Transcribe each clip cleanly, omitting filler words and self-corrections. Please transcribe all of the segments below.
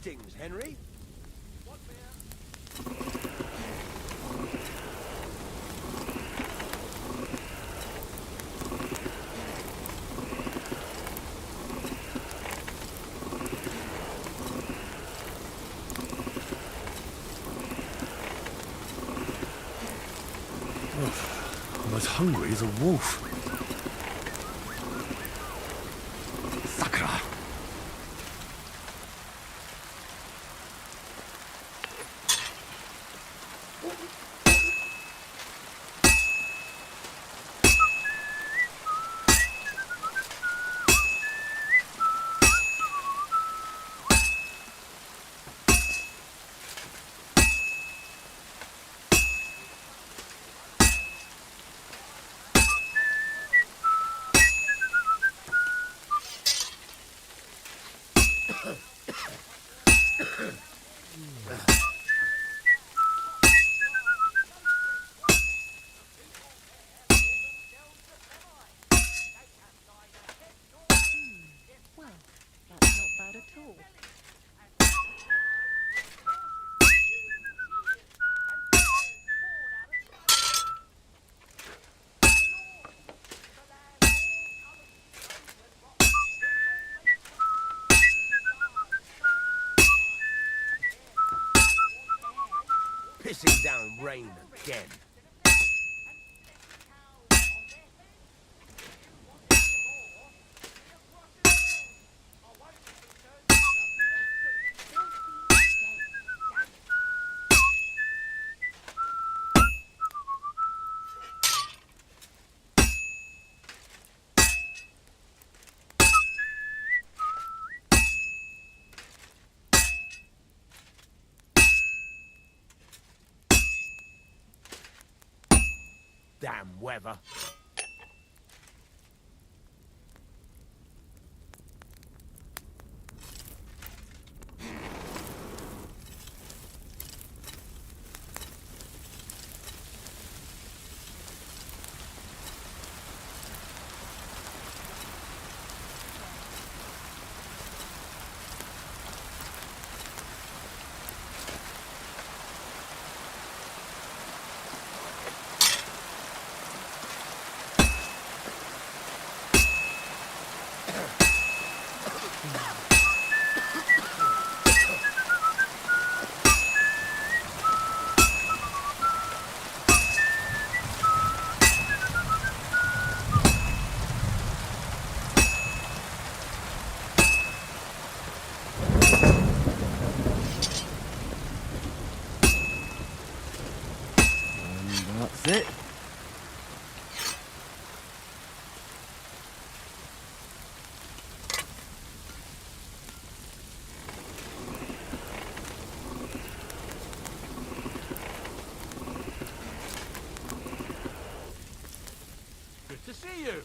Greetings, Henry. I'm as hungry as a wolf. Sakra! Well, that's not bad at all. Pissing down rain again. Damn weather. That's it. Good to see you.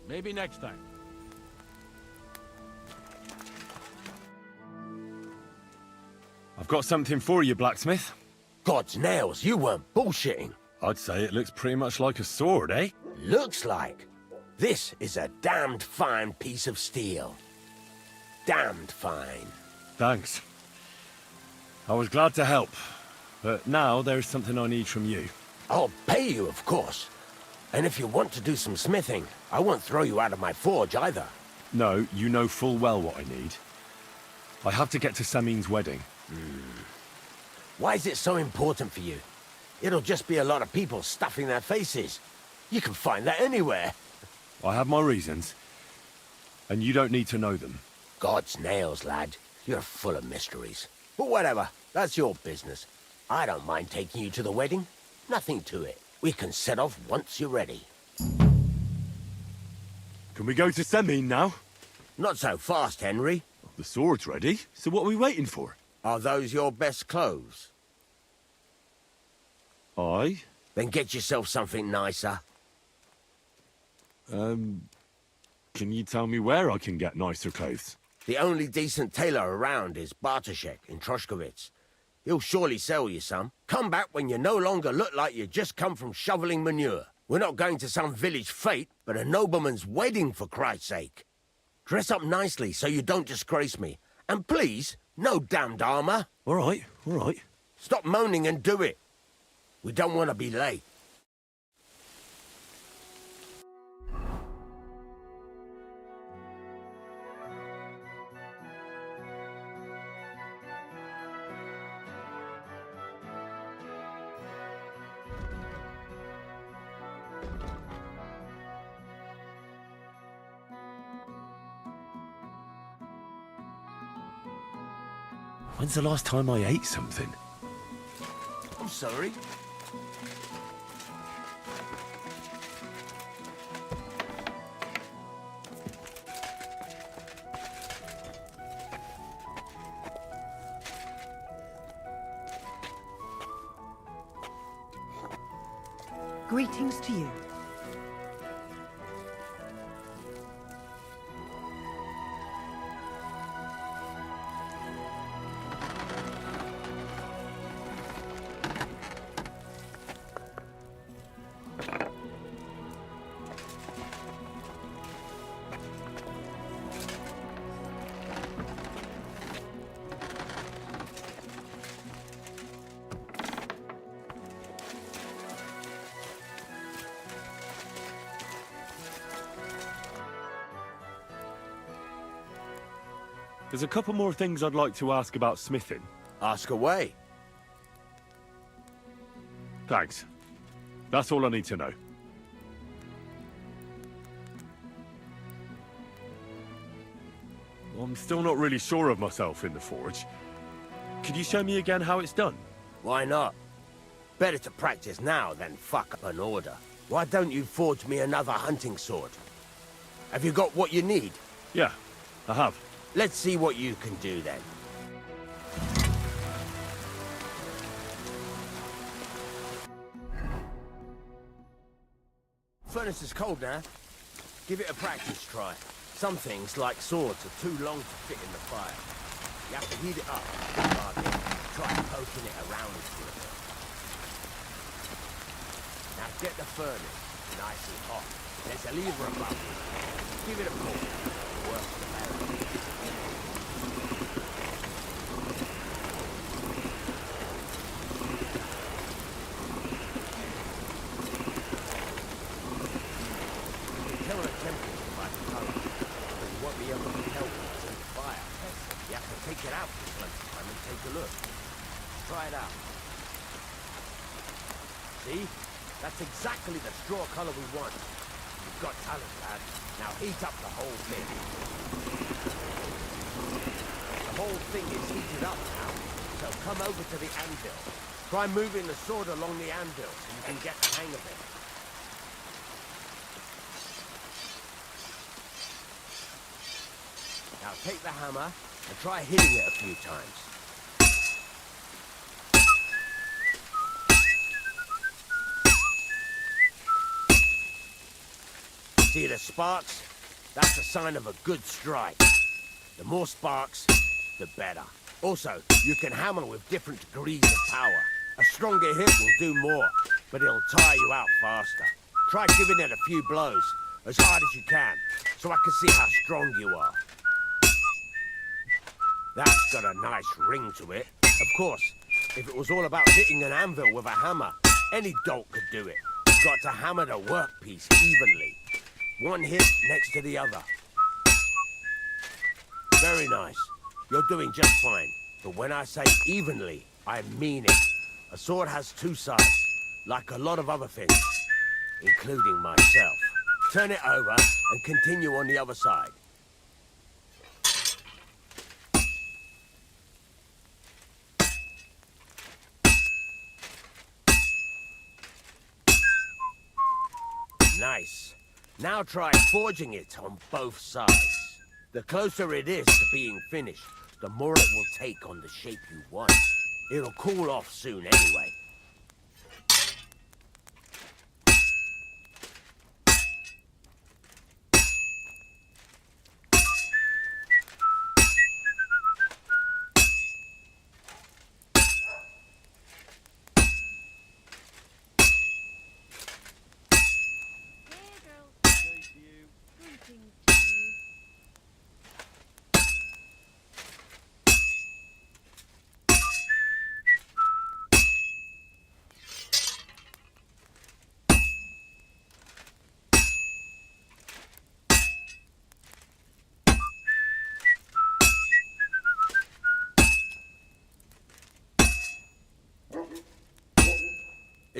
Maybe next time. I've got something for you, blacksmith. God's nails, you weren't bullshitting. I'd say it looks pretty much like a sword, eh? Looks like. This is a damned fine piece of steel. Damned fine. Thanks. I was glad to help, but now there's something I need from you. I'll pay you, of course. And if you want to do some smithing, I won't throw you out of my forge either. No, you know full well what I need. I have to get to Samin's wedding. Why is it so important for you? It'll just be a lot of people stuffing their faces. You can find that anywhere. I have my reasons, and you don't need to know them. God's nails, lad. You're full of mysteries. But whatever, that's your business. I don't mind taking you to the wedding. Nothing to it. We can set off once you're ready. Can we go to Samin now? Not so fast, Henry. The sword's ready, so what are we waiting for? Are those your best clothes? Aye. Then get yourself something nicer. Can you tell me where I can get nicer clothes? The only decent tailor around is Bartoszek in Troszkowitz. He'll surely sell you some. Come back when you no longer look like you just come from shoveling manure. We're not going to some village fete, but a nobleman's wedding, for Christ's sake. Dress up nicely so you don't disgrace me. And please, no damned armor. All right. Stop moaning and do it. We don't want to be late. When's the last time I ate something? I'm sorry. Greetings to you. There's a couple more things I'd like to ask about smithing. Ask away. Thanks. That's all I need to know. I'm still not really sure of myself in the forge. Could you show me again how it's done? Why not? Better to practice now than fuck up an order. Why don't you forge me another hunting sword? Have you got what you need? Yeah, I have. Let's see what you can do then. Furnace is cold now. Give it a practice try. Some things, like swords, are too long to fit in the fire. You have to heat it up. Try poking it around for a bit. Now get the furnace nice and hot. There's a lever above it. Give it a pull. The worse the better. Tell the temperature by the color, but you won't be able to tell when it's in the fire. You have to take it out from time to time and take a look. Try it out. See? That's exactly the straw color we want. You've got talent, lad. Now heat up the whole thing. The whole thing is heated up now, so come over to the anvil. Try moving the sword along the anvil so you can get the hang of it. Now take the hammer and try hitting it a few times. See the sparks? That's a sign of a good strike. The more sparks, the better. Also, you can hammer with different degrees of power. A stronger hit will do more, but it'll tire you out faster. Try giving it a few blows, as hard as you can, so I can see how strong you are. That's got a nice ring to it. Of course, if it was all about hitting an anvil with a hammer, any dolt could do it. You've got to hammer the workpiece evenly. One hit next to the other. Very nice. You're doing just fine. But when I say evenly, I mean it. A sword has two sides, like a lot of other things, including myself. Turn it over and continue on the other side. Nice. Now try forging it on both sides. The closer it is to being finished, the more it will take on the shape you want. It'll cool off soon anyway.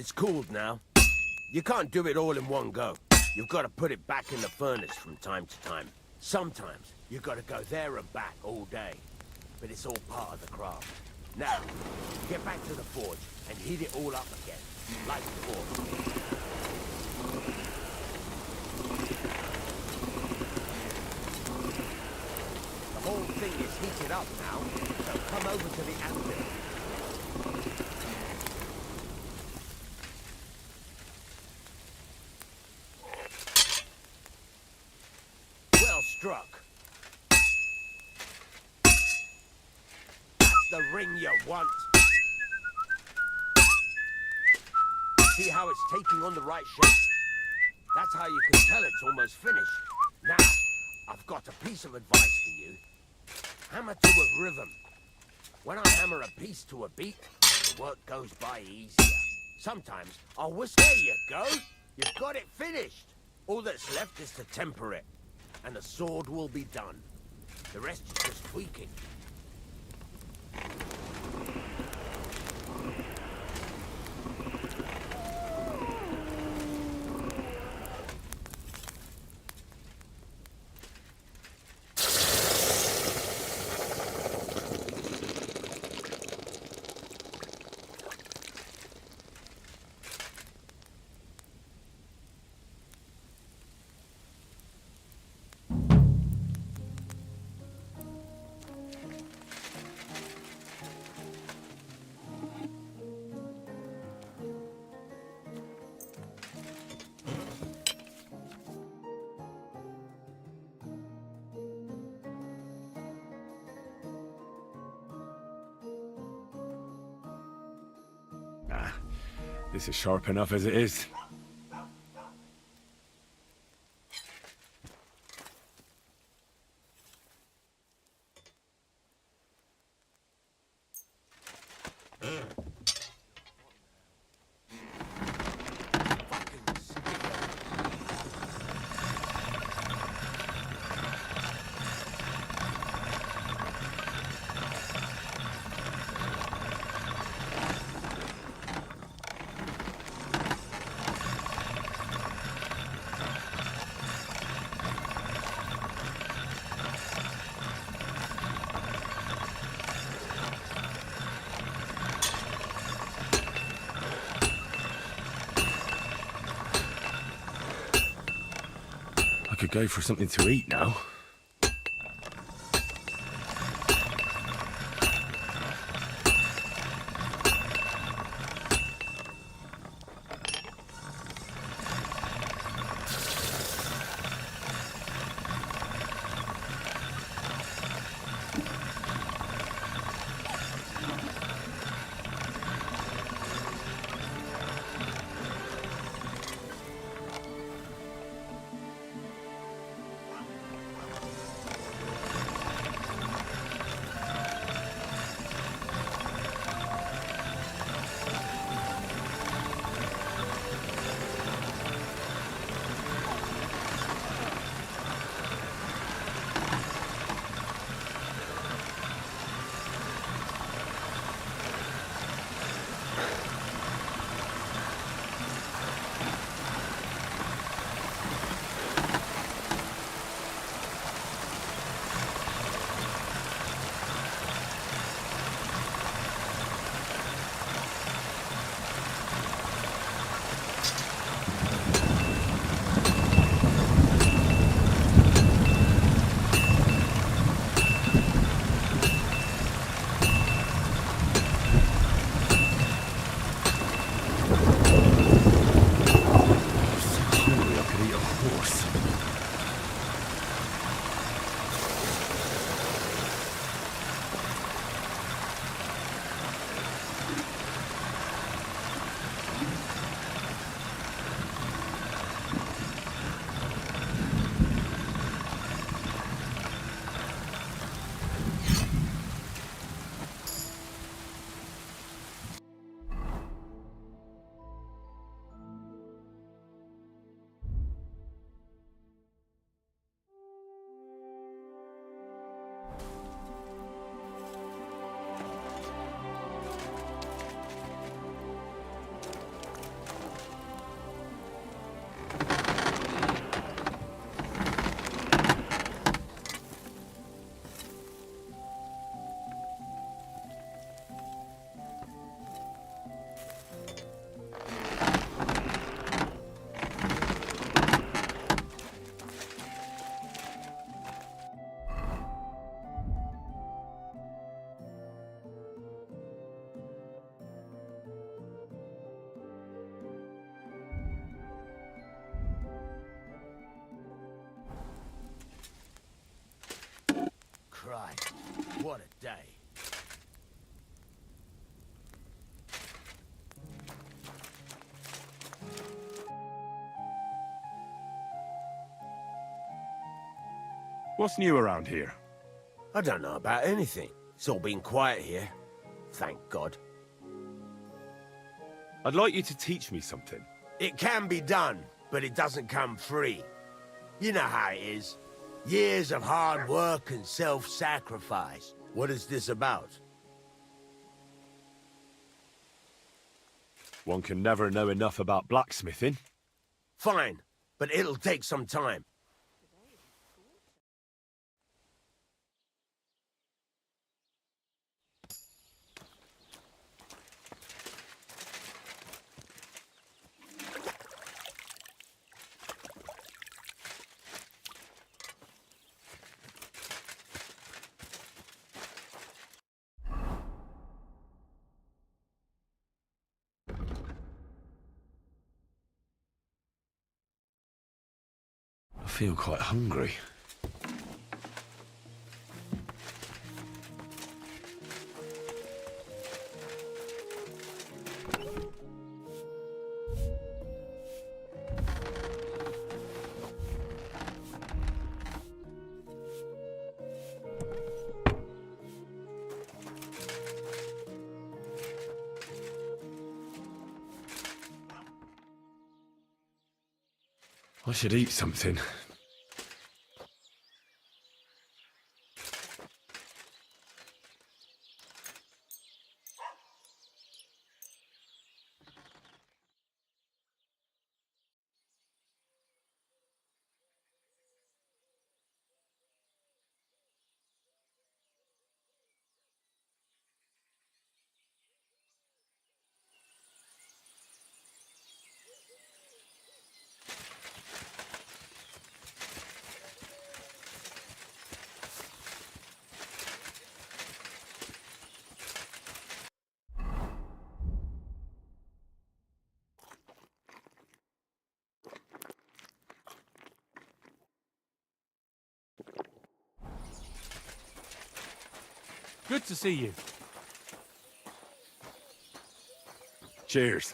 It's cooled now. You can't do it all in one go. You've got to put it back in the furnace from time to time. Sometimes you've got to go there and back all day. But it's all part of the craft. Now, get back to the forge and heat it all up again, like before. The whole thing is heated up now, so come over to the anvil. Well struck. That's the ring you want. See how it's taking on the right shape? That's how you can tell it's almost finished. Now, I've got a piece of advice for you. Hammer to a rhythm. When I hammer a piece to a beat, the work goes by easier. Sometimes I'll whistle. There you go. You've got it finished. All that's left is to temper it, and the sword will be done. The rest is just tweaking. This is sharp enough as it is. I could go for something to eat now. Christ, what a day. What's new around here? I don't know about anything. It's all been quiet here. Thank God. I'd like you to teach me something. It can be done, but it doesn't come free. You know how it is. Years of hard work and self-sacrifice. What is this about? One can never know enough about blacksmithing. Fine, but it'll take some time. I feel quite hungry. I should eat something. Good to see you. Cheers.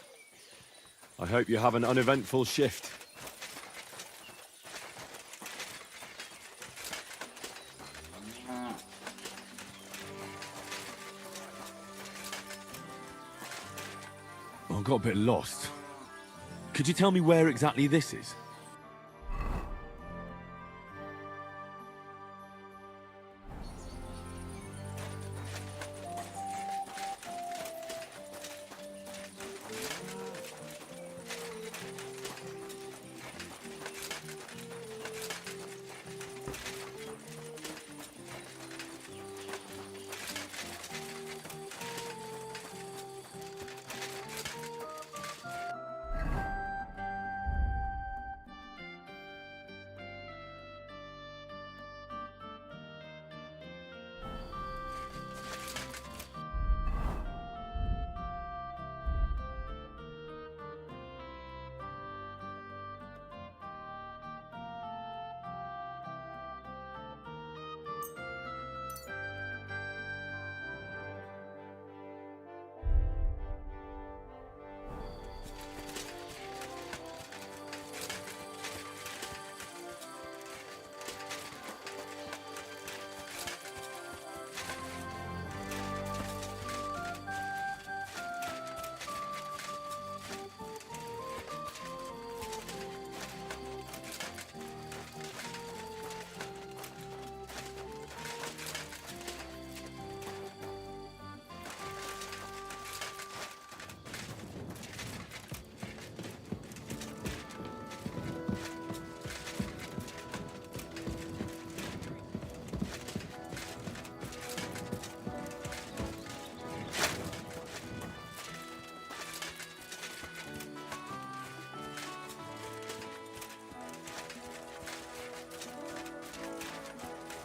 I hope you have an uneventful shift. I got a bit lost. Could you tell me where exactly this is?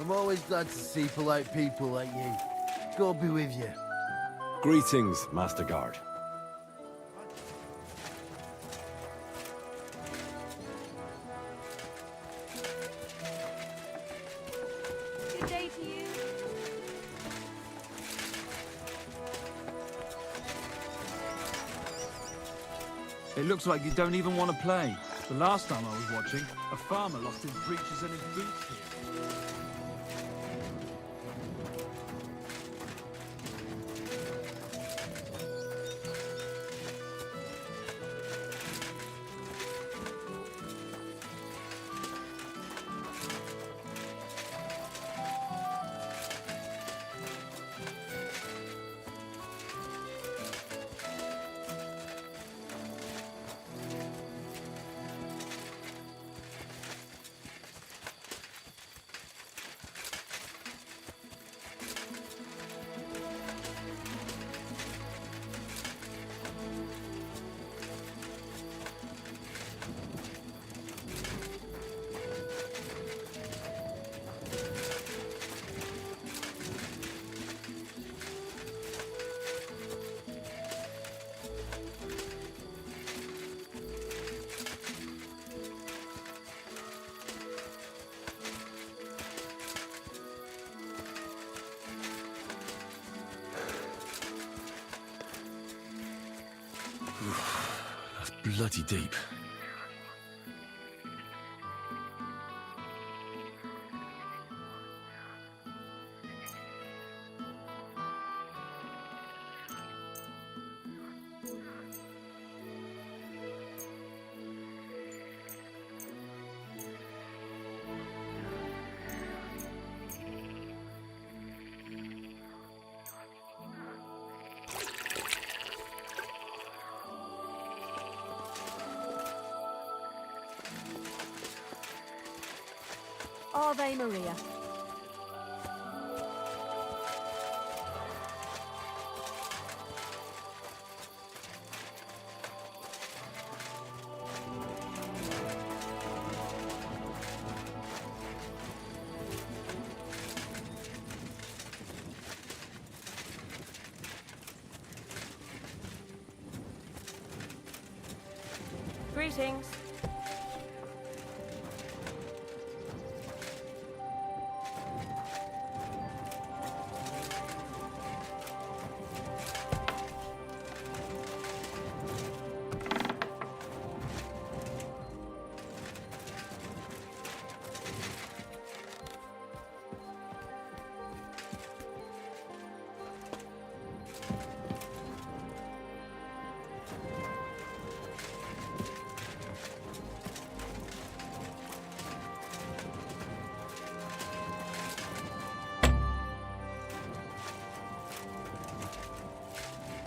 I'm always glad to see polite people like you. God be with you. Greetings, Master Guard. Good day to you. It looks like you don't even want to play. The last time I was watching, a farmer lost his breeches and his boots here. That's bloody deep. Ave Maria. Greetings.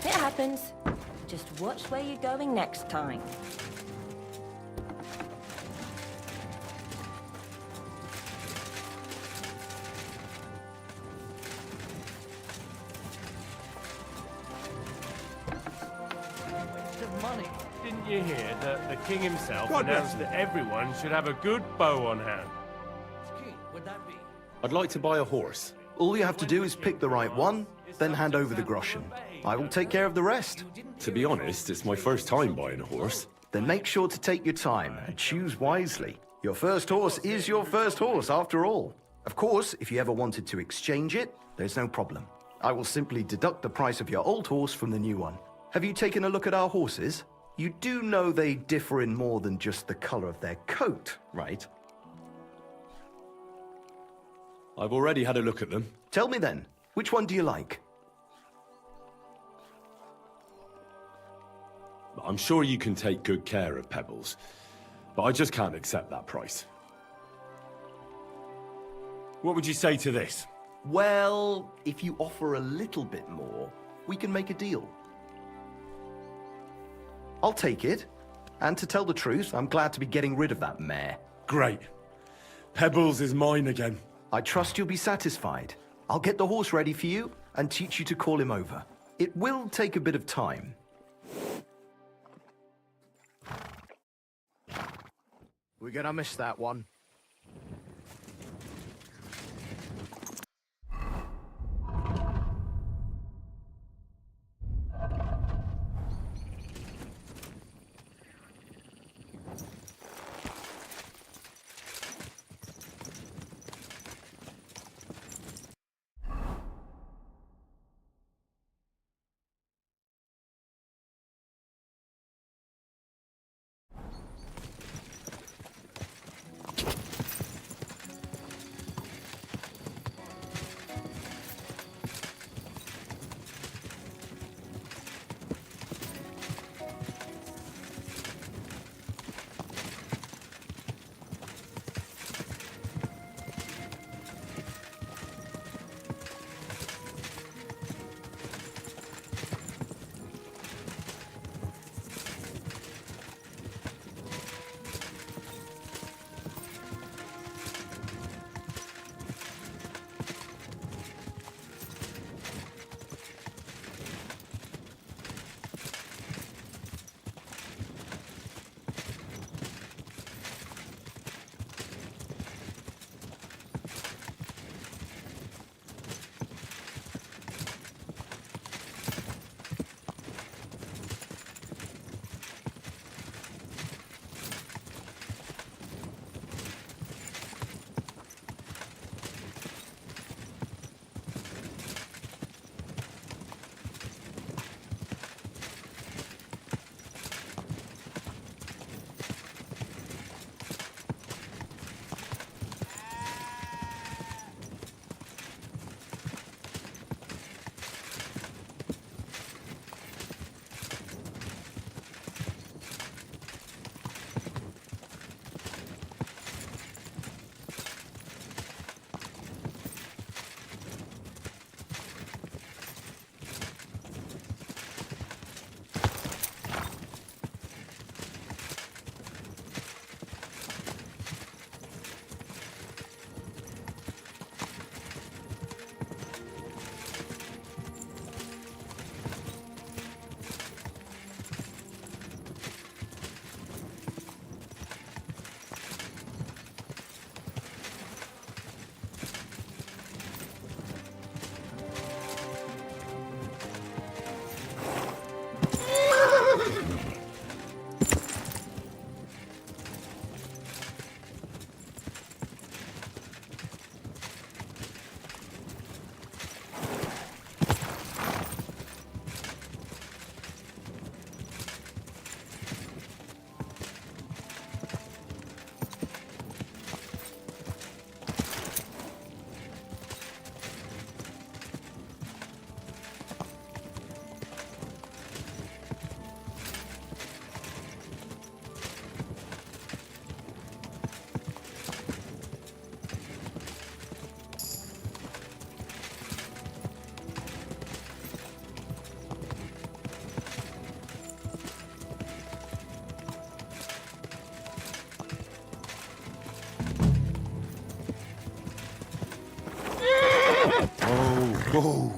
It happens. Just watch where you're going next time. Money. Didn't you hear that the king himself announced that everyone should have a good bow on hand? I'd like to buy a horse. All you have to do is pick the right one, then hand over the groschen. I will take care of the rest. To be honest, it's my first time buying a horse. Then make sure to take your time and choose wisely. Your first horse is your first horse, after all. Of course, if you ever wanted to exchange it, there's no problem. I will simply deduct the price of your old horse from the new one. Have you taken a look at our horses? You do know they differ in more than just the color of their coat, right? I've already had a look at them. Tell me then, which one do you like? I'm sure you can take good care of Pebbles, but I just can't accept that price. What would you say to this? Well, if you offer a little bit more, we can make a deal. I'll take it. And to tell the truth, I'm glad to be getting rid of that mare. Great. Pebbles is mine again. I trust you'll be satisfied. I'll get the horse ready for you and teach you to call him over. It will take a bit of time. We're gonna miss that one. Oh.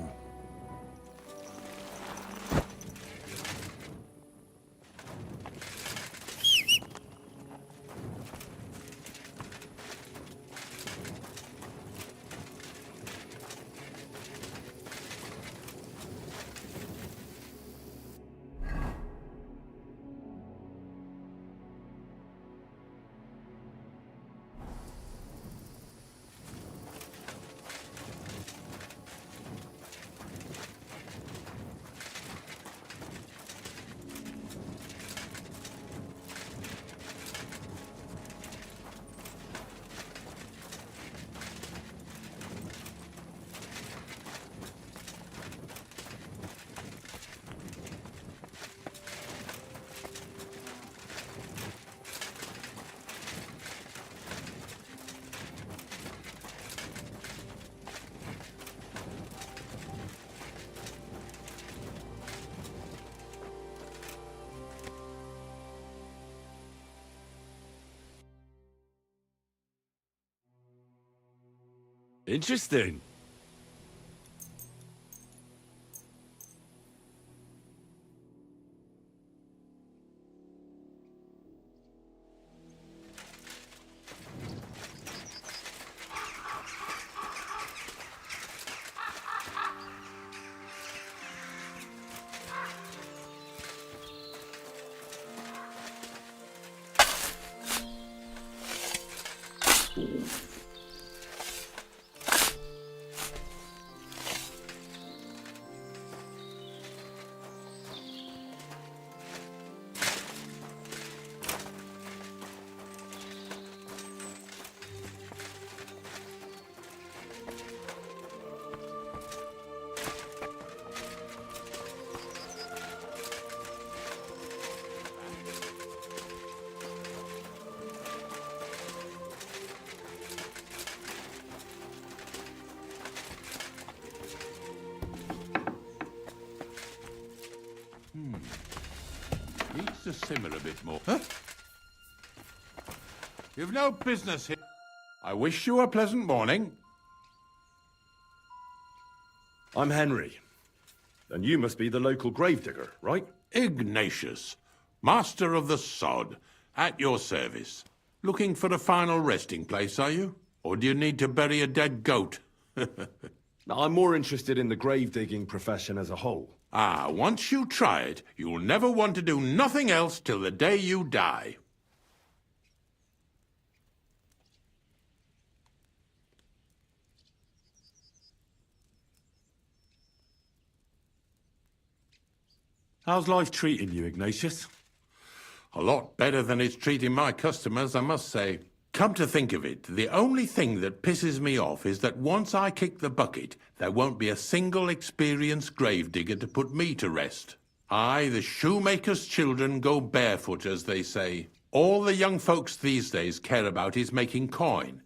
Interesting. Needs to simmer a bit more. Huh? You've no business here. I wish you a pleasant morning. I'm Henry. And you must be the local gravedigger, right? Ignatius, master of the sod, at your service. Looking for a final resting place, are you? Or do you need to bury a dead goat? Now, I'm more interested in the grave-digging profession as a whole. Ah, once you try it, you'll never want to do nothing else till the day you die. How's life treating you, Ignatius? A lot better than it's treating my customers, I must say. Come to think of it, the only thing that pisses me off is that once I kick the bucket, there won't be a single experienced gravedigger to put me to rest. Aye, the shoemaker's children go barefoot, as they say. All the young folks these days care about is making coin.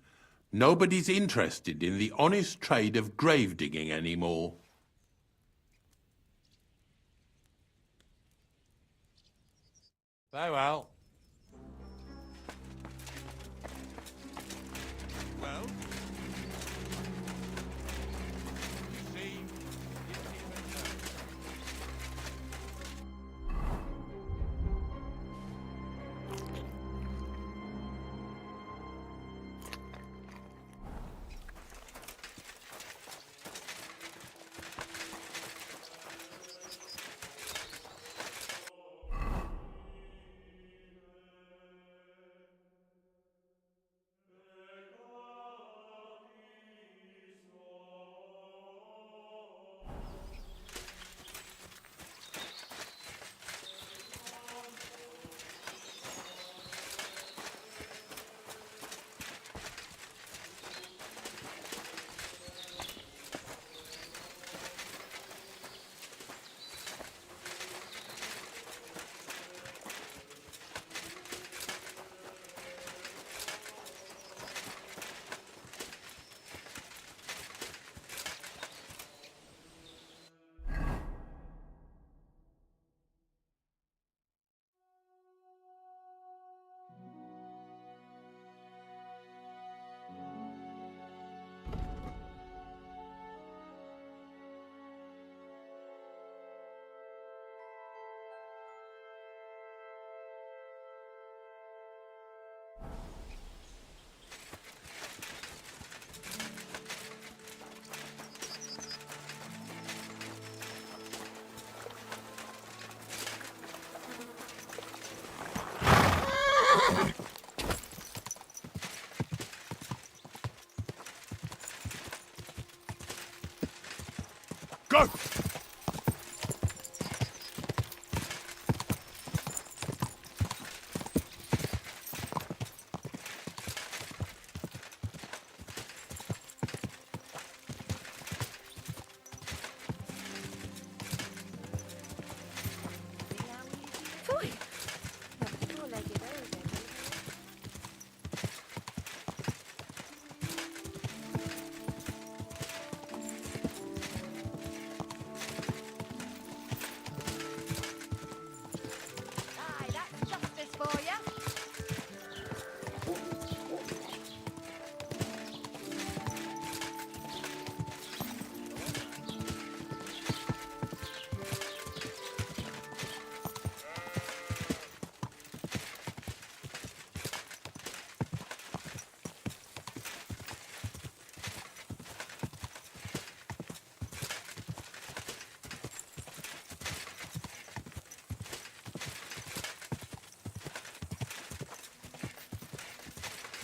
Nobody's interested in the honest trade of gravedigging anymore. Farewell. Well? See? Go! Boy, not four-legged over. Aye, that's justice for you.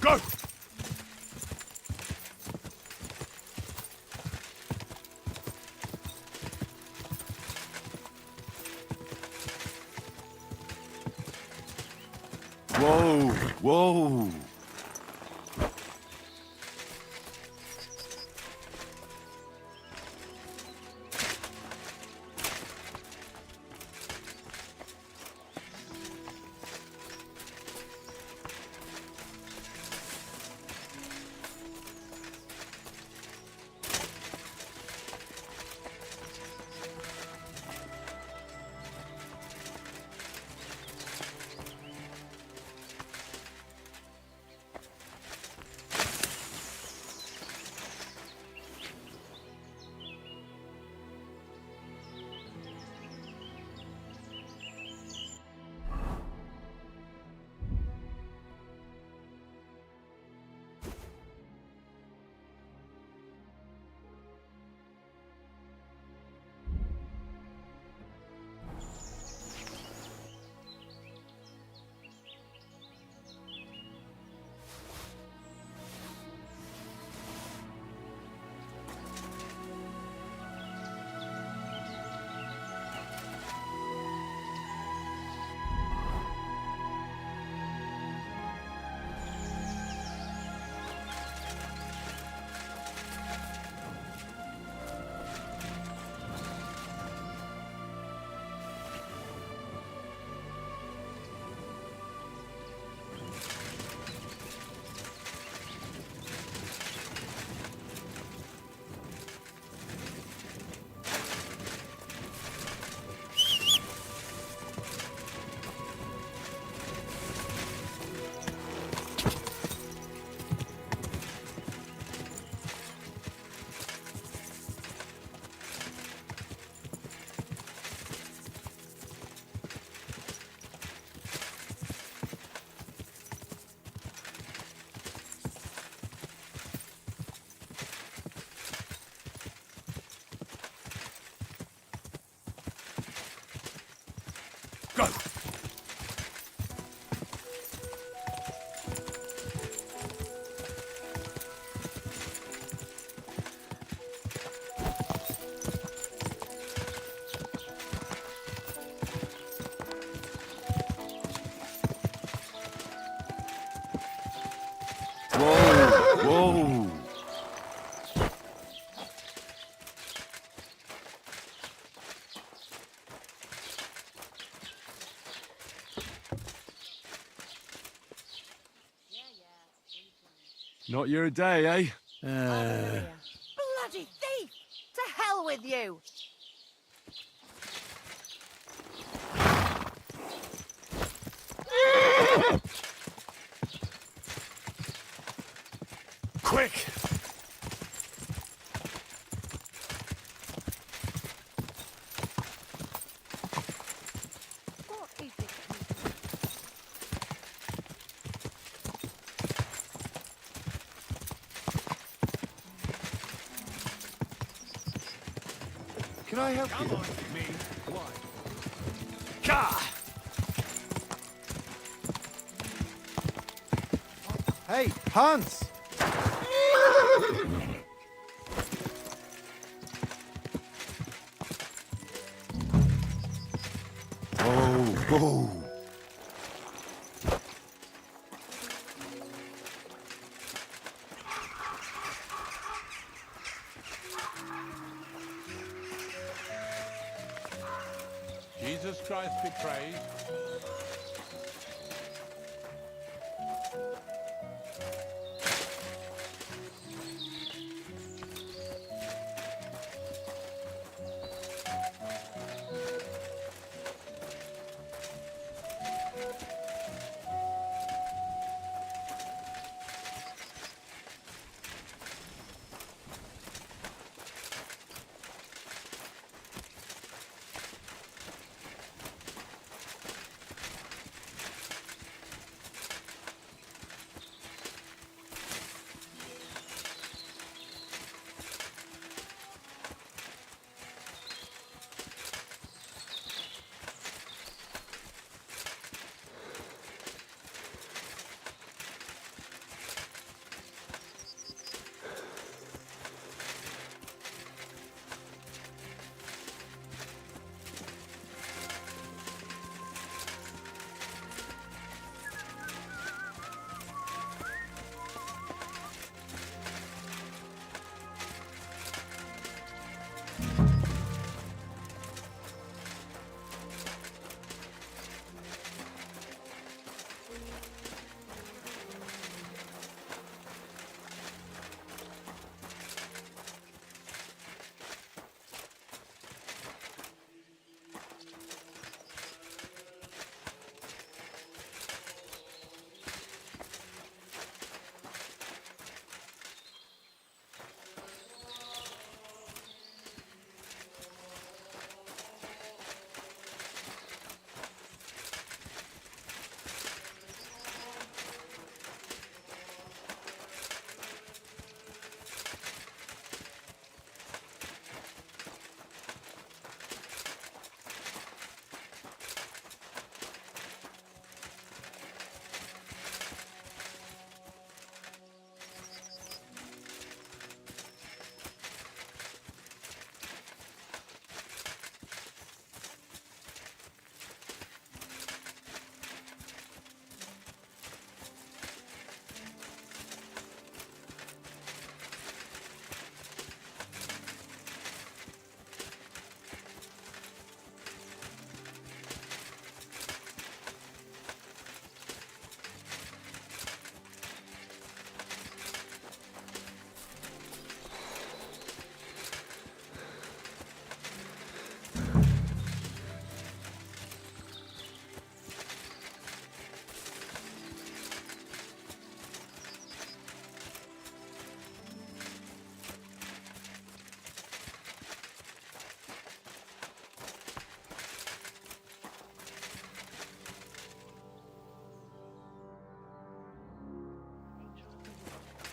Go! Whoa! Whoa! Go! Whoa! Whoa! Not your day, eh? Bloody thief! To hell with you! Quick! What is it? Can I help you? Me? Why? Ka! Hey, Hans! Whoa! Jesus Christ be praised.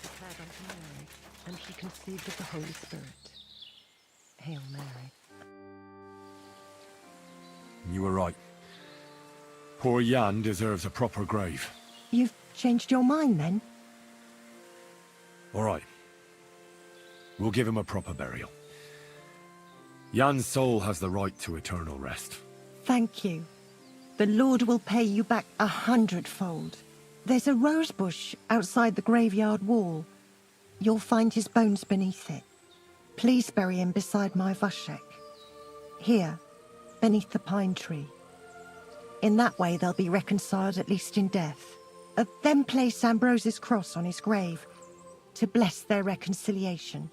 Declared unto Mary, and she conceived of the Holy Spirit. Hail Mary. You were right. Poor Jan deserves a proper grave. You've changed your mind then? All right. We'll give him a proper burial. Jan's soul has the right to eternal rest. Thank you. The Lord will pay you back 100-fold. There's a rose bush outside the graveyard wall. You'll find his bones beneath it. Please bury him beside my Vostatek. Here, beneath the pine tree. In that way they'll be reconciled, at least in death. Then place Ambrose's cross on his grave to bless their reconciliation.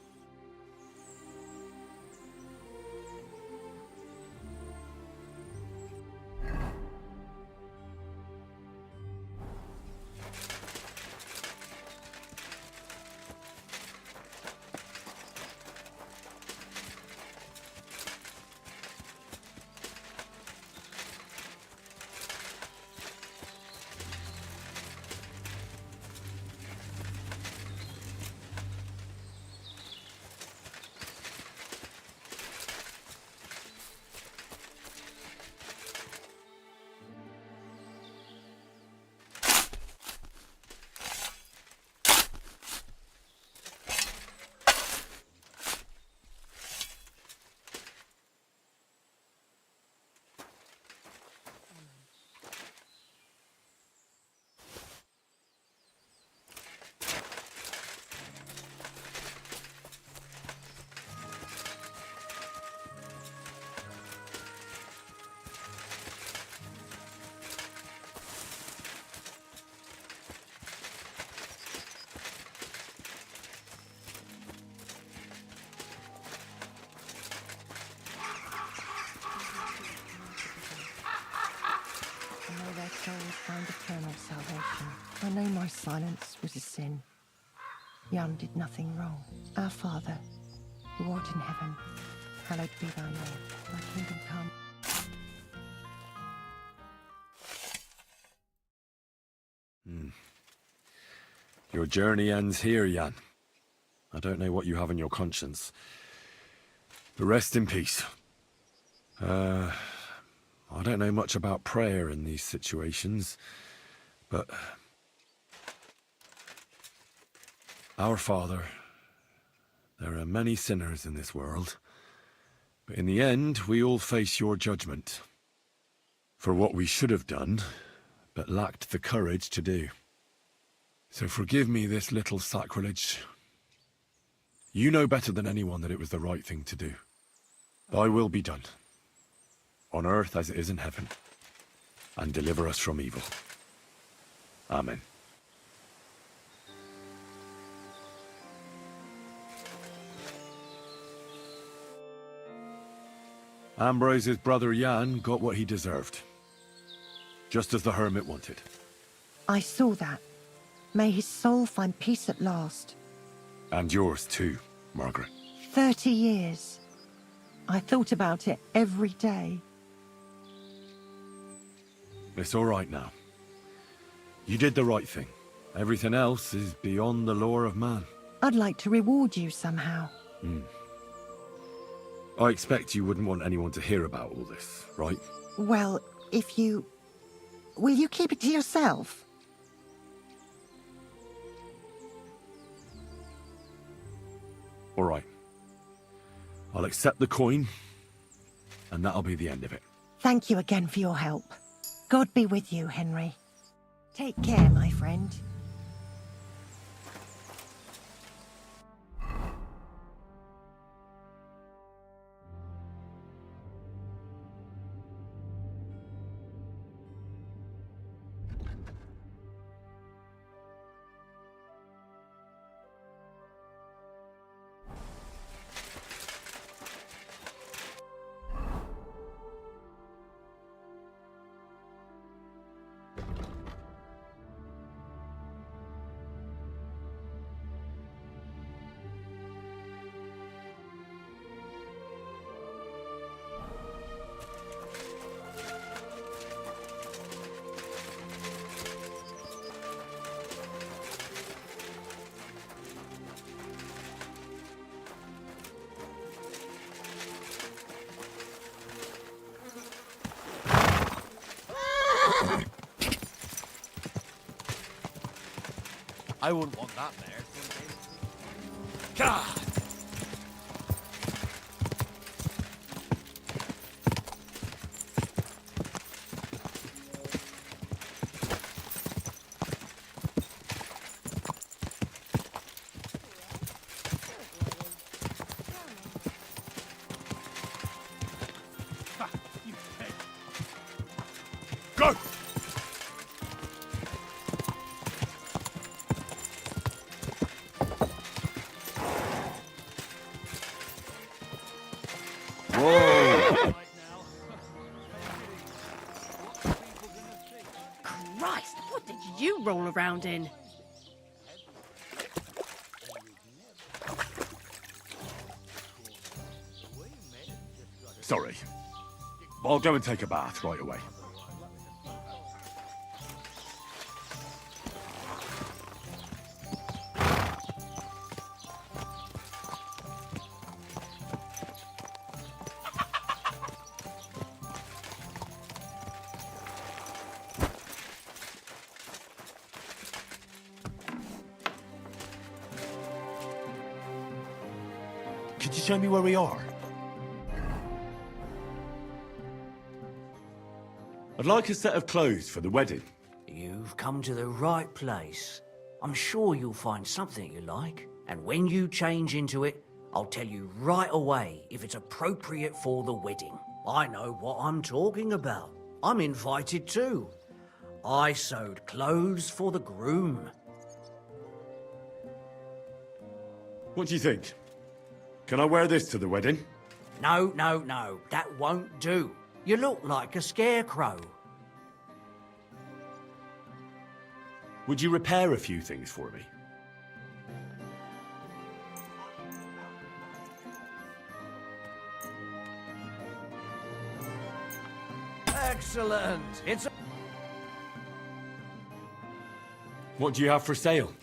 eternal salvation. I know my silence was a sin. Jan did nothing wrong. Our Father, who art in heaven, hallowed be thy name. Thy kingdom come. Your journey ends here, Jan. I don't know what you have on your conscience. But rest in peace. I don't know much about prayer in these situations, but... Our Father, there are many sinners in this world, but in the end, we all face your judgment. For what we should have done, but lacked the courage to do. So forgive me this little sacrilege. You know better than anyone that it was the right thing to do. Thy will be done, on earth as it is in heaven, and deliver us from evil. Amen. Ambrose's brother Jan got what he deserved, just as the Hermit wanted. I saw that. May his soul find peace at last. And yours too, Margaret. 30 years. I thought about it every day. It's all right now. You did the right thing. Everything else is beyond the law of man. I'd like to reward you somehow. I expect you wouldn't want anyone to hear about all this, right? Well, if you... Will you keep it to yourself? All right. I'll accept the coin, and that'll be the end of it. Thank you again for your help. God be with you, Henry. Take care, my friend. I wouldn't want that there. God! Go! Christ, what did you roll around in? Sorry. I'll go and take a bath right away. Could you show me where we are? I'd like a set of clothes for the wedding. You've come to the right place. I'm sure you'll find something you like. And when you change into it, I'll tell you right away if it's appropriate for the wedding. I know what I'm talking about. I'm invited too. I sewed clothes for the groom. What do you think? Can I wear this to the wedding? No, no, no. That won't do. You look like a scarecrow. Would you repair a few things for me? Excellent. It's What do you have for sale?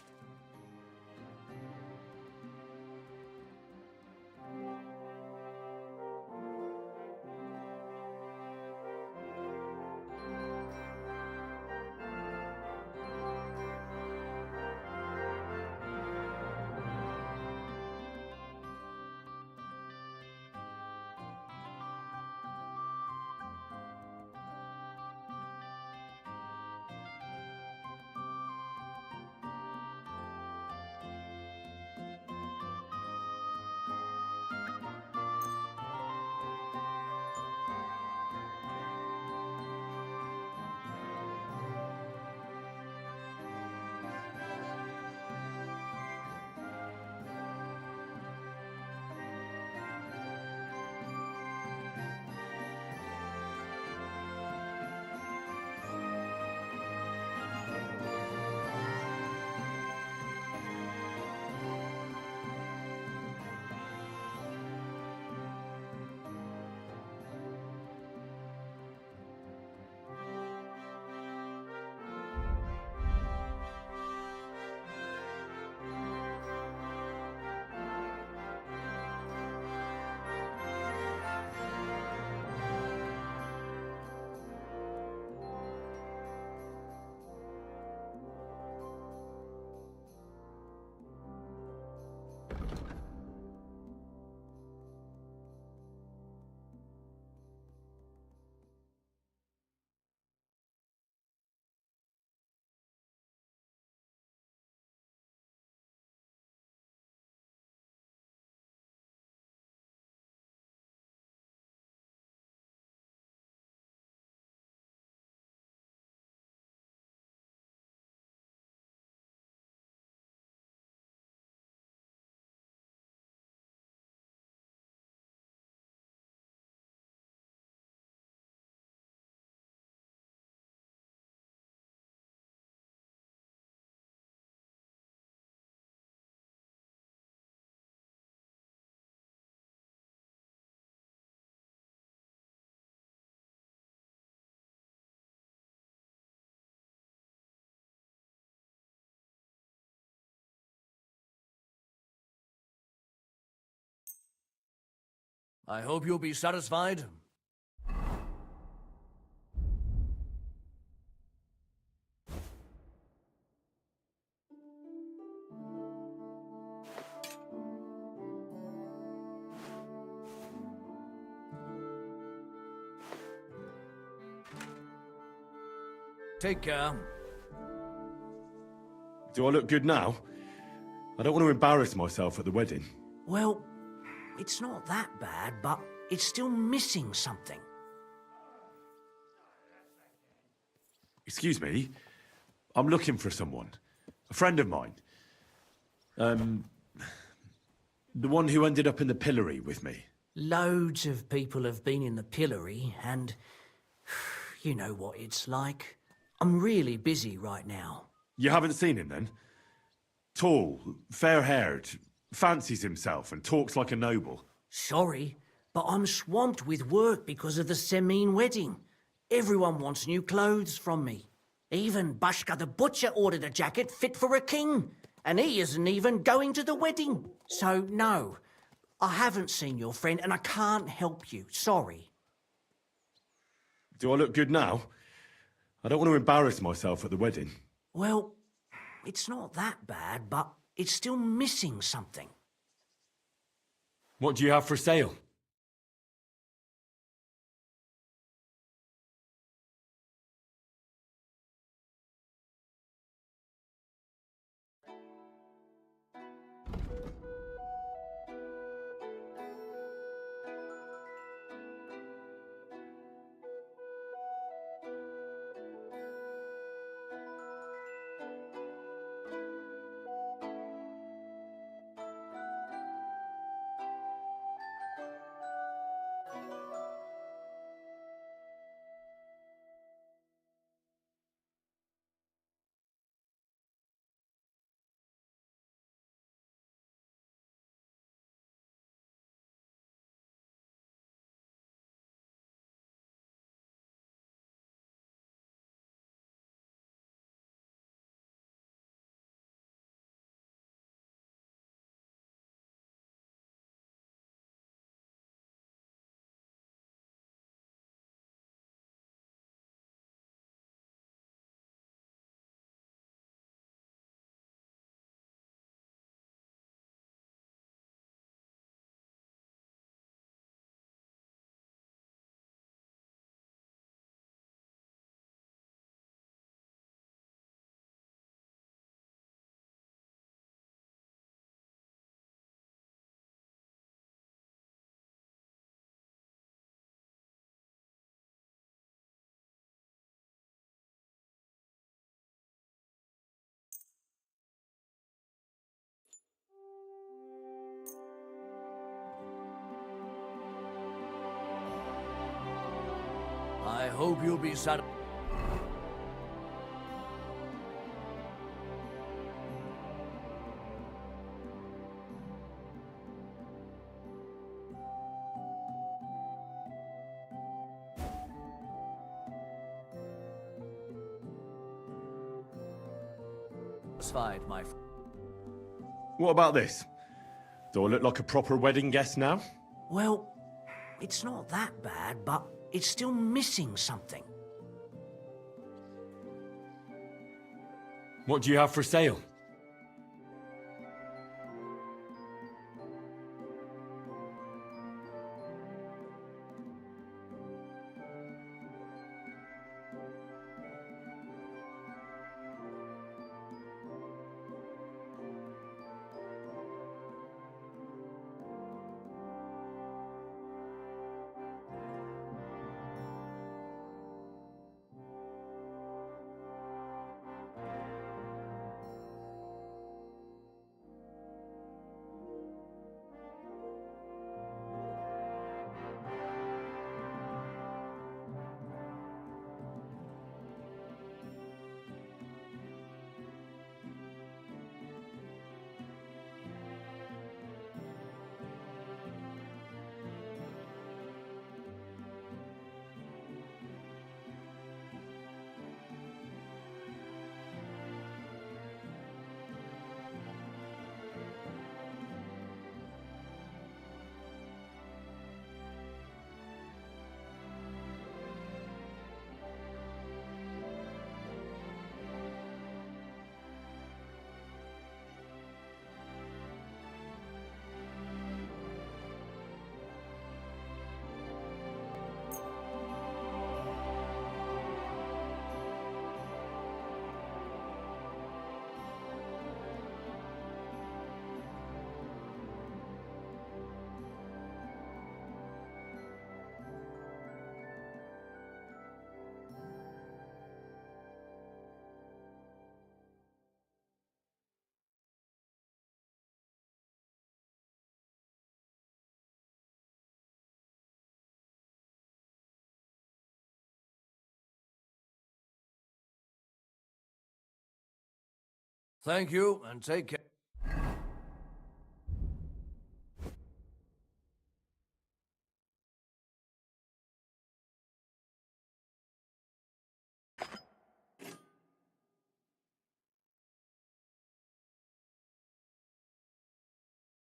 I hope you'll be satisfied. Take care. Do I look good now? I don't want to embarrass myself at the wedding. Well, it's not that bad, but it's still missing something. Excuse me? I'm looking for someone. A friend of mine. The one who ended up in the pillory with me. Loads of people have been in the pillory, and you know what it's like. I'm really busy right now. You haven't seen him then? Tall, fair-haired, fancies himself and talks like a noble. Sorry, but I'm swamped with work because of the Semine wedding. Everyone wants new clothes from me. Even Bashka the Butcher ordered a jacket fit for a king, and he isn't even going to the wedding. So, no, I haven't seen your friend and I can't help you. Sorry. Do I look good now? I don't want to embarrass myself at the wedding. Well, it's not that bad, but it's still missing something. What do you have for sale? I hope you'll be satisfied. My friend. What about this? Do I look like a proper wedding guest now? Well, it's not that bad, but it's still missing something. What do you have for sale? Thank you, and take care.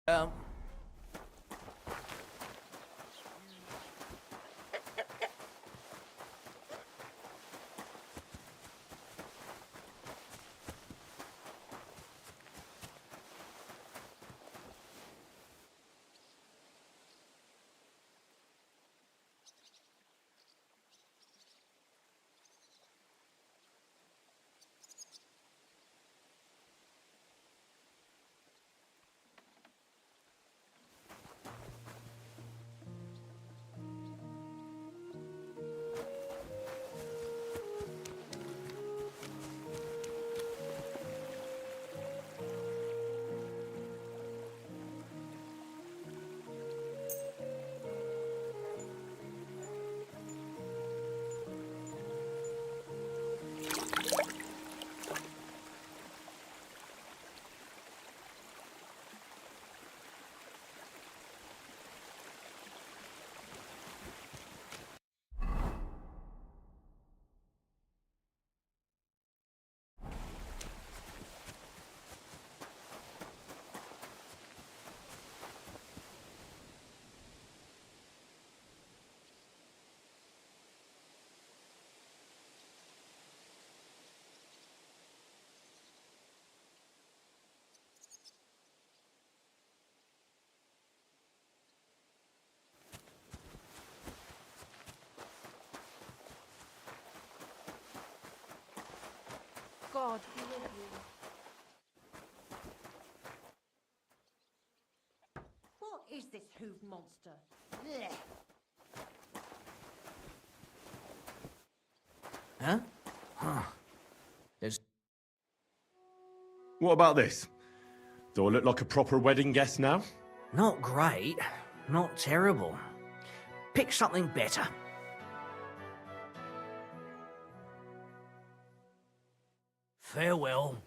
Um, God be with you. What is this hooved monster? Blech. huh? Huh. There's... What about this? Do I look like a proper wedding guest now? Not great. Not terrible. Pick something better. Farewell.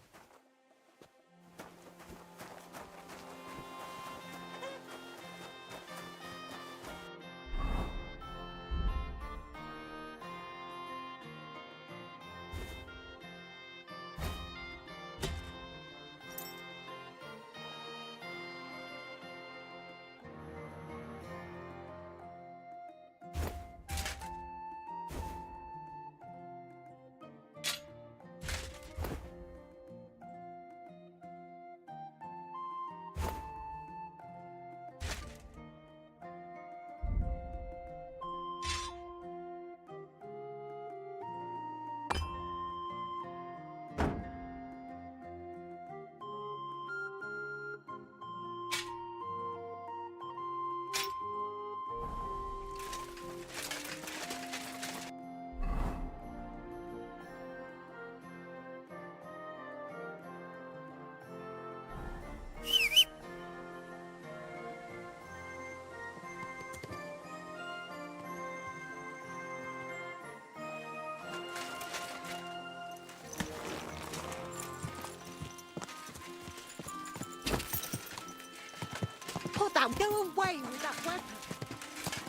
Put that, go away with that weapon.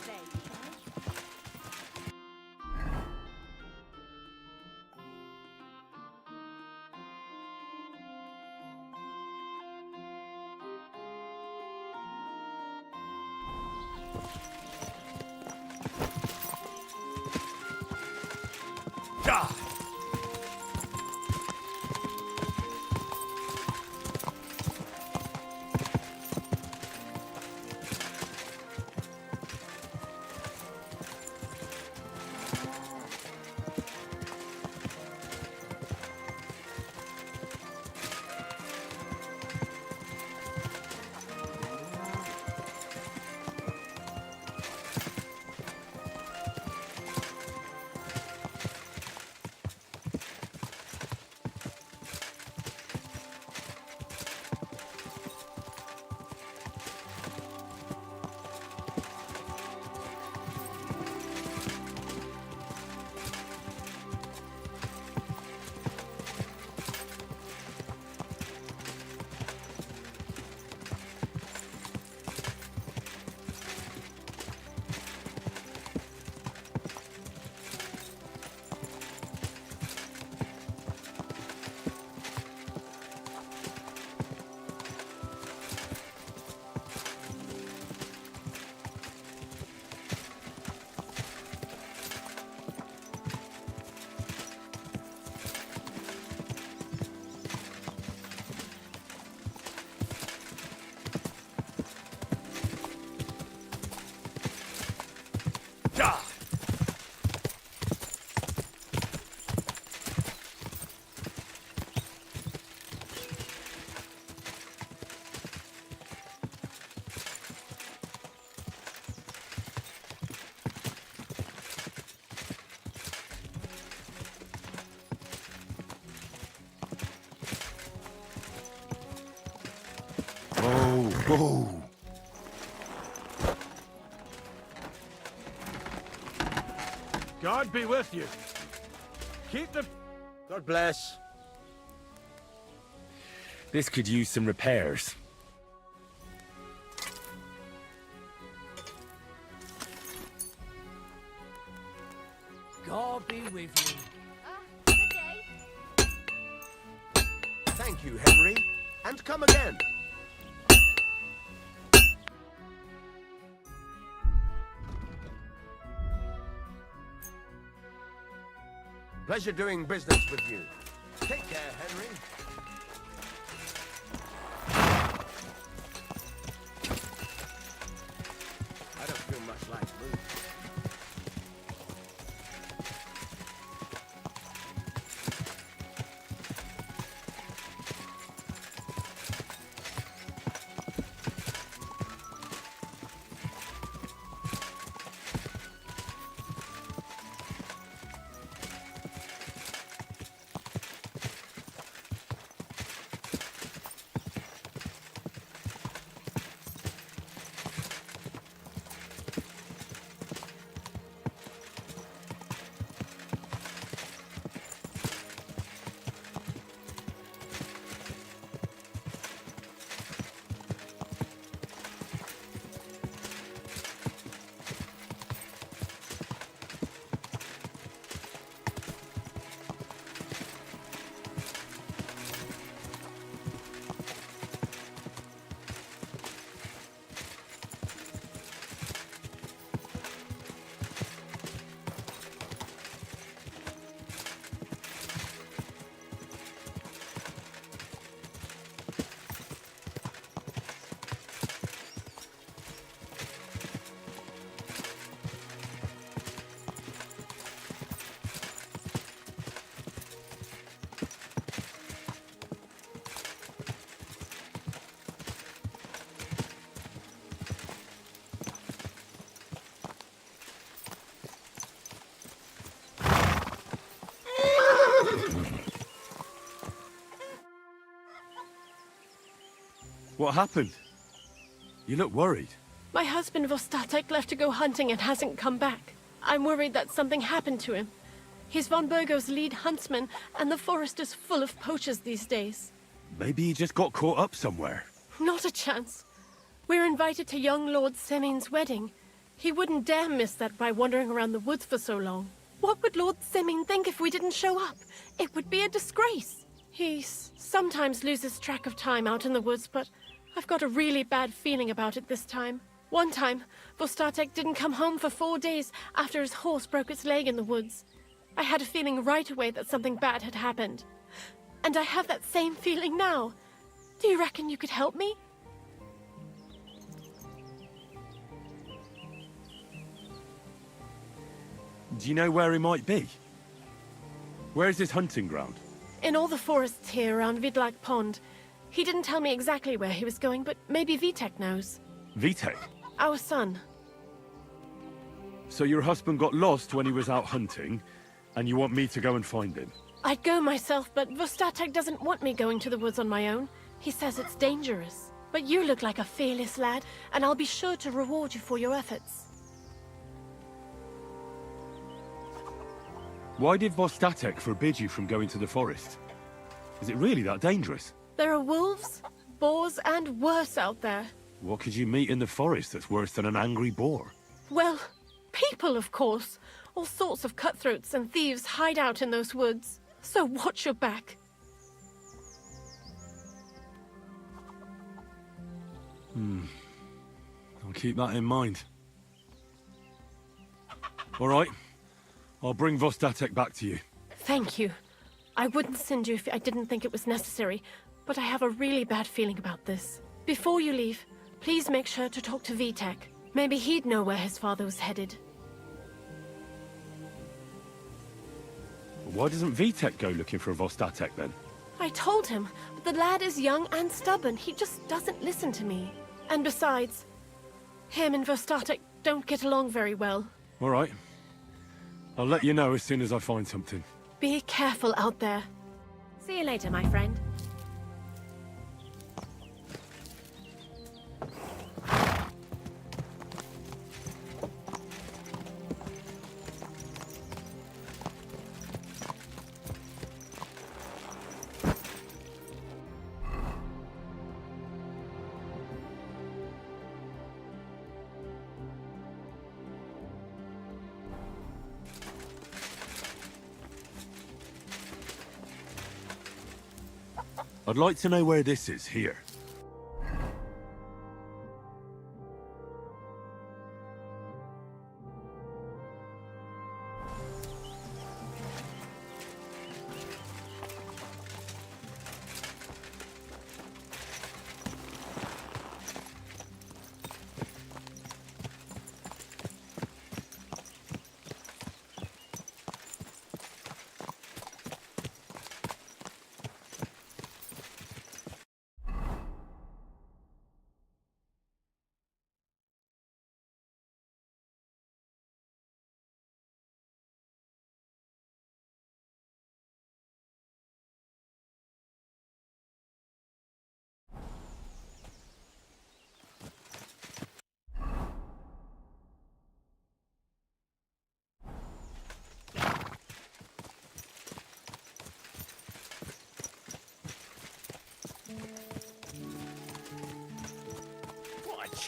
There you go. Die! Whoa! God be with you. Keep the... God bless. This could use some repairs. God be with you. Good day. Thank you, Henry. And come again. Pleasure doing business with you. Take care, Henry. I don't feel much like moving. What happened? You look worried. My husband Vostatek left to go hunting and hasn't come back. I'm worried that something happened to him. He's von Burgo's lead huntsman, and the forest is full of poachers these days. Maybe he just got caught up somewhere. Not a chance. We're invited to young Lord Semin's wedding. He wouldn't dare miss that by wandering around the woods for so long. What would Lord Semin think if we didn't show up? It would be a disgrace. He sometimes loses track of time out in the woods, but I've got a really bad feeling about it this time. One time, Vostatek didn't come home for 4 days after his horse broke its leg in the woods. I had a feeling right away that something bad had happened. And I have that same feeling now. Do you reckon you could help me? Do you know where he might be? Where's his hunting ground? In all the forests here around Vidlak Pond. He didn't tell me exactly where he was going, but maybe Vitek knows. Vitek? Our son. So your husband got lost when he was out hunting, and you want me to go and find him? I'd go myself, but Vostatek doesn't want me going to the woods on my own. He says it's dangerous. But you look like a fearless lad, and I'll be sure to reward you for your efforts. Why did Vostatek forbid you from going to the forest? Is it really that dangerous? There are wolves, boars, and worse out there. What could you meet in the forest that's worse than an angry boar? Well, people, of course. All sorts of cutthroats and thieves hide out in those woods. So watch your back. I'll keep that in mind. All right. I'll bring Vostatek back to you. Thank you. I wouldn't send you if I didn't think it was necessary, but I have a really bad feeling about this. Before you leave, please make sure to talk to Vitek. Maybe he'd know where his father was headed. Why doesn't Vitek go looking for Vostatek then? I told him, but the lad is young and stubborn. He just doesn't listen to me. And besides, him and Vostatek don't get along very well. All right. I'll let you know as soon as I find something. Be careful out there. See you later, my friend. I'd like to know where this is, here.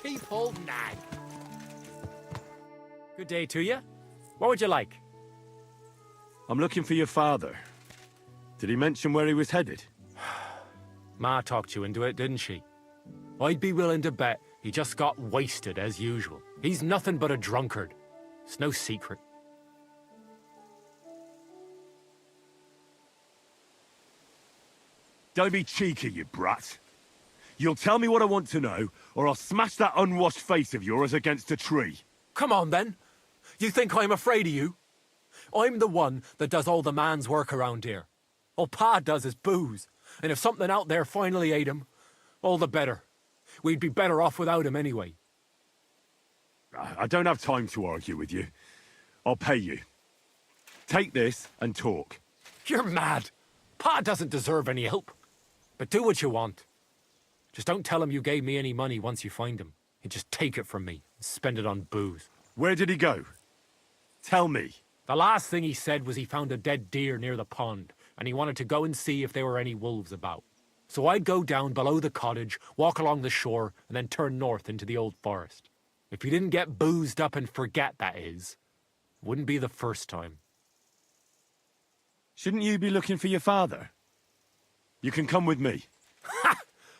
Cheap old nag. Good day to you. What would you like? I'm looking for your father. Did he mention where he was headed? Ma talked you into it, didn't she? I'd be willing to bet he just got wasted as usual. He's nothing but a drunkard. It's no secret. Don't be cheeky, you brat. You'll tell me what I want to know, or I'll smash that unwashed face of yours against a tree. Come on, then. You think I'm afraid of you? I'm the one that does all the man's work around here. All Pa does is booze, and if something out there finally ate him, all the better. We'd be better off without him anyway. I don't have time to argue with you. I'll pay you. Take this and talk. You're mad. Pa doesn't deserve any help. But do what you want. Just don't tell him you gave me any money once you find him. He'd just take it from me and spend it on booze. Where did he go? Tell me. The last thing he said was he found a dead deer near the pond, and he wanted to go and see if there were any wolves about. So I'd go down below the cottage, walk along the shore, and then turn north into the old forest. If he didn't get boozed up and forget, that is, wouldn't be the first time. Shouldn't you be looking for your father? You can come with me. Ha!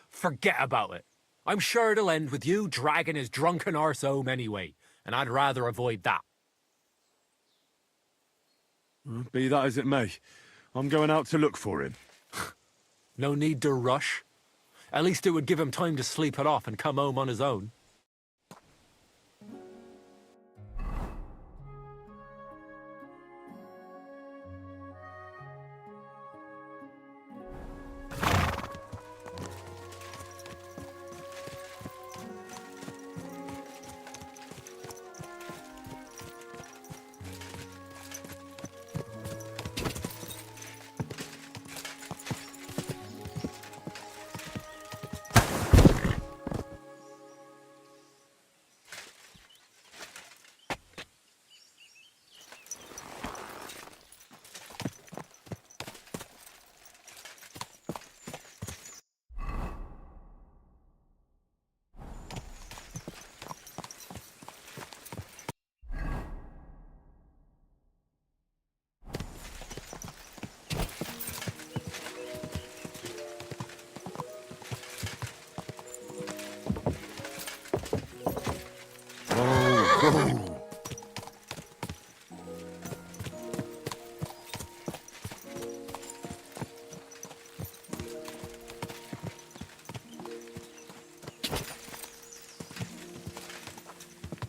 Forget about it. I'm sure it'll end with you dragging his drunken arse home anyway, and I'd rather avoid that. Be that as it may, I'm going out to look for him. No need to rush. At least it would give him time to sleep it off and come home on his own.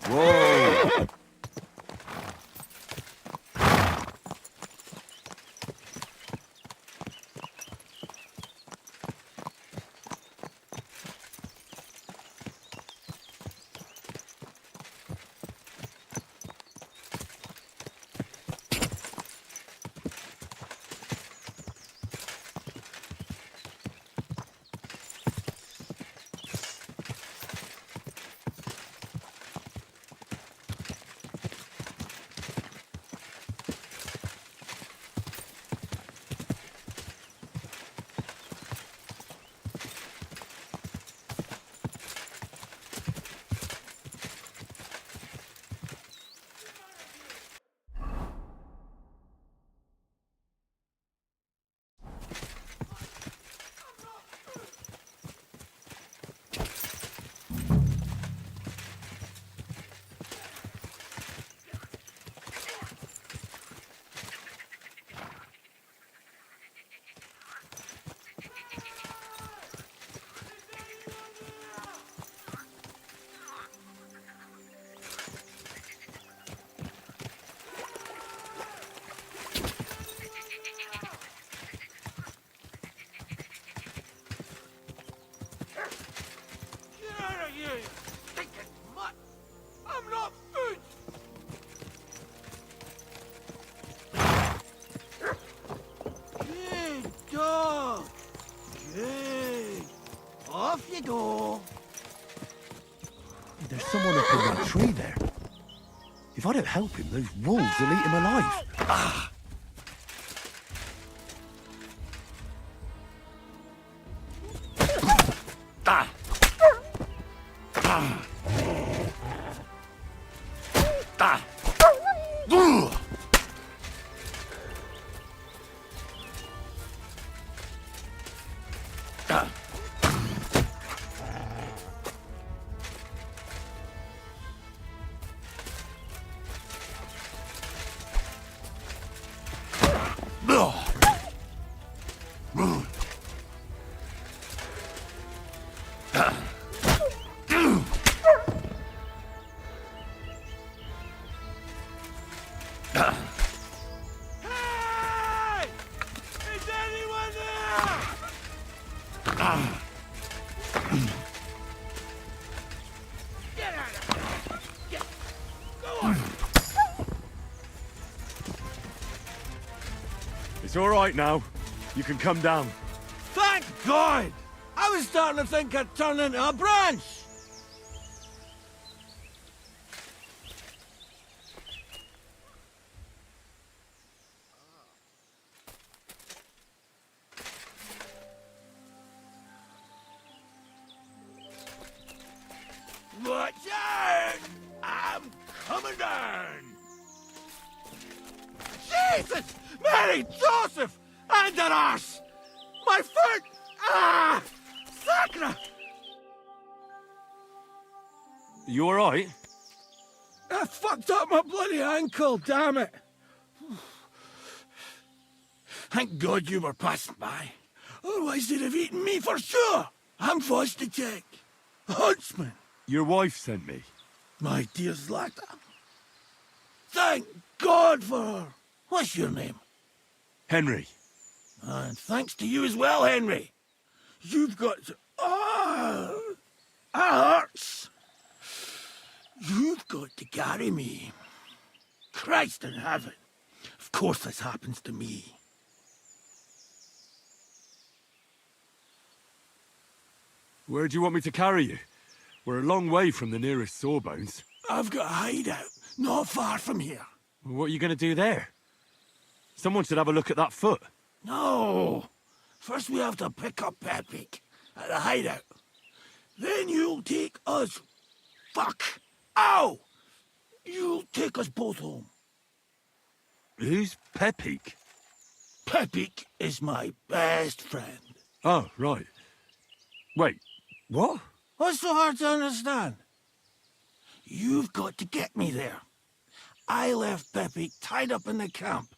Whoa! There's someone up in that tree there. If I don't help him, those wolves will eat him alive. Ah! It's all right now. You can come down. Thank God! I was starting to think I'd turn into a branch. Watch out! I'm coming down! Jesus! Mary, Joseph! And an arse! My foot! Ah! Sacra! You alright? I fucked up my bloody ankle, damn it! Thank God you were passing by. Otherwise they'd have eaten me for sure! I'm Vostatek, huntsman. Your wife sent me. My dear Lackey. Thank God for her. What's your name? Henry. And thanks to you as well, Henry. You've got to... Ah! That hurts. You've got to carry me. Christ in heaven. Of course this happens to me. Where do you want me to carry you? We're a long way from the nearest sawbones. I've got a hideout, not far from here. What are you going to do there? Someone should have a look at that foot. No. First we have to pick up Pepik at the hideout. Then you'll take us... Fuck! Ow! You'll take us both home. Who's Pepik? Pepik is my best friend. Oh, right. Wait, what? What's so hard to understand? You've got to get me there. I left Pepik tied up in the camp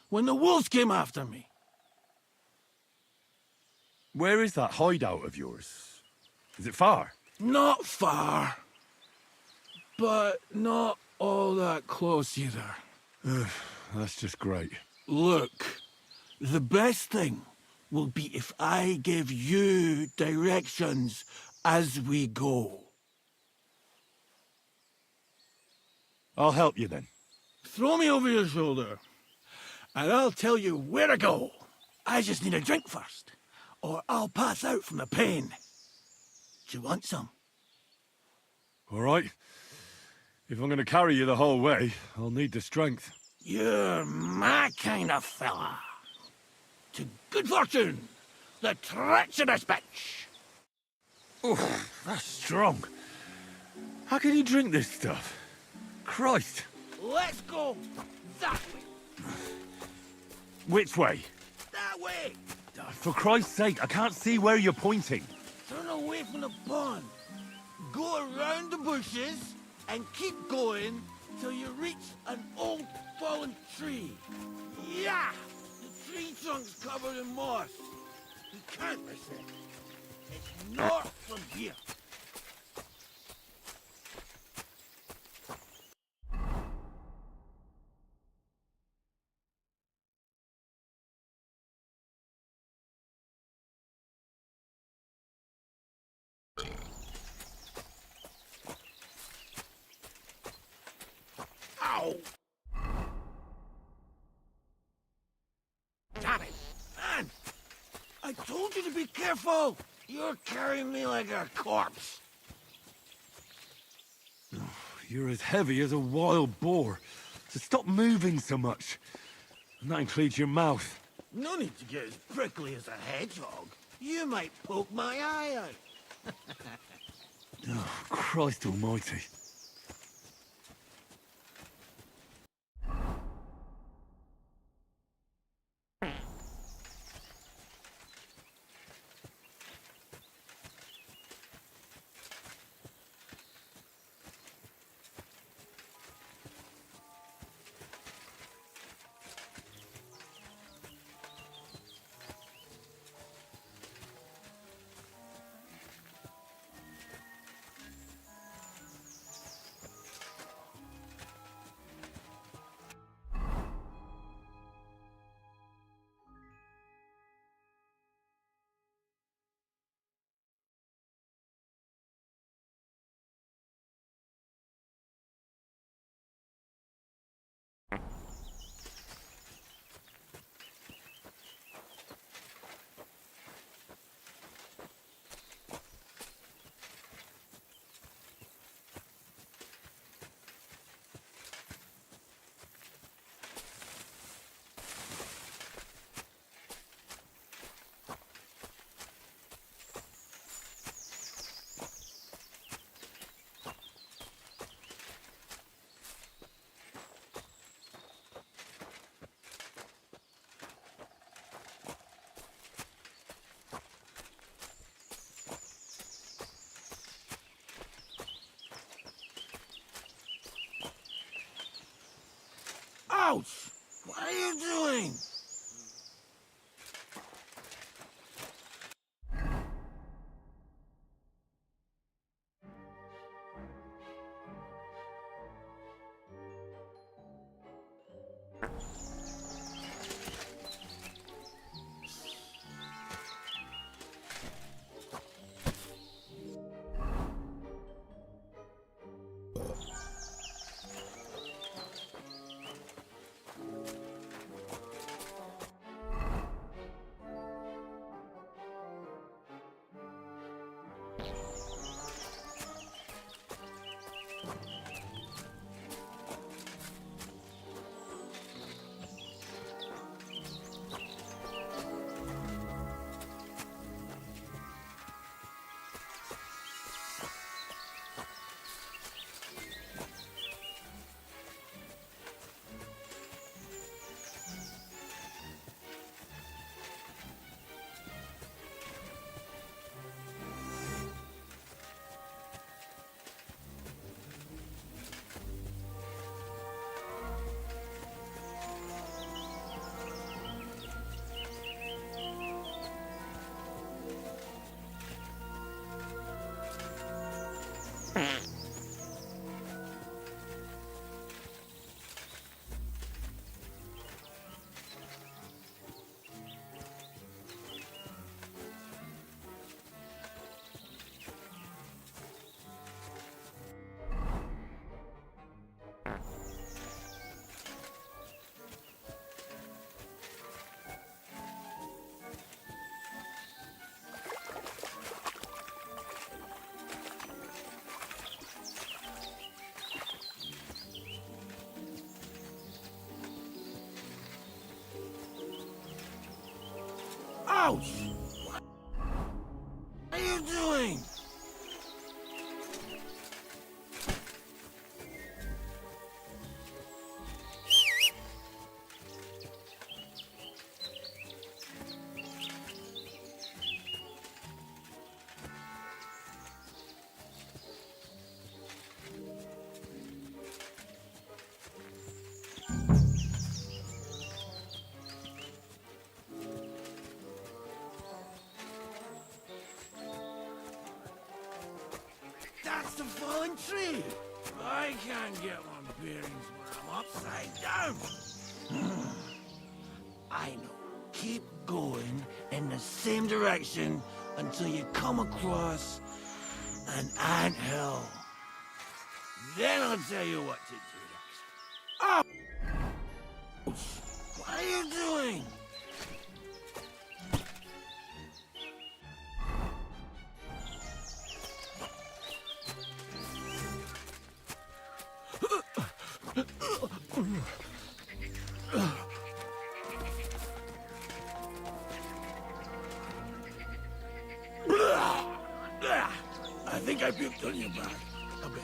when the wolves came after me. Where is that hideout of yours? Is it far? Not far. But not all that close either. That's just great. Look, the best thing will be if I give you directions as we go. I'll help you then. Throw me over your shoulder, and I'll tell you where to go. I just need a drink first, or I'll pass out from the pain. Do you want some? All right. If I'm going to carry you the whole way, I'll need the strength. You're my kind of fella. To good fortune, the treacherous bitch. Oh, that's strong. How can you drink this stuff? Christ. Let's go that way. Which way? That way. For Christ's sake, I can't see where you're pointing. Turn away from the pond. Go around the bushes and keep going till you reach an old fallen tree. Yeah! The tree trunk's covered in moss. You can't miss it. It's north from here. Ow! Damn it! Man! I told you to be careful! You're carrying me like a corpse. You're as heavy as a wild boar. So stop moving so much. And that includes your mouth. No need to get as prickly as a hedgehog. You might poke my eye out. Oh, Christ almighty. Ouch! What are you doing? Ouch! What are you doing? That's the falling tree. I can't get my bearings when I'm upside down. I know. Keep going in the same direction until you come across an anthill. Then I'll tell you what to do next. Oh! What are you doing? I think I puked on your back a bit.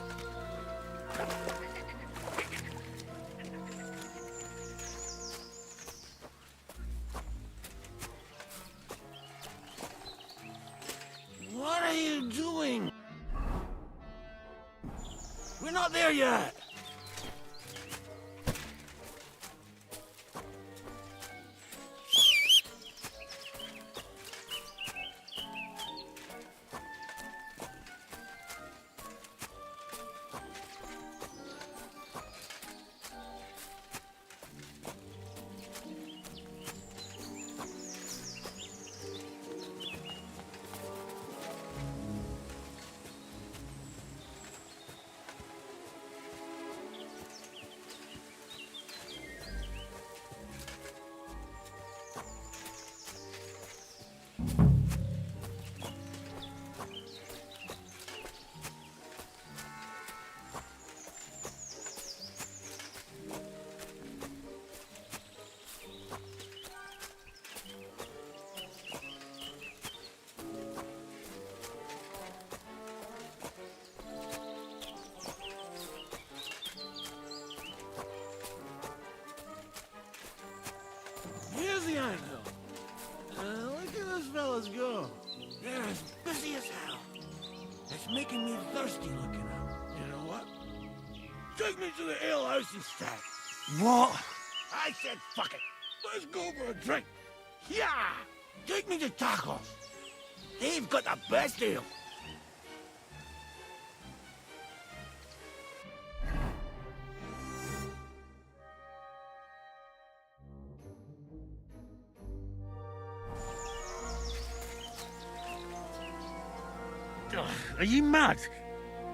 What are you doing? We're not there yet. Here's the anthill. Look at those fellas go. They're as busy as hell. It's making me thirsty looking at them. You know what? Take me to the alehouse instead. What? I said fuck it. Let's go for a drink. Yeah! Take me to tacos. They've got the best ale. Are you mad?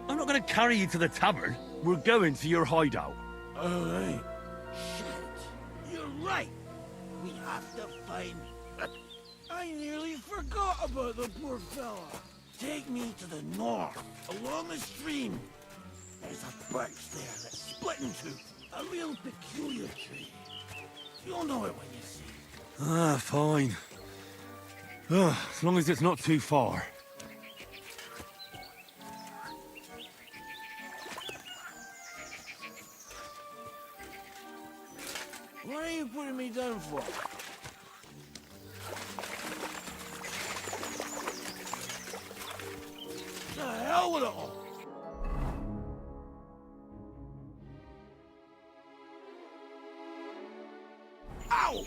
I'm not going to carry you to the tavern. We're going to your hideout. All right. Shit. You're right. We have to find... I nearly forgot about the poor fella. Take me to the north, along the stream. There's a birch there that's split in two. A real peculiar tree. You'll know it when you see it. Ah, fine. As long as it's not too far. What are you putting me down for? The hell with it all! Ow!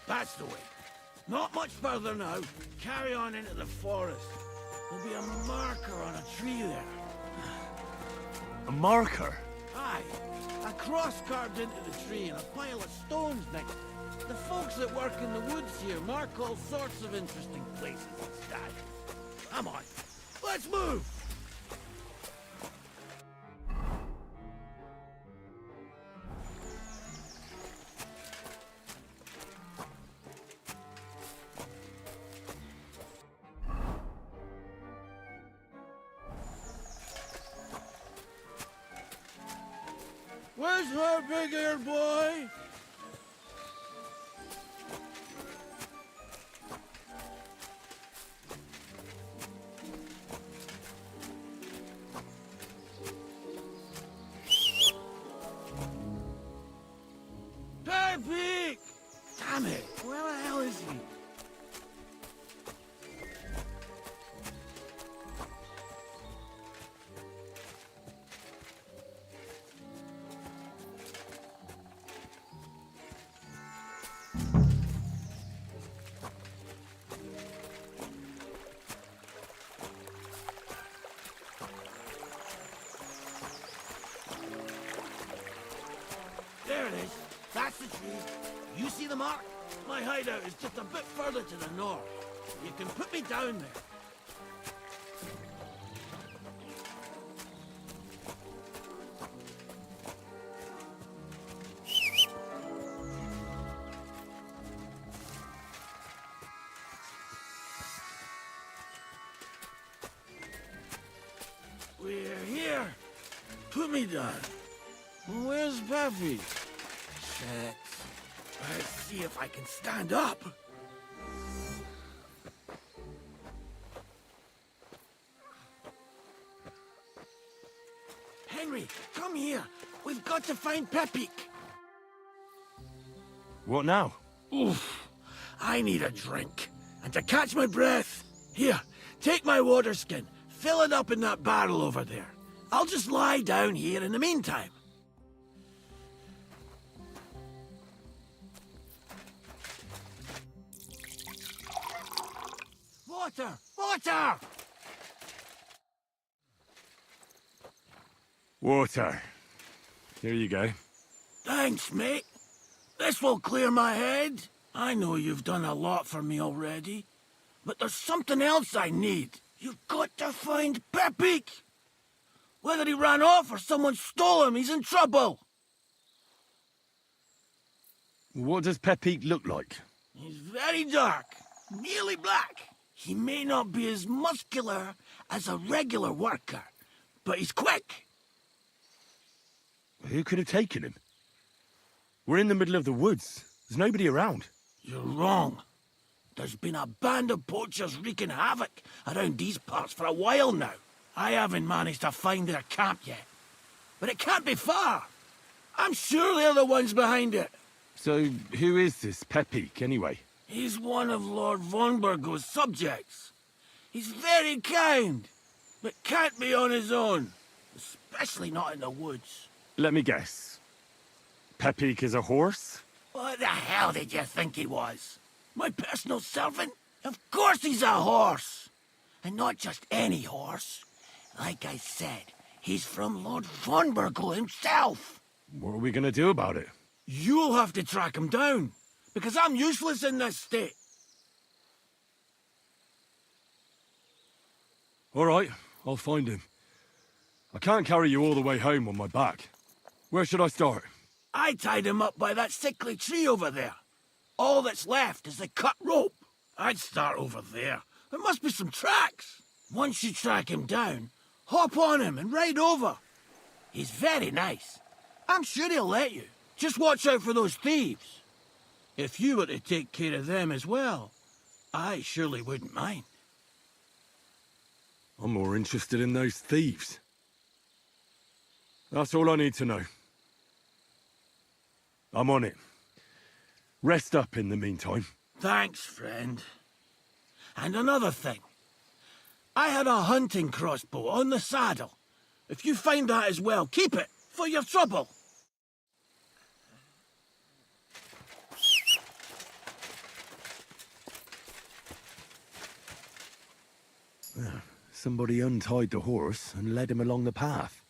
That's the way. Not much further now. Carry on into the forest. There'll be a marker on a tree there. A marker? Aye. A cross carved into the tree and a pile of stones next. The folks that work in the woods here mark all sorts of interesting places instead. Come on. Let's move! Where's our big-eared boy? Pepik! Damn it! Where the hell is he? There it is. That's the tree. You see the mark? My hideout is just a bit further to the north. You can put me down there. We're here. Put me down. Where's Pepik? Shit. Let's see if I can stand up. Henry, come here. We've got to find Pepik. What now? Oof. I need a drink. And to catch my breath, here, take my water skin. Fill it up in that barrel over there. I'll just lie down here in the meantime. Water! Water! Water. Here you go. Thanks, mate. This will clear my head. I know you've done a lot for me already, but there's something else I need. You've got to find Pepik. Whether he ran off or someone stole him, he's in trouble. What does Pepik look like? He's very dark, nearly black. He may not be as muscular as a regular worker, but he's quick. Who could have taken him? We're in the middle of the woods. There's nobody around. You're wrong. There's been a band of poachers wreaking havoc around these parts for a while now. I haven't managed to find their camp yet, but it can't be far. I'm sure they're the ones behind it. So, who is this Pepik, anyway? He's one of Lord Vonbergo's subjects. He's very kind, but can't be on his own, especially not in the woods. Let me guess. Pepik is a horse? What the hell did you think he was? My personal servant? Of course he's a horse! And not just any horse. Like I said, he's from Lord Vonbergo himself. What are we gonna do about it? You'll have to track him down, because I'm useless in this state. All right, I'll find him. I can't carry you all the way home on my back. Where should I start? I tied him up by that sickly tree over there. All that's left is the cut rope. I'd start over there. There must be some tracks. Once you track him down, hop on him and ride over. He's very nice. I'm sure he'll let you. Just watch out for those thieves. If you were to take care of them as well, I surely wouldn't mind. I'm more interested in those thieves. That's all I need to know. I'm on it. Rest up in the meantime. Thanks, friend. And another thing. I had a hunting crossbow on the saddle. If you find that as well, keep it, for your trouble. Somebody untied the horse and led him along the path.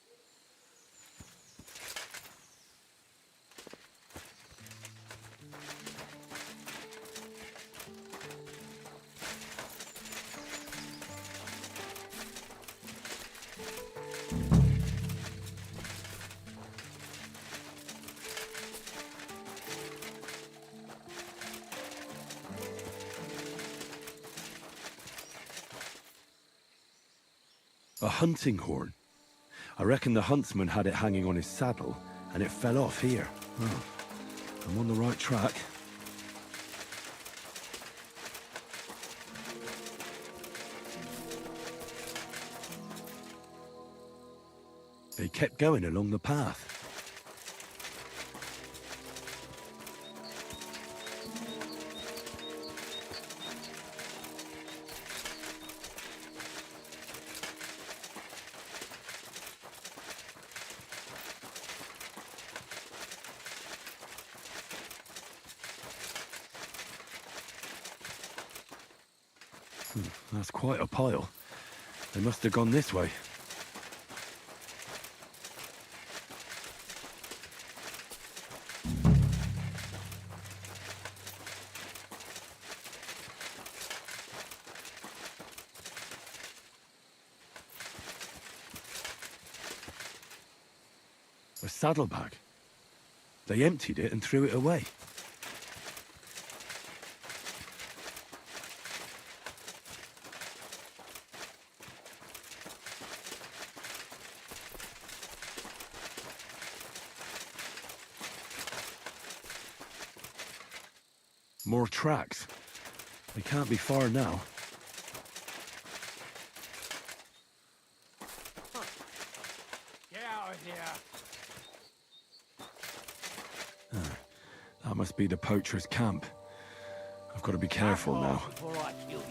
A hunting horn. I reckon the huntsman had it hanging on his saddle, and it fell off here. Oh, I'm on the right track. They kept going along the path. That's quite a pile. They must have gone this way. A saddlebag. They emptied it and threw it away. More tracks. They can't be far now. Get out of here. That must be the poacher's camp. I've got to be careful now. Before I kill you.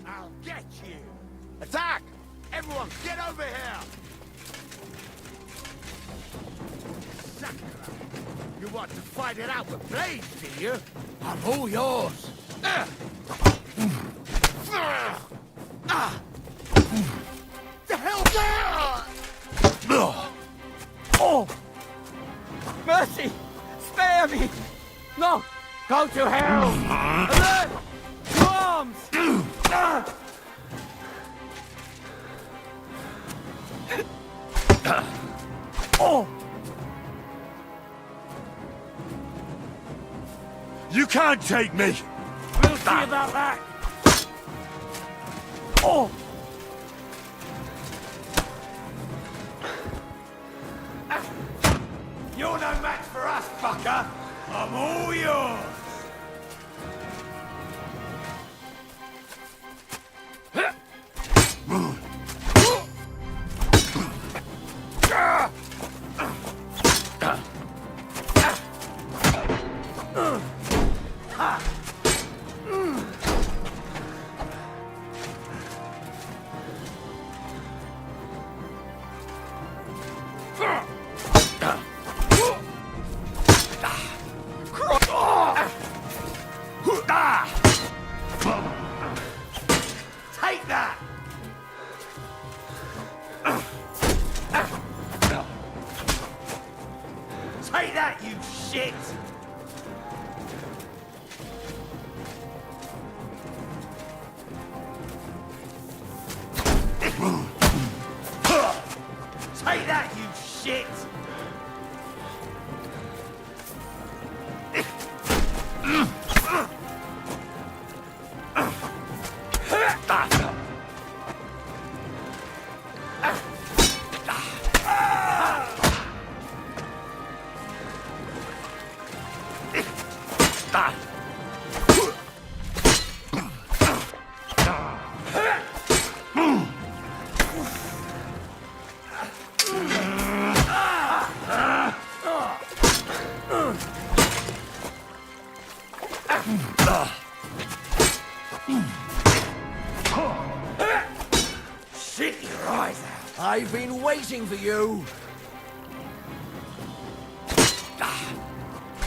I'll get you! Attack! Everyone, get over here! Sakura! You want to fight it out with blades, do you? I'm all yours! The hell? Oh! Mercy! Spare me! No! Go to hell! Alert! To arms! Oh! You can't take me! We'll see about that! Oh! You're no match for us, fucker! I'm all yours! Take that! Take that, you shit! Take that, you shit! Shit your eyes out! I've been waiting for you!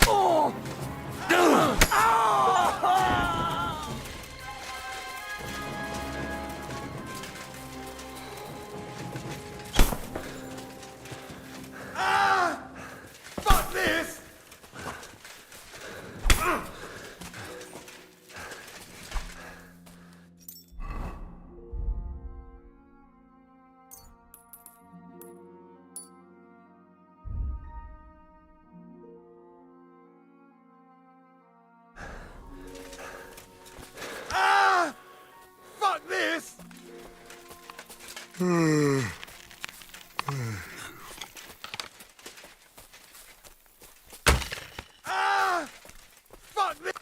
Oh! Fuck this! Fuck this! Fuck this!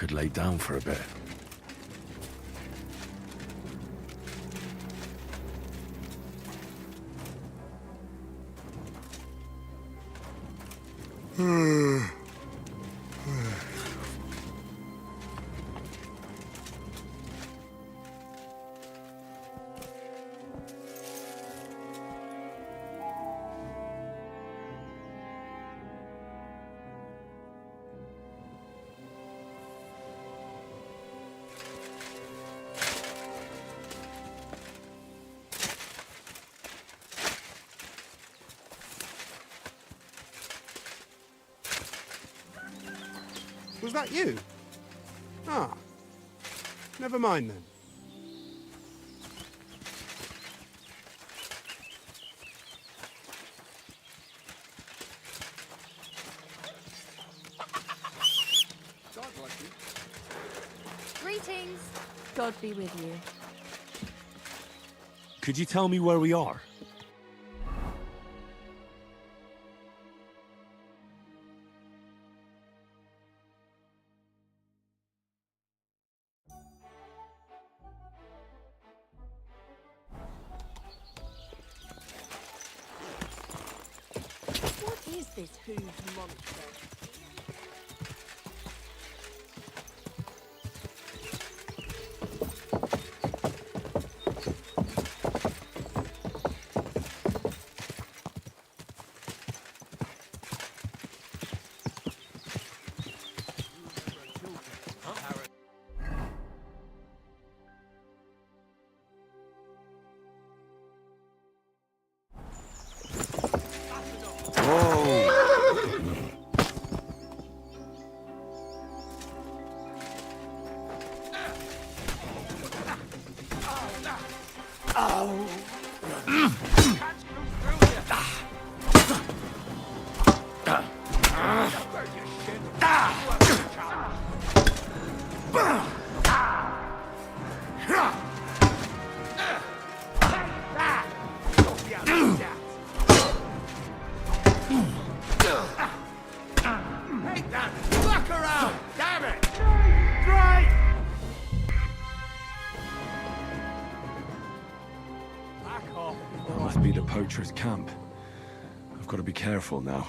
could lay down for a bit. Was that you? Ah. Never mind then. God bless you. Greetings. God be with you. Could you tell me where we are? What is this Who's monster? Must be the poacher's camp. I've got to be careful now.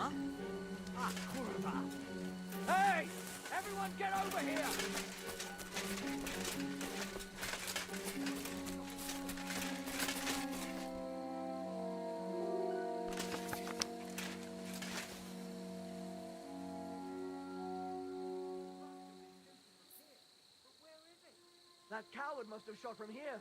Huh? Ah, kurva. Hey! Everyone get over here! That coward must have shot from here.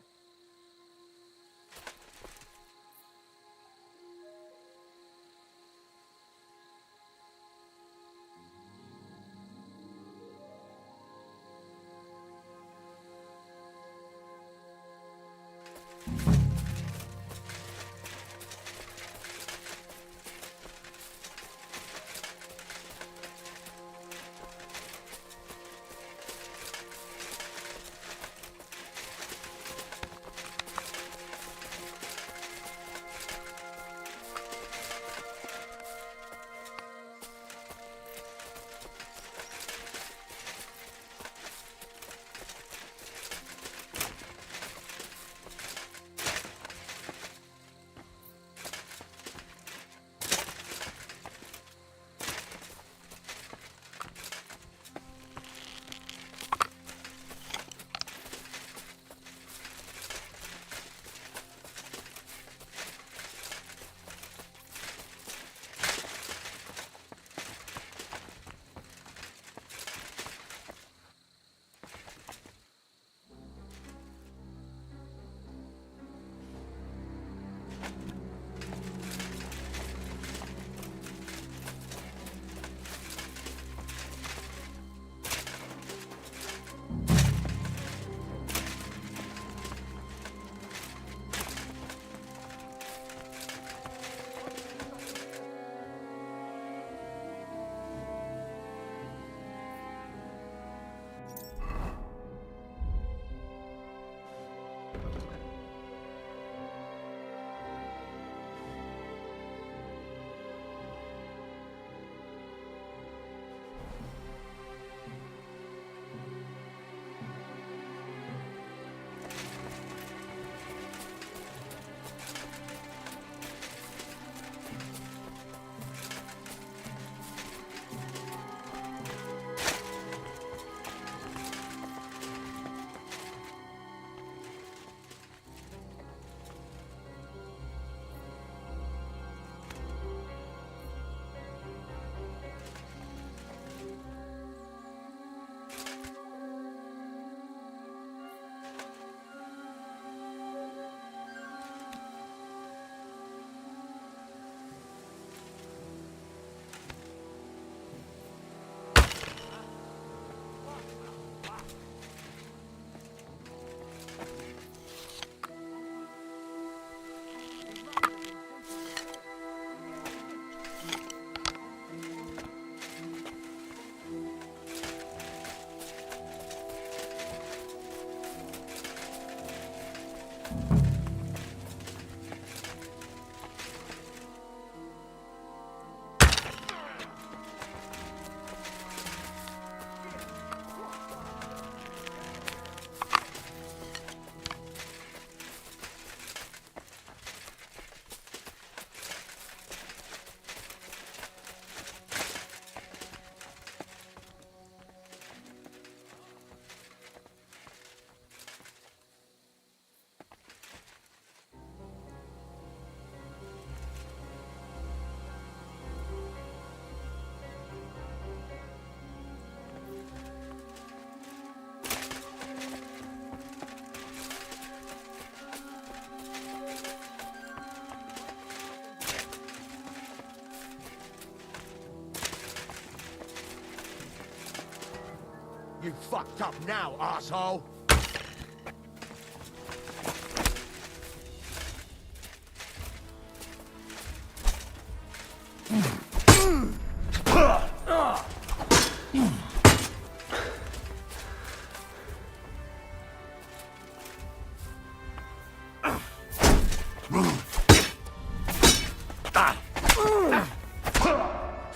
You fucked up now, asshole!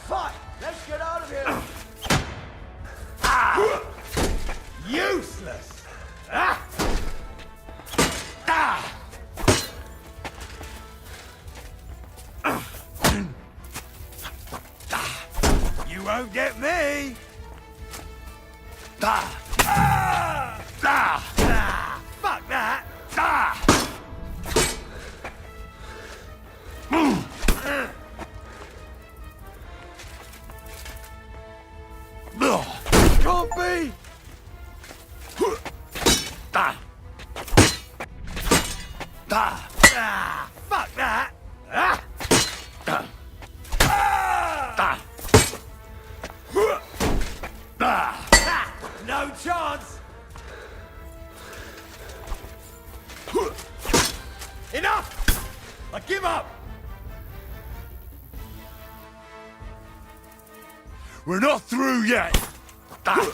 Fuck! Let's get out of here! Useless! won't get me! Ah! Ah! Ah! Ah! Fuck that! Ah! Can't be! Ah! Ah! Ah! Fuck that! Ah! Ah! Ah! Ah! Ah! Ah! No chance! Enough! I give up! We're not through yet! Ah!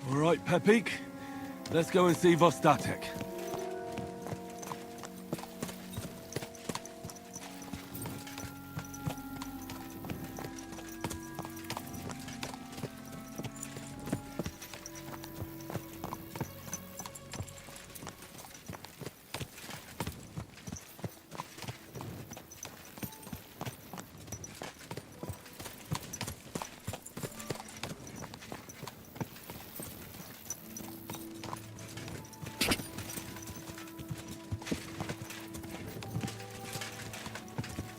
All right, Pepik. Let's go and see Vostatek.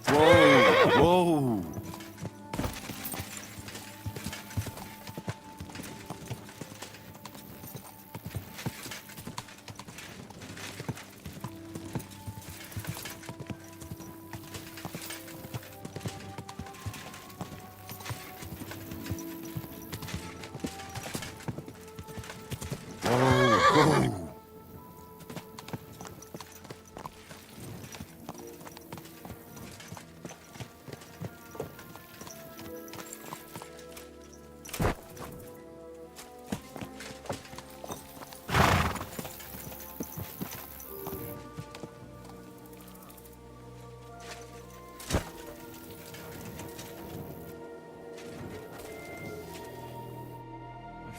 Whoa! Whoa!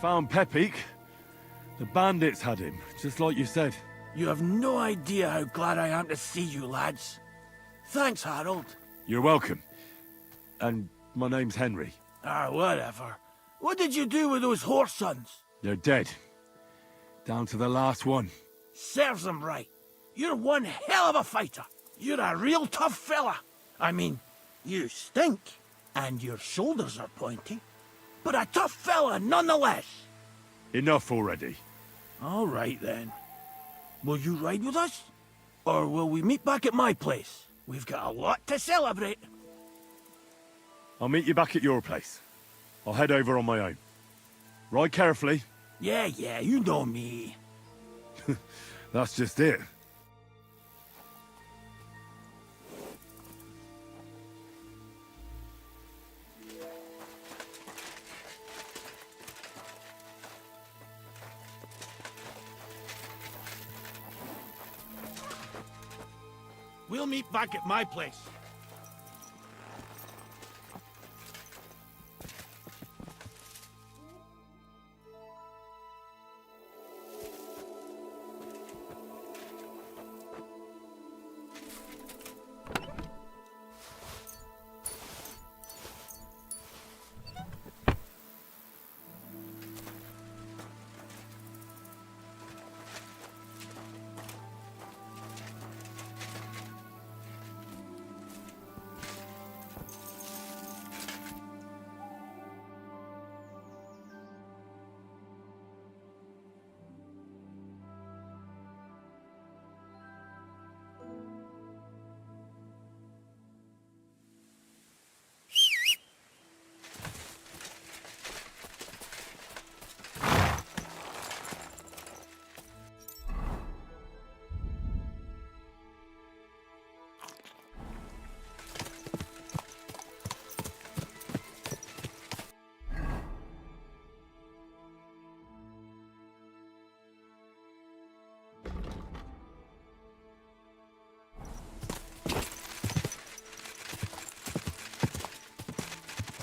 Found Pepik. The bandits had him, just like you said. You have no idea how glad I am to see you, lads. Thanks, Harold. You're welcome. And my name's Henry. Whatever. What did you do with those horse sons? They're dead. Down to the last one. Serves them right. You're one hell of a fighter. You're a real tough fella. I mean, you stink, and your shoulders are pointy. But a tough fella nonetheless. Enough already. All right, then. Will you ride with us? Or will we meet back at my place? We've got a lot to celebrate. I'll meet you back at your place. I'll head over on my own. Ride carefully. Yeah, you know me. That's just it. We'll meet back at my place.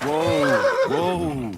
Whoa!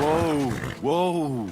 Whoa, whoa.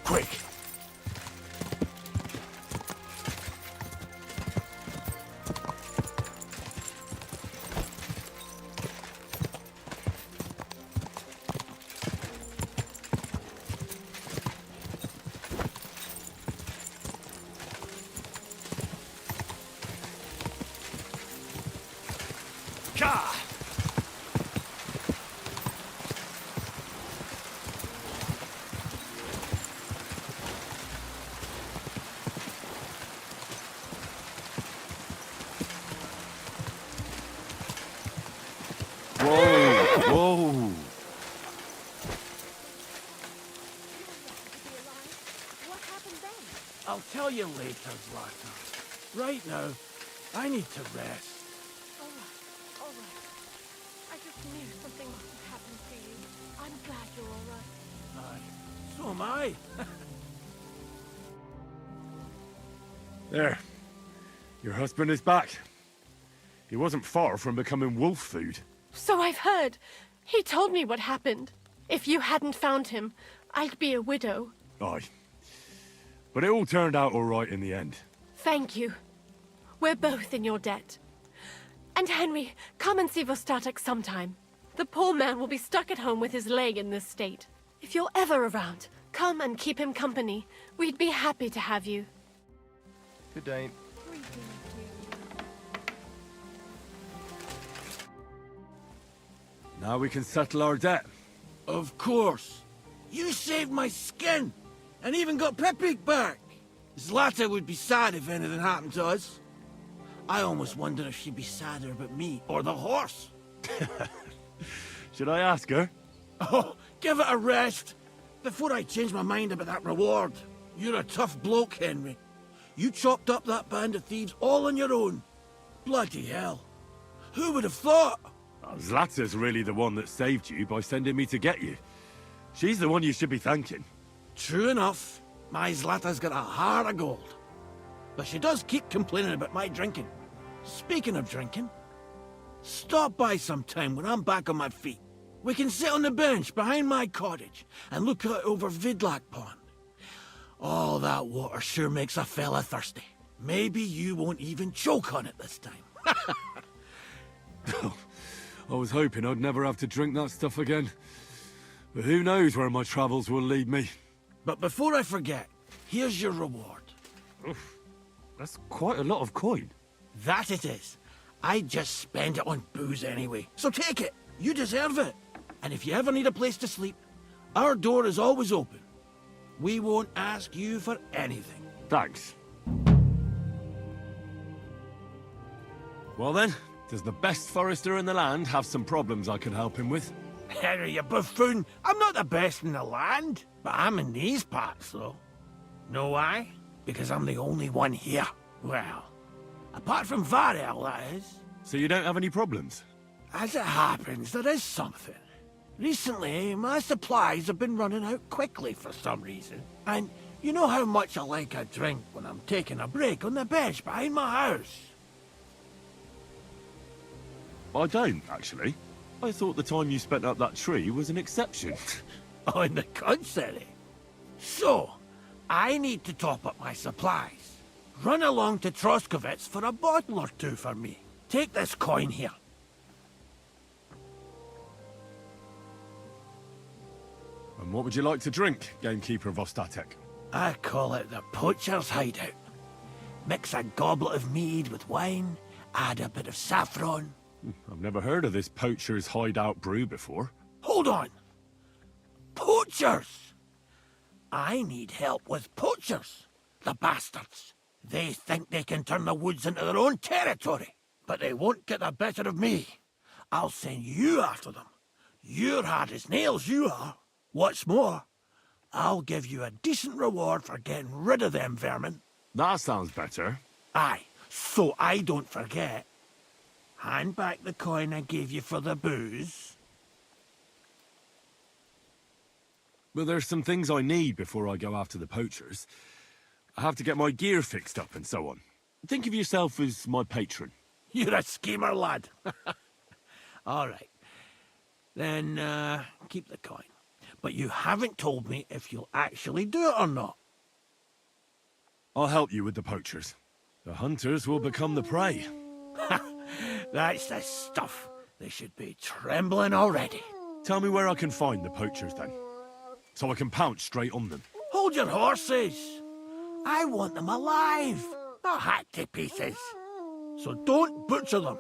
Quick! Whoa! I'll tell you later, Zlatan. Right now, I need to rest. All right. I just knew something must have happened to you. I'm glad you're all right. Aye, so am I. There. Your husband is back. He wasn't far from becoming wolf food. So I've heard. He told me what happened. If you hadn't found him, I'd be a widow. Aye. But it all turned out all right in the end. Thank you. We're both in your debt. And Henry, come and see Vostatek sometime. The poor man will be stuck at home with his leg in this state. If you're ever around, come and keep him company. We'd be happy to have you. Good day. Now we can settle our debt. Of course. You saved my skin, and even got Pepik back. Zlata would be sad if anything happened to us. I almost wonder if she'd be sadder about me or the horse. Should I ask her? Oh, give it a rest. Before I change my mind about that reward. You're a tough bloke, Henry. You chopped up that band of thieves all on your own. Bloody hell. Who would have thought? Zlata's really the one that saved you by sending me to get you. She's the one you should be thanking. True enough. My Zlata's got a heart of gold. But she does keep complaining about my drinking. Speaking of drinking, stop by sometime when I'm back on my feet. We can sit on the bench behind my cottage and look out over Vidlac Pond. Oh, that water sure makes a fella thirsty. Maybe you won't even choke on it this time. I was hoping I'd never have to drink that stuff again. But who knows where my travels will lead me. But before I forget, here's your reward. Oof, that's quite a lot of coin. That it is. I just spend it on booze anyway. So take it. You deserve it. And if you ever need a place to sleep, our door is always open. We won't ask you for anything. Thanks. Well then, does the best forester in the land have some problems I can help him with? Henry, you buffoon. I'm not the best in the land, but I'm in these parts, though. Know why? Because I'm the only one here. Well, apart from Varel, that is. So you don't have any problems? As it happens, there is something. Recently, my supplies have been running out quickly for some reason. And you know how much I like a drink when I'm taking a break on the bench behind my house? I don't, actually. I thought the time you spent up that tree was an exception. On the contrary. So, I need to top up my supplies. Run along to Troskovitz for a bottle or two for me. Take this coin here. And what would you like to drink, Gamekeeper Vostatek? I call it the Poacher's Hideout. Mix a goblet of mead with wine, add a bit of saffron. I've never heard of this Poacher's Hideout brew before. Hold on! Poachers! I need help with poachers, the bastards. They think they can turn the woods into their own territory, but they won't get the better of me. I'll send you after them. You're hard as nails, you are. What's more, I'll give you a decent reward for getting rid of them vermin. That sounds better. Aye, so I don't forget. Hand back the coin I gave you for the booze. Well, there's some things I need before I go after the poachers. I have to get my gear fixed up and so on. Think of yourself as my patron. You're a schemer, lad. All right. Then, keep the coin. But you haven't told me if you'll actually do it or not. I'll help you with the poachers. The hunters will become the prey. That's the stuff. They should be trembling already. Tell me where I can find the poachers, then. So I can pounce straight on them. Hold your horses. I want them alive, not hacked to pieces. So don't butcher them.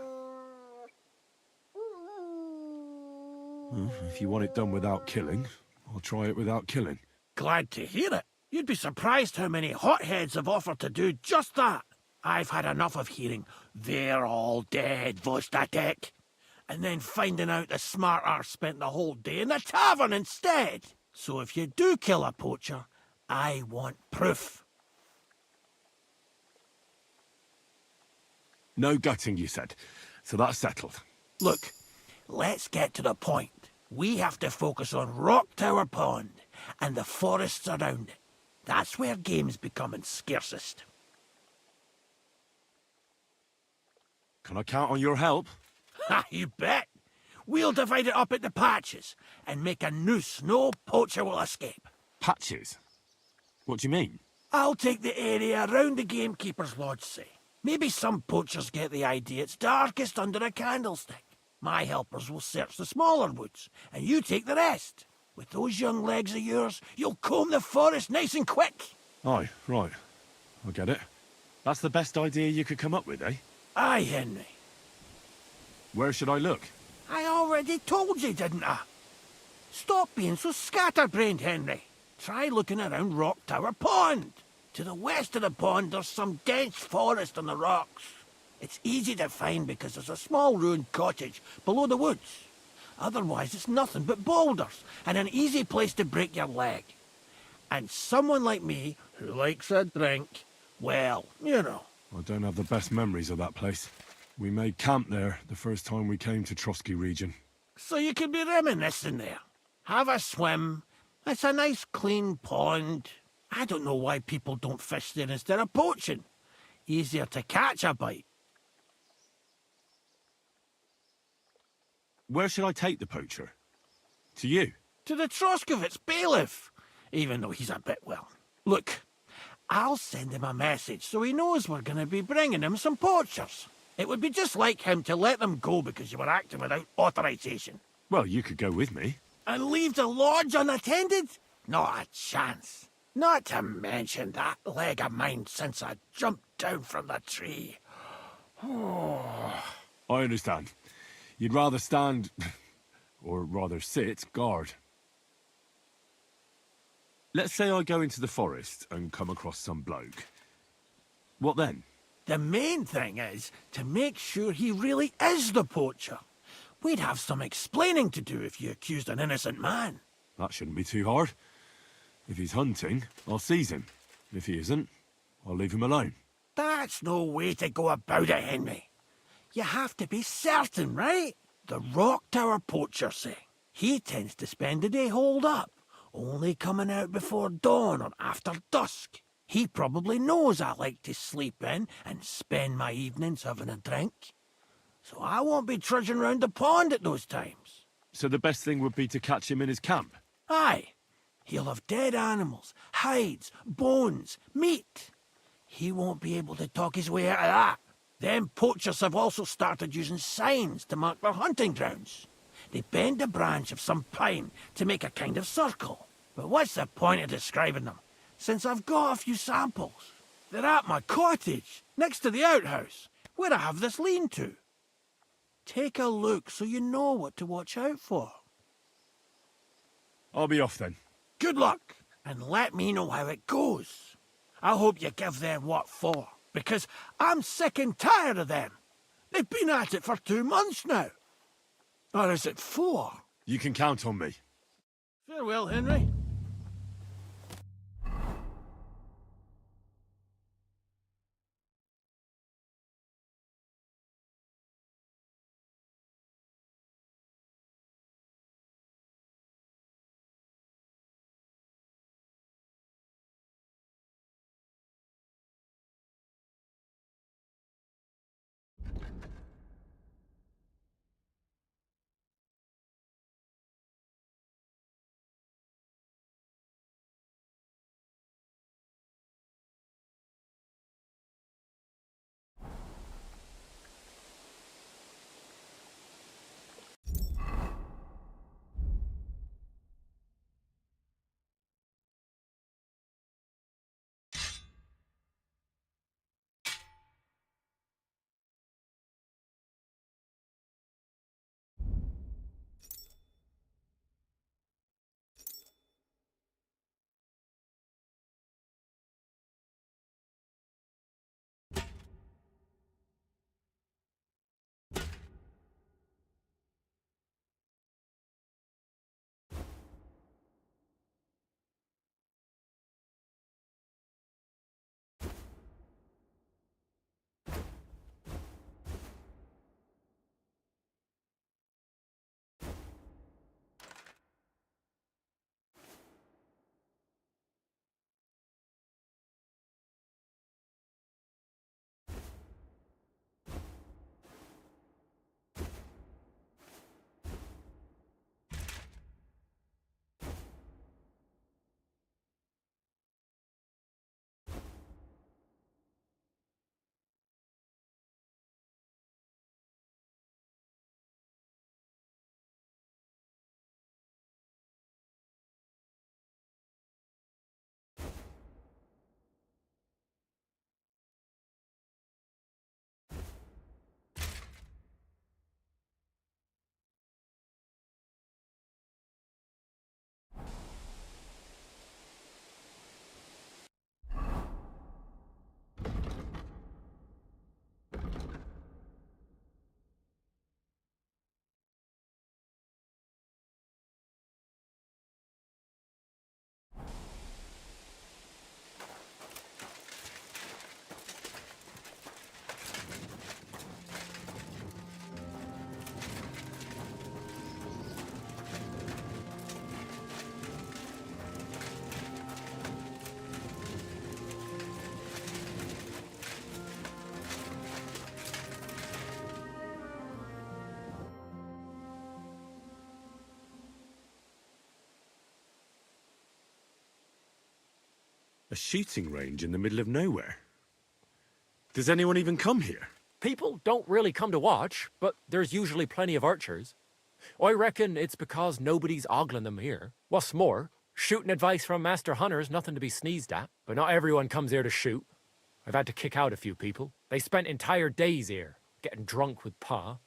Well, if you want it done without killing, I'll try it without killing. Glad to hear it. You'd be surprised how many hotheads have offered to do just that. I've had enough of hearing, "They're all dead, Vostatek," and then finding out the smart arse spent the whole day in the tavern instead. So if you do kill a poacher, I want proof. No gutting, you said. So that's settled. Look, let's get to the point. We have to focus on Rock Tower Pond and the forests around it. That's where game's becoming scarcest. Can I count on your help? Ha, you bet. We'll divide it up into patches and make a noose no poacher will escape. Patches? What do you mean? I'll take the area around the Gamekeeper's lodge, say. Maybe some poachers get the idea it's darkest under a candlestick. My helpers will search the smaller woods, and you take the rest. With those young legs of yours, you'll comb the forest nice and quick. Aye, right. I get it. That's the best idea you could come up with, eh? Aye, Henry. Where should I look? I already told you, didn't I? Stop being so scatterbrained, Henry. Try looking around Rock Tower Pond. To the west of the pond, there's some dense forest on the rocks. It's easy to find because there's a small ruined cottage below the woods. Otherwise, it's nothing but boulders and an easy place to break your leg. And someone like me, who likes a drink, well, you know. I don't have the best memories of that place. We made camp there the first time we came to Trotsky region. So you can be reminiscing there. Have a swim. It's a nice clean pond. I don't know why people don't fish there instead of poaching. Easier to catch a bite. Where should I take the poacher? To you? To the Troskovitz bailiff, even though he's a bit, well. Look, I'll send him a message so he knows we're going to be bringing him some poachers. It would be just like him to let them go because you were acting without authorization. Well, you could go with me. And leave the lodge unattended? Not a chance. Not to mention that leg of mine since I jumped down from the tree. I understand. You'd rather stand, or rather sit, guard. Let's say I go into the forest and come across some bloke. What then? The main thing is to make sure he really is the poacher. We'd have some explaining to do if you accused an innocent man. That shouldn't be too hard. If he's hunting, I'll seize him. If he isn't, I'll leave him alone. That's no way to go about it, Henry. You have to be certain, right? The Rock Tower poacher, say. He tends to spend the day holed up, only coming out before dawn or after dusk. He probably knows I like to sleep in and spend my evenings having a drink. So I won't be trudging round the pond at those times. So the best thing would be to catch him in his camp? Aye. He'll have dead animals, hides, bones, meat. He won't be able to talk his way out of that. Them poachers have also started using signs to mark their hunting grounds. They bend a branch of some pine to make a kind of circle. But what's the point of describing them, since I've got a few samples? They're at my cottage, next to the outhouse, where I have this lean-to. Take a look so you know what to watch out for. I'll be off then. Good luck, and let me know how it goes. I hope you give them what for, because I'm sick and tired of them. They've been at it for 2 months now. Or is it 4? You can count on me. Farewell, Henry. A shooting range in the middle of nowhere? Does anyone even come here? People don't really come to watch, but there's usually plenty of archers. I reckon it's because nobody's ogling them here. What's more, shooting advice from Master Hunter's nothing to be sneezed at, but not everyone comes here to shoot. I've had to kick out a few people. They spent entire days here, getting drunk with Pa.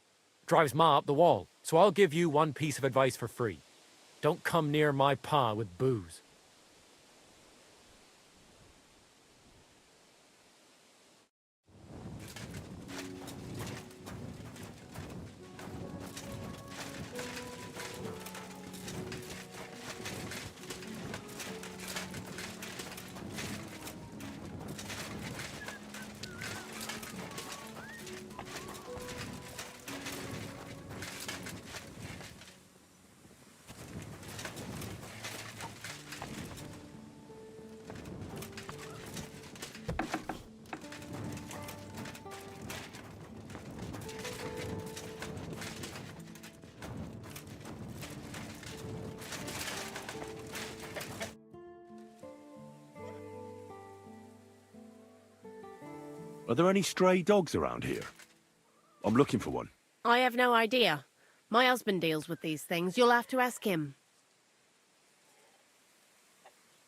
Drives Ma up the wall, so I'll give you one piece of advice for free. Don't come near my Pa with booze. Are there any stray dogs around here? I'm looking for one. I have no idea. My husband deals with these things. You'll have to ask him.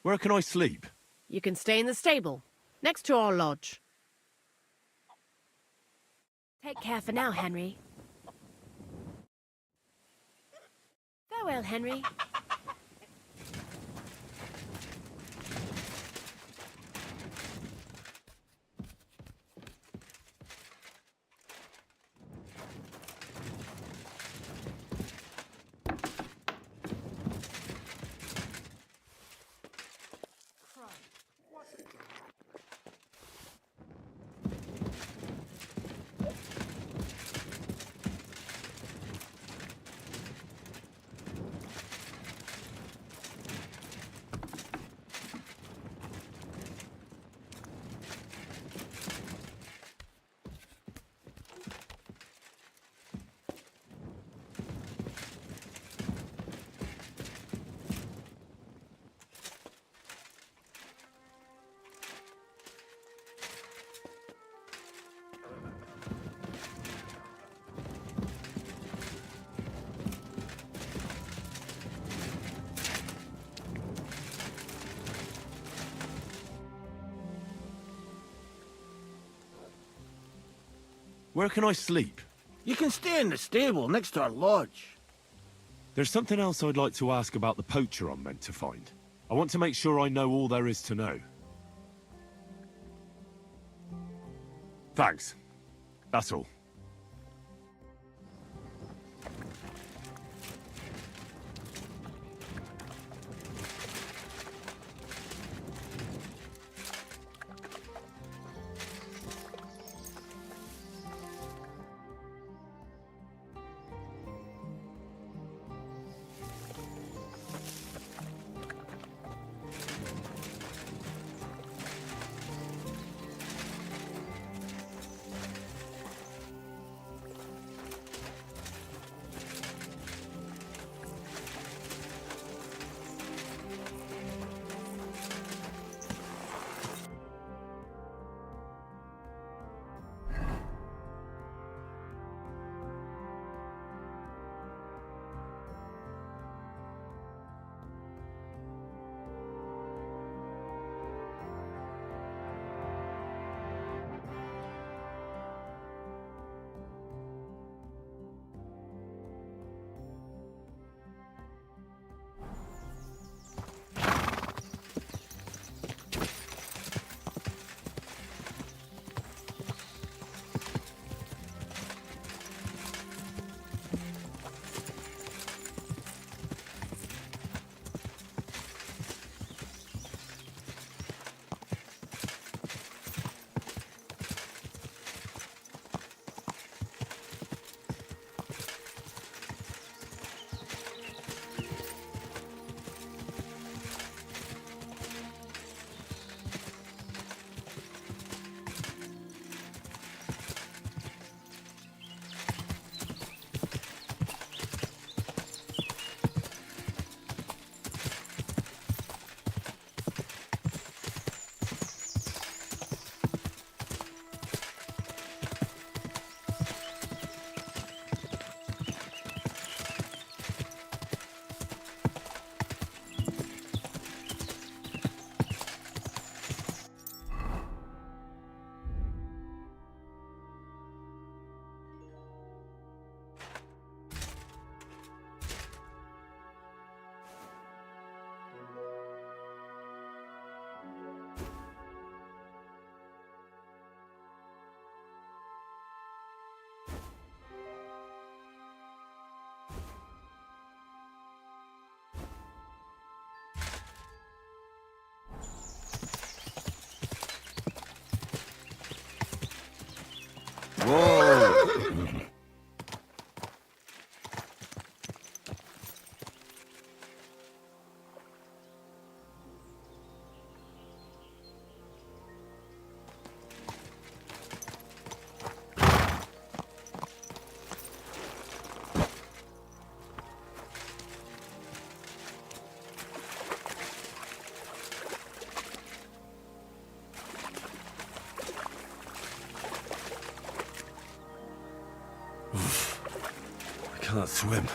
Where can I sleep? You can stay in the stable, next to our lodge. Take care for now, Henry. Farewell, Henry. Where can I sleep? You can stay in the stable next to our lodge. There's something else I'd like to ask about the poacher I'm meant to find. I want to make sure I know all there is to know. Thanks. That's all. Whoa! I can't swim.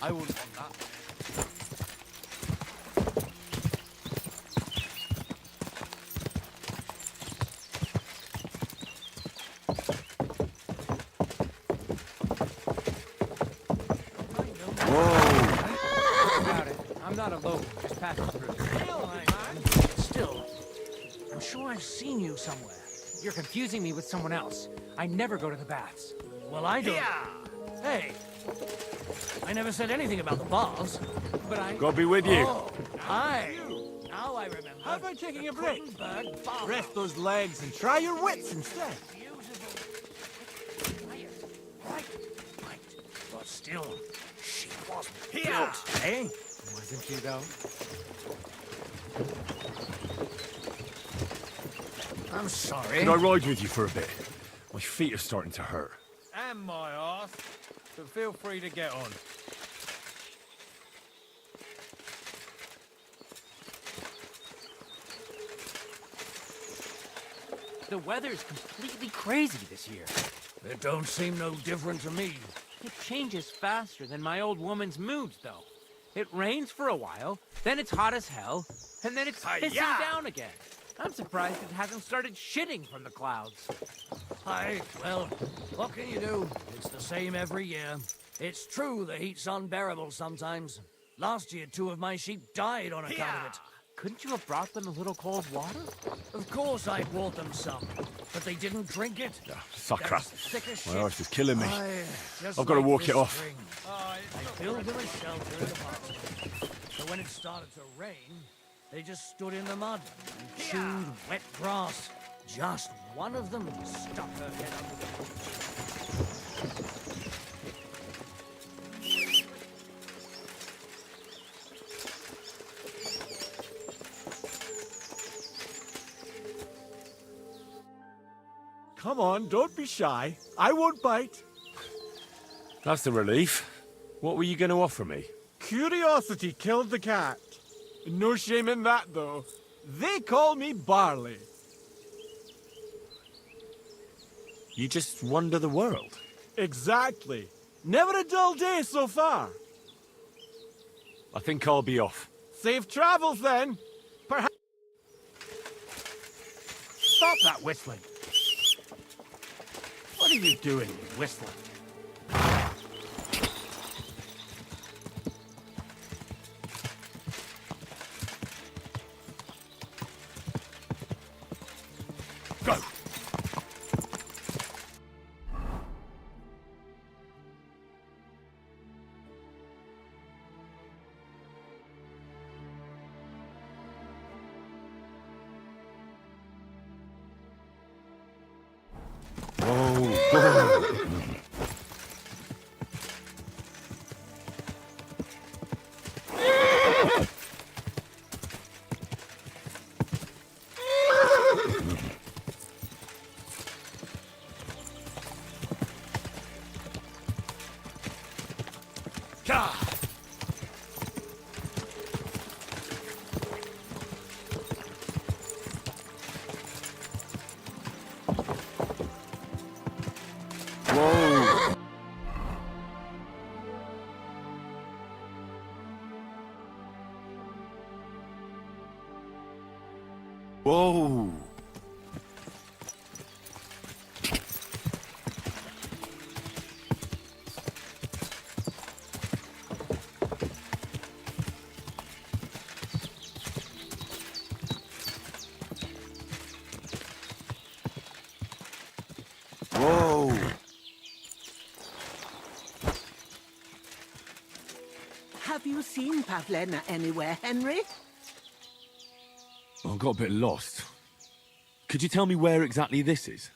I wouldn't want that. I'm not alone, just passing through. Still, I'm sure I've seen you somewhere. You're confusing me with someone else. I never go to the baths. Well, I don't. Hey, I never said anything about the baths. But I... God be with you. Oh, aye. Now I remember. How about taking a break? Rest those legs and try your wits instead. Right. But still, she wasn't built, eh? Wasn't she, though? I'm sorry. Could I ride with you for a bit? My feet are starting to hurt. And my arse. So feel free to get on. The weather's completely crazy this year. It don't seem no different to me. It changes faster than my old woman's moods, though. It rains for a while, then it's hot as hell, and then it's pissing down again. I'm surprised it hasn't started shitting from the clouds. Aye, well, what can you do? It's the same every year. It's true the heat's unbearable sometimes. Last year, 2 of my sheep died on account of it. Couldn't you have brought them a little cold water? Of course I brought them some, but they didn't drink it. Sacra. My arse is killing me. Just I've got to like walk this it off. spring. I built them a shelter in the park. So when it started to rain, they just stood in the mud and chewed wet grass. Just one of them stuck her head under the Come on, don't be shy. I won't bite. That's a relief. What were you going to offer me? Curiosity killed the cat. No shame in that, though. They call me Barley. You just wander the world. Exactly. Never a dull day so far. I think I'll be off. Safe travels, then. Perhaps... Stop that whistling. What are you doing whistling? Go! Whoa! Whoa! Have you seen Pavlena anywhere, Henry? I got a bit lost. Could you tell me where exactly this is?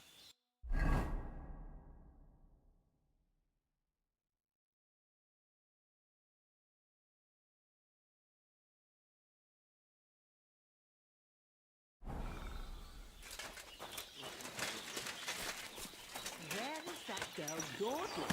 Where is that girl dawdling?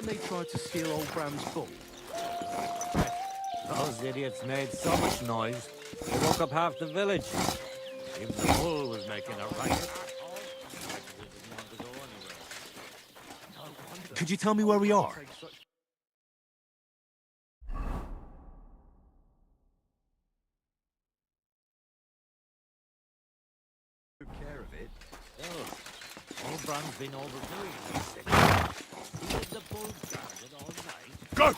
when they tried to steal old Bram's bull? Those idiots made so much noise, they woke up half the village. Even the bull was making a racket. Could you tell me where we are? Care of it. Oh, old Bram's been overdoing this. He was the bull guarded all night. Go!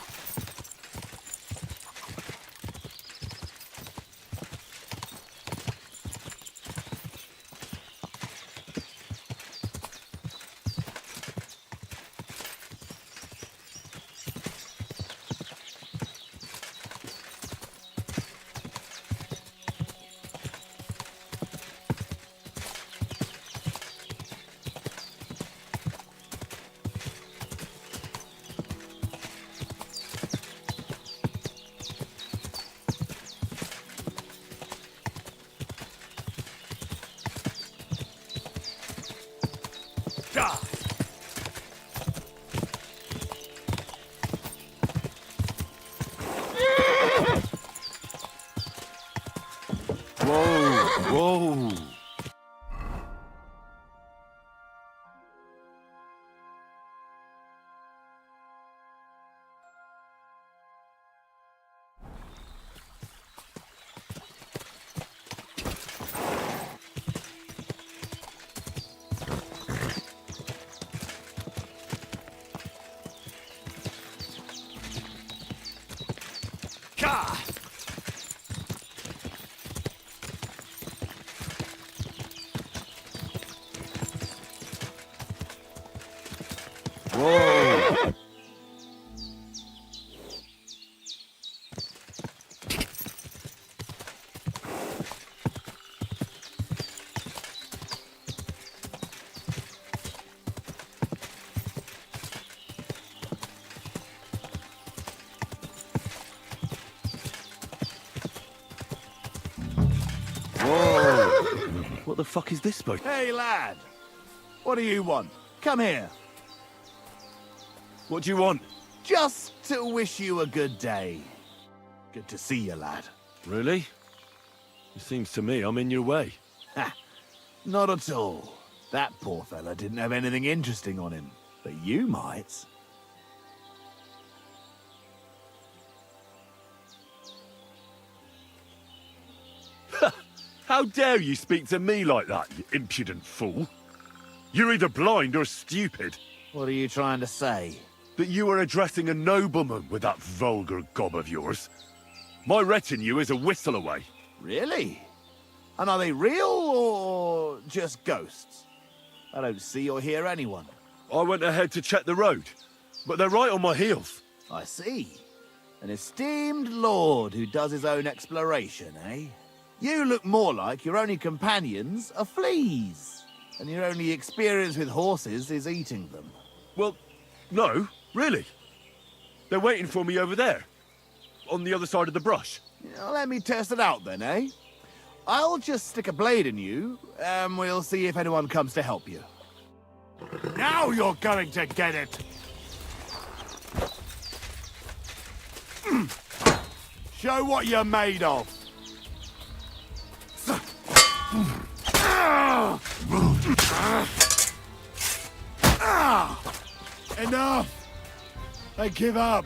Whoa! Whoa! What the fuck is this supposed to... Hey, lad! What do you want? Come here. What do you want? Just to wish you a good day. Good to see you, lad. Really? It seems to me I'm in your way. Ha! Not at all. That poor fella didn't have anything interesting on him. But you might. How dare you speak to me like that, you impudent fool? You're either blind or stupid. What are you trying to say? That you are addressing a nobleman with that vulgar gob of yours. My retinue is a whistle away. Really? And are they real or just ghosts? I don't see or hear anyone. I went ahead to check the road, but they're right on my heels. I see. An esteemed lord who does his own exploration, eh? You look more like your only companions are fleas, and your only experience with horses is eating them. Well, no, really. They're waiting for me over there, on the other side of the brush. Now, let me test it out then, eh? I'll just stick a blade in you, and we'll see if anyone comes to help you. Now you're going to get it! Show what you're made of. Enough! I give up.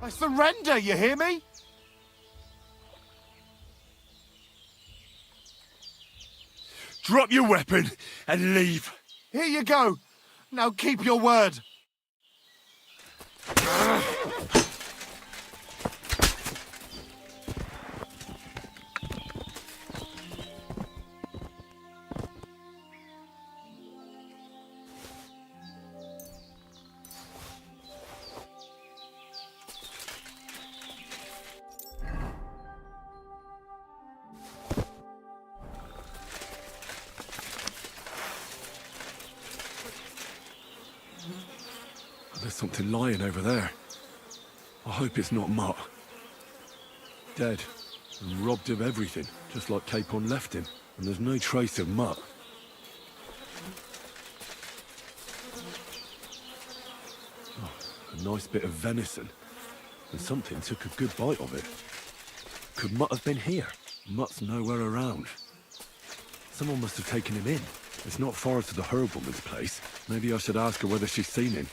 I surrender, you hear me? Drop your weapon and leave. Here you go. Now keep your word. There's something lying over there. I hope it's not Mutt. Dead. And robbed of everything, just like Capon left him. And there's no trace of Mutt. a nice bit of venison, and something took a good bite of it. Could Mutt have been here? Mutt's nowhere around. Someone must have taken him in. It's not far to the herb woman's place. Maybe I should ask her whether she's seen him.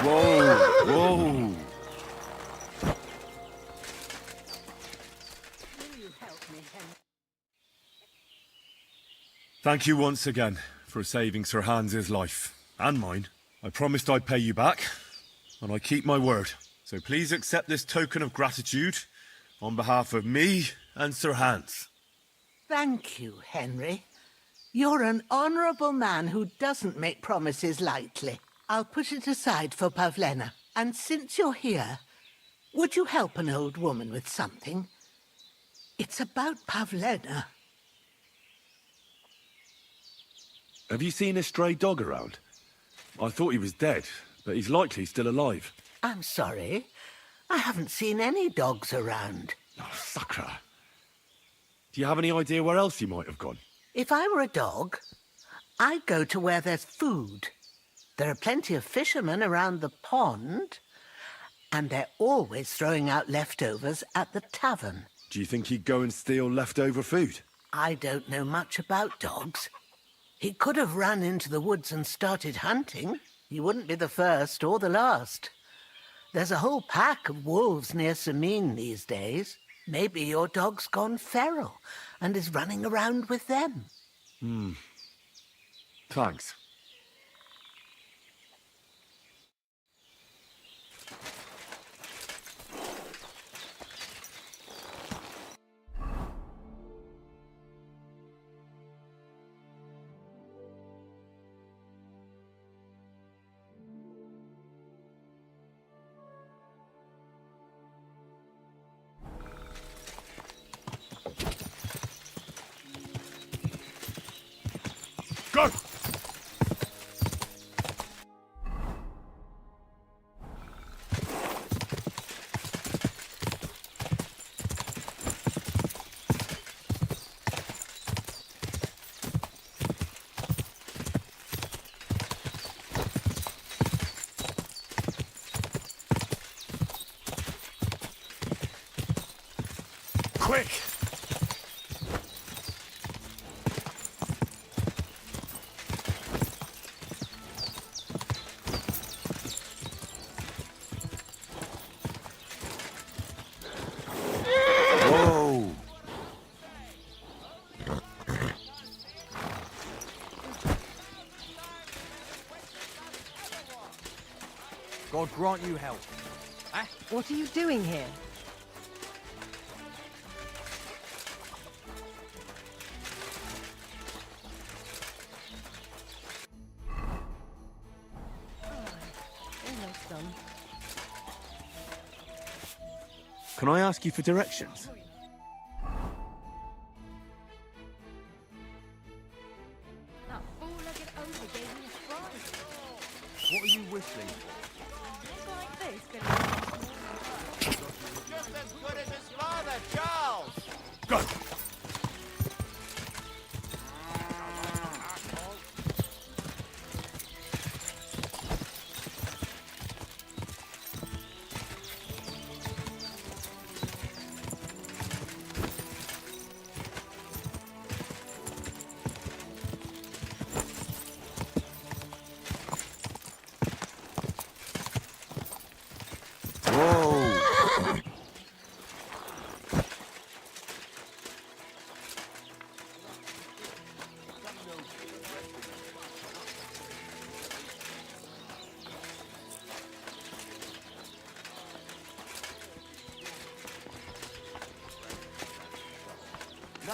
Whoa! Thank you once again for saving Sir Hans's life, and mine. I promised I'd pay you back, and I keep my word. So please accept this token of gratitude on behalf of me and Sir Hans. Thank you, Henry. You're an honourable man who doesn't make promises lightly. I'll put it aside for Pavlena. And since you're here, would you help an old woman with something? It's about Pavlena. Have you seen a stray dog around? I thought he was dead, but he's likely still alive. I'm sorry. I haven't seen any dogs around. Oh, sucker. Do you have any idea where else he might have gone? If I were a dog, I'd go to where there's food. There are plenty of fishermen around the pond, and they're always throwing out leftovers at the tavern. Do you think he'd go and steal leftover food? I don't know much about dogs. He could have run into the woods and started hunting. He wouldn't be the first or the last. There's a whole pack of wolves near Sameen these days. Maybe your dog's gone feral and is running around with them. Thanks. Go! Quick! Whoa! God grant you help. What are you doing here? Almost done. Can I ask you for directions? That four-legged ogre gave me a fright. What are you whistling for? Like this, Billy. Just as good as his father, Charles! Go!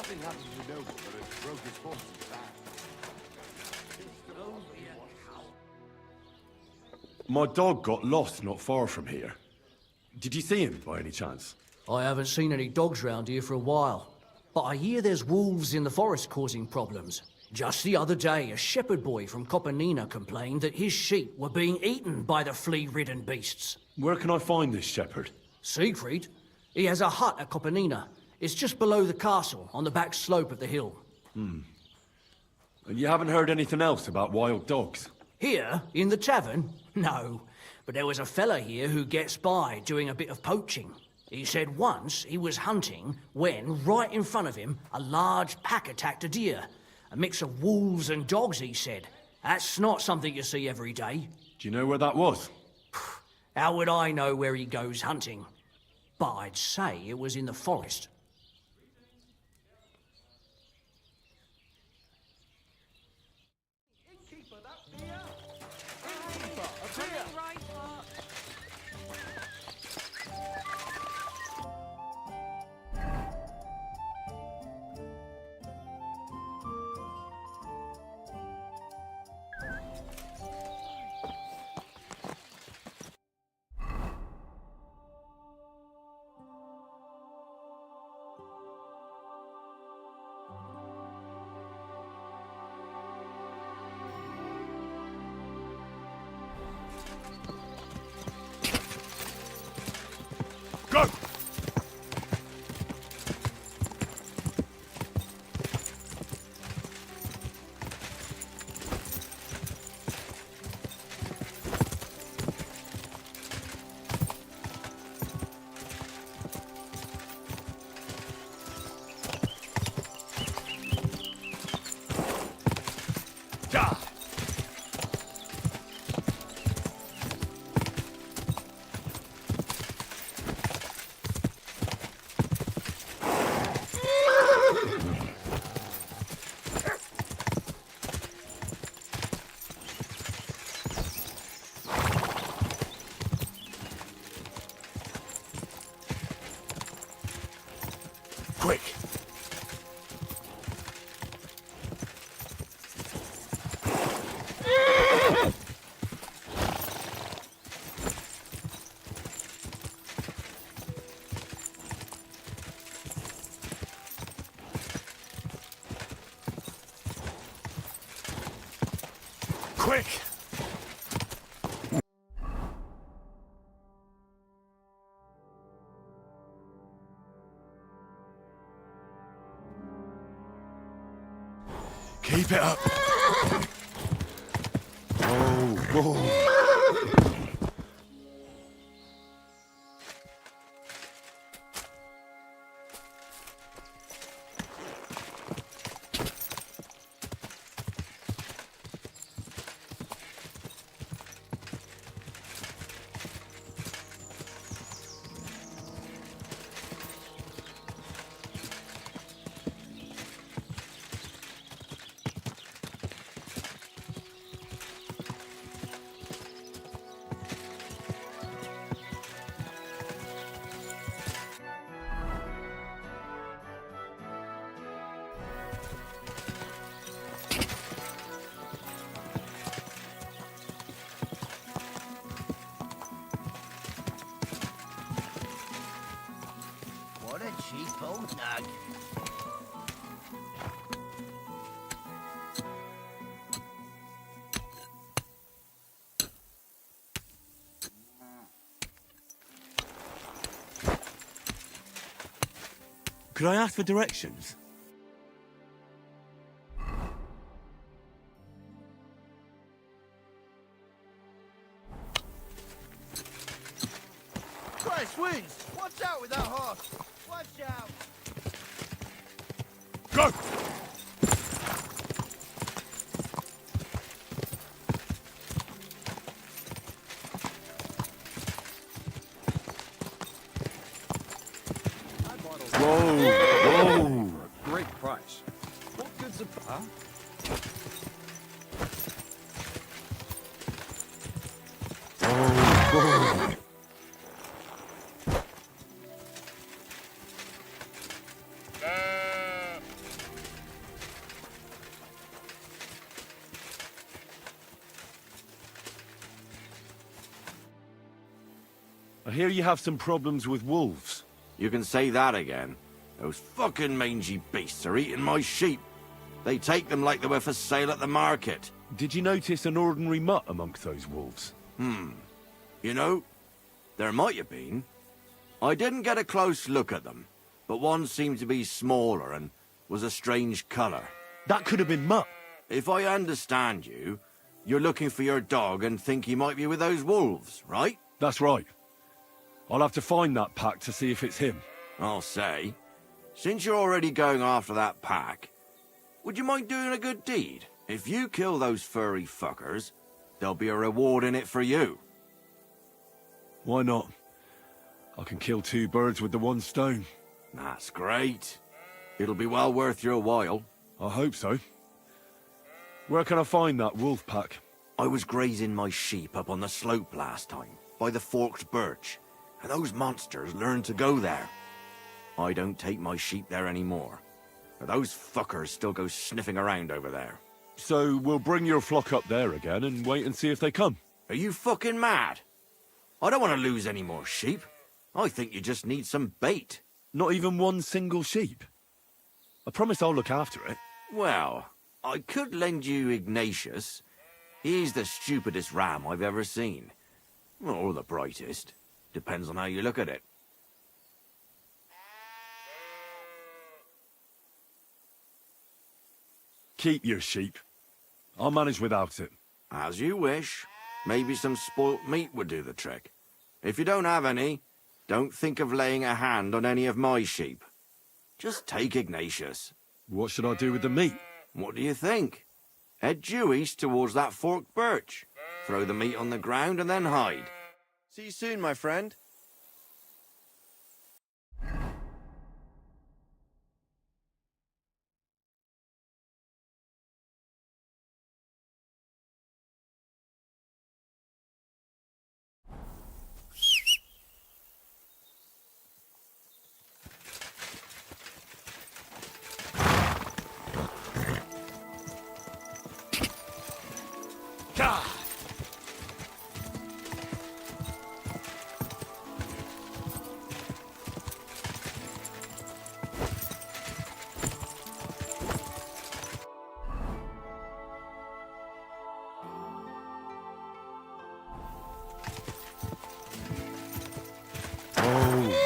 Nothing happened to Noble, but it broke his horse's back. My dog got lost not far from here. Did you see him by any chance? I haven't seen any dogs round here for a while, but I hear there's wolves in the forest causing problems. Just the other day, a shepherd boy from Kopanina complained that his sheep were being eaten by the flea-ridden beasts. Where can I find this shepherd? Siegfried? He has a hut at Kopanina. It's just below the castle, on the back slope of the hill. And you haven't heard anything else about wild dogs? Here, in the tavern? No. But there was a fella here who gets by doing a bit of poaching. He said once he was hunting when, right in front of him, a large pack attacked a deer. A mix of wolves and dogs, he said. That's not something you see every day. Do you know where that was? How would I know where he goes hunting? But I'd say it was in the forest. Go! Quick! Quick! Keep it up. Whoa. What a cheap old nug. Could I ask for directions? Christ, Wings! Watch out with that horse! Watch out! Go! Whoa! Great price. What good's a... Huh? Whoa! I hear you have some problems with wolves. You can say that again. Those fucking mangy beasts are eating my sheep. They take them like they were for sale at the market. Did you notice an ordinary mutt amongst those wolves? You know, there might have been. I didn't get a close look at them, but one seemed to be smaller and was a strange colour. That could have been Mutt. If I understand you, you're looking for your dog and think he might be with those wolves, right? That's right. I'll have to find that pack to see if it's him. I'll say, since you're already going after that pack, would you mind doing a good deed? If you kill those furry fuckers, there'll be a reward in it for you. Why not? I can kill 2 birds with the 1 stone. That's great. It'll be well worth your while. I hope so. Where can I find that wolf pack? I was grazing my sheep up on the slope last time, by the forked birch, and those monsters learned to go there. I don't take my sheep there anymore, but those fuckers still go sniffing around over there. So we'll bring your flock up there again and wait and see if they come. Are you fucking mad? I don't want to lose any more sheep. I think you just need some bait. Not even 1 single sheep? I promise I'll look after it. Well, I could lend you Ignatius. He's the stupidest ram I've ever seen. Or the brightest. Depends on how you look at it. Keep your sheep. I'll manage without it. As you wish. Maybe some spoilt meat would do the trick. If you don't have any, don't think of laying a hand on any of my sheep. Just take Ignatius. What should I do with the meat? What do you think? Head due east towards that forked birch. Throw the meat on the ground and then hide. See you soon, my friend.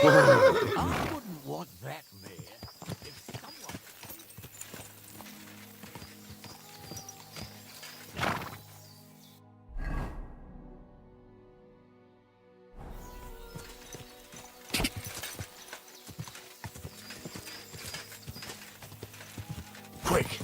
I wouldn't want that mare if someone... Quick!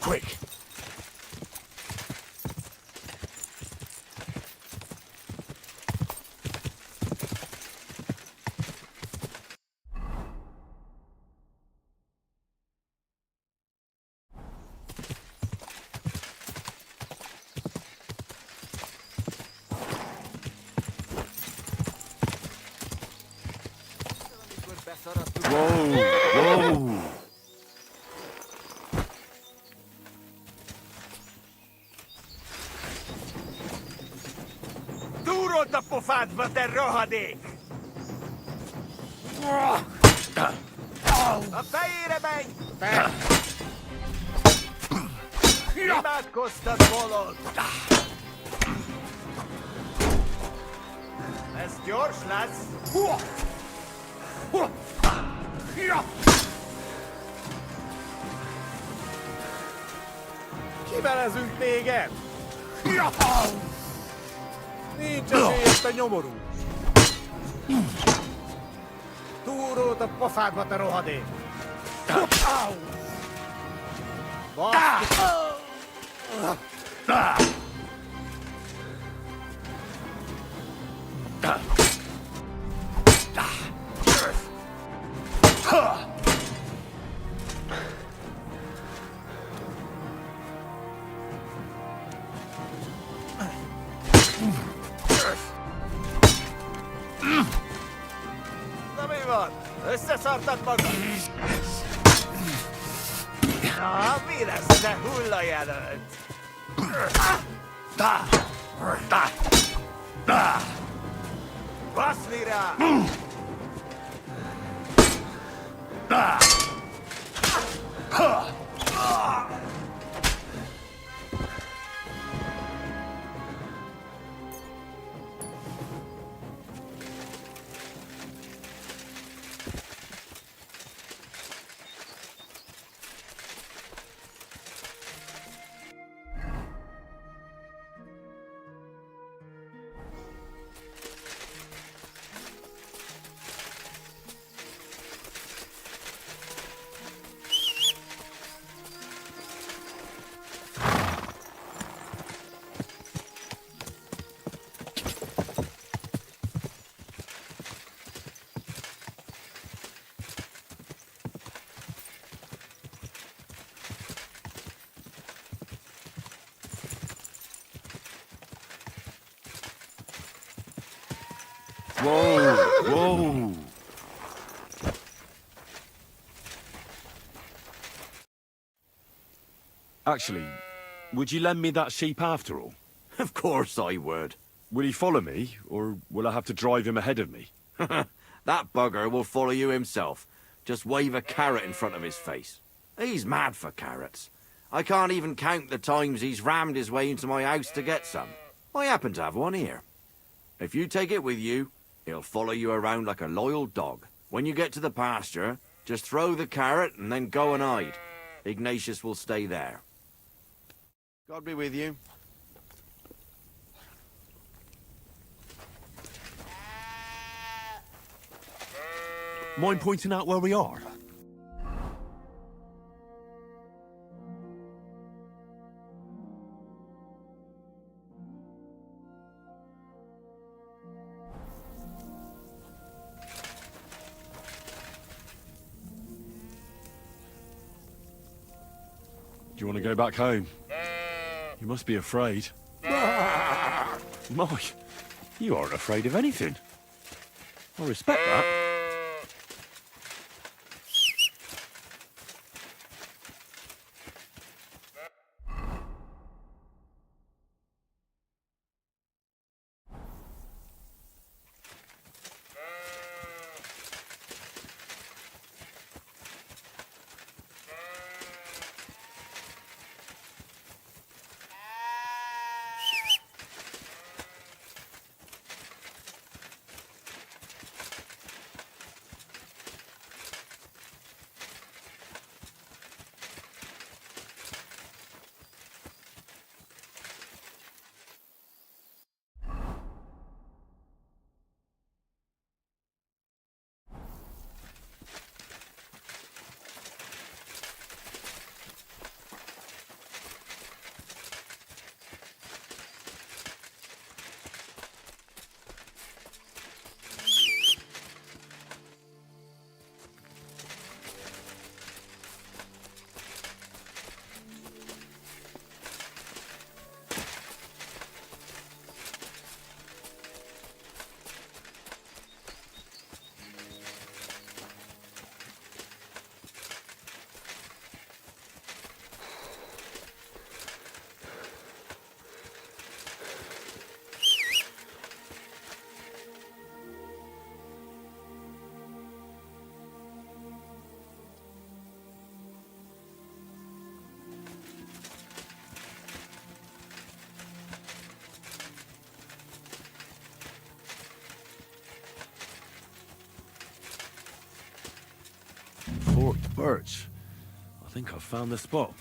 Quick! Tuurota pufat vate rohadik! A fejére menj! Imádkoztat, bolond! Ez gyors lesz! Kivelezünk téged! Nincs esélyed, te nyomorú! Túrót a pofádba, te rohadék! Na mi van? Összeszartad magad? Na, mi lesz, te hullajelölt? Baszni rá! Whoa, whoa. Actually, would you lend me that sheep after all? Of course I would. Will he follow me, or will I have to drive him ahead of me? That bugger will follow you himself. Just wave a carrot in front of his face. He's mad for carrots. I can't even count the times he's rammed his way into my house to get some. I happen to have one here. If you take it with you, he'll follow you around like a loyal dog. When you get to the pasture, just throw the carrot and then go and hide. Ignatius will stay there. God be with you. Mind pointing out where we are? Do you want to go back home? You must be afraid. Mike, you aren't afraid of anything. I respect that. birch. I think I've found the spot.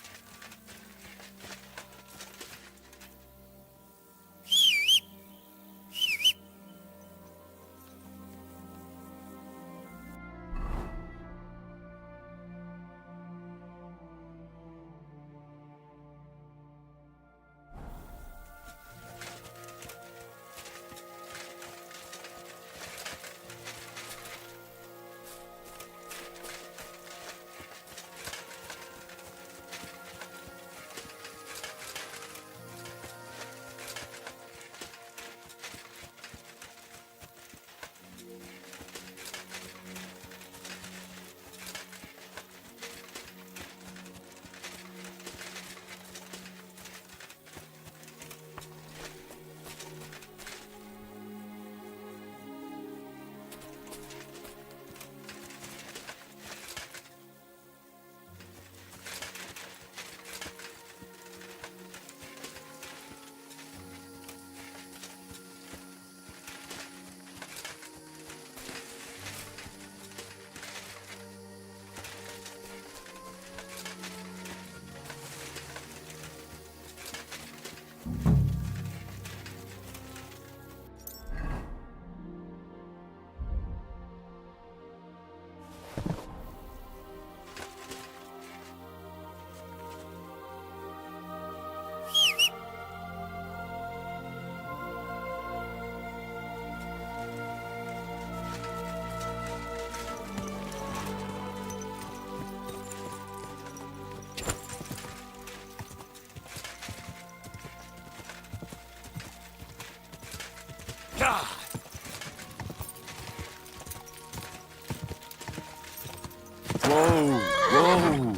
Whoa! Whoa!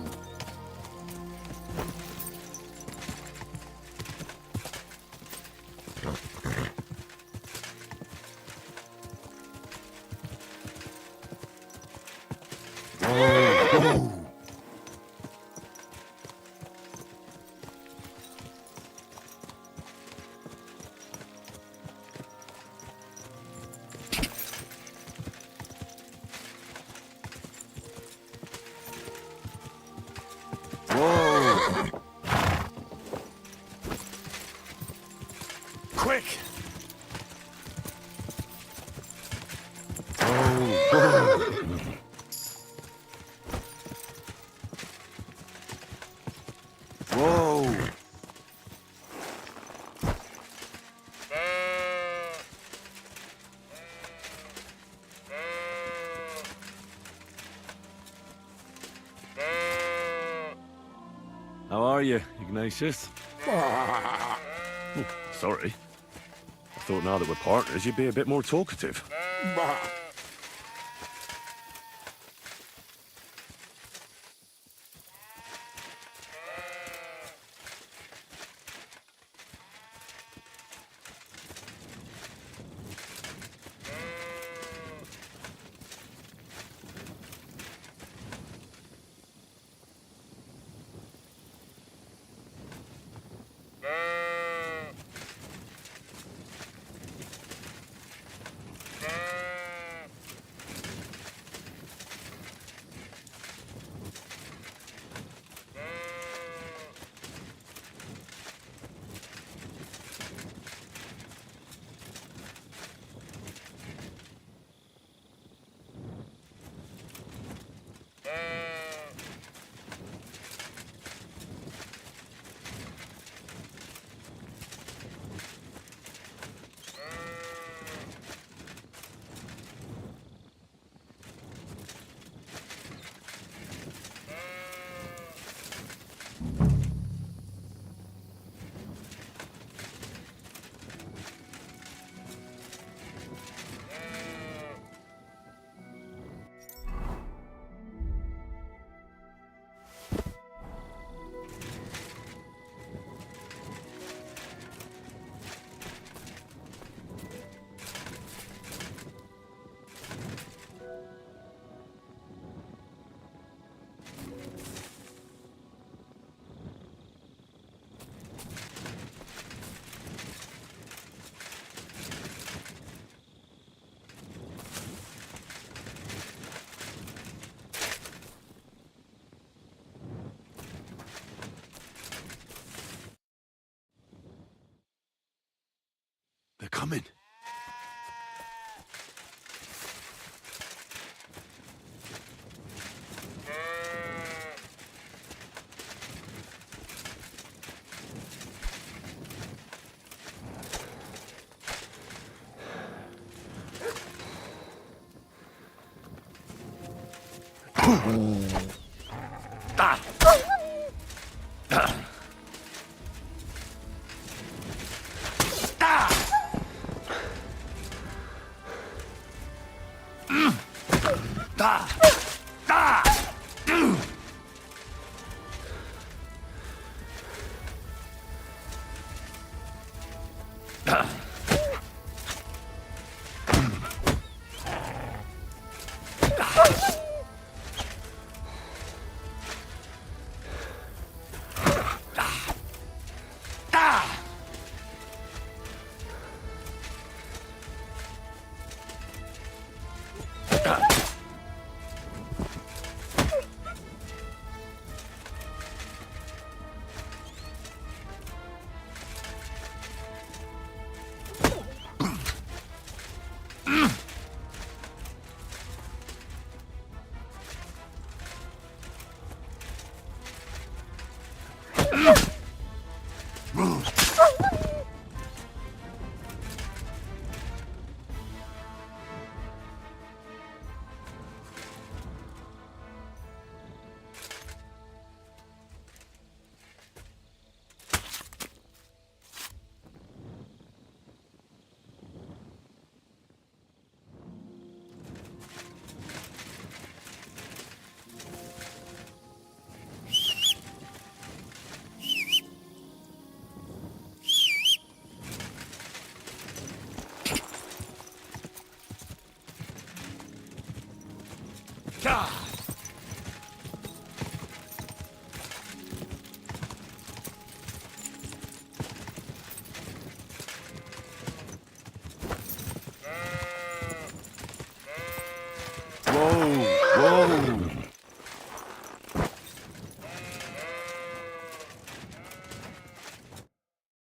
Whoa! Quick! Whoa! How are you, Ignatius? Oh, sorry. I thought now that we're partners, you'd be a bit more talkative. coming.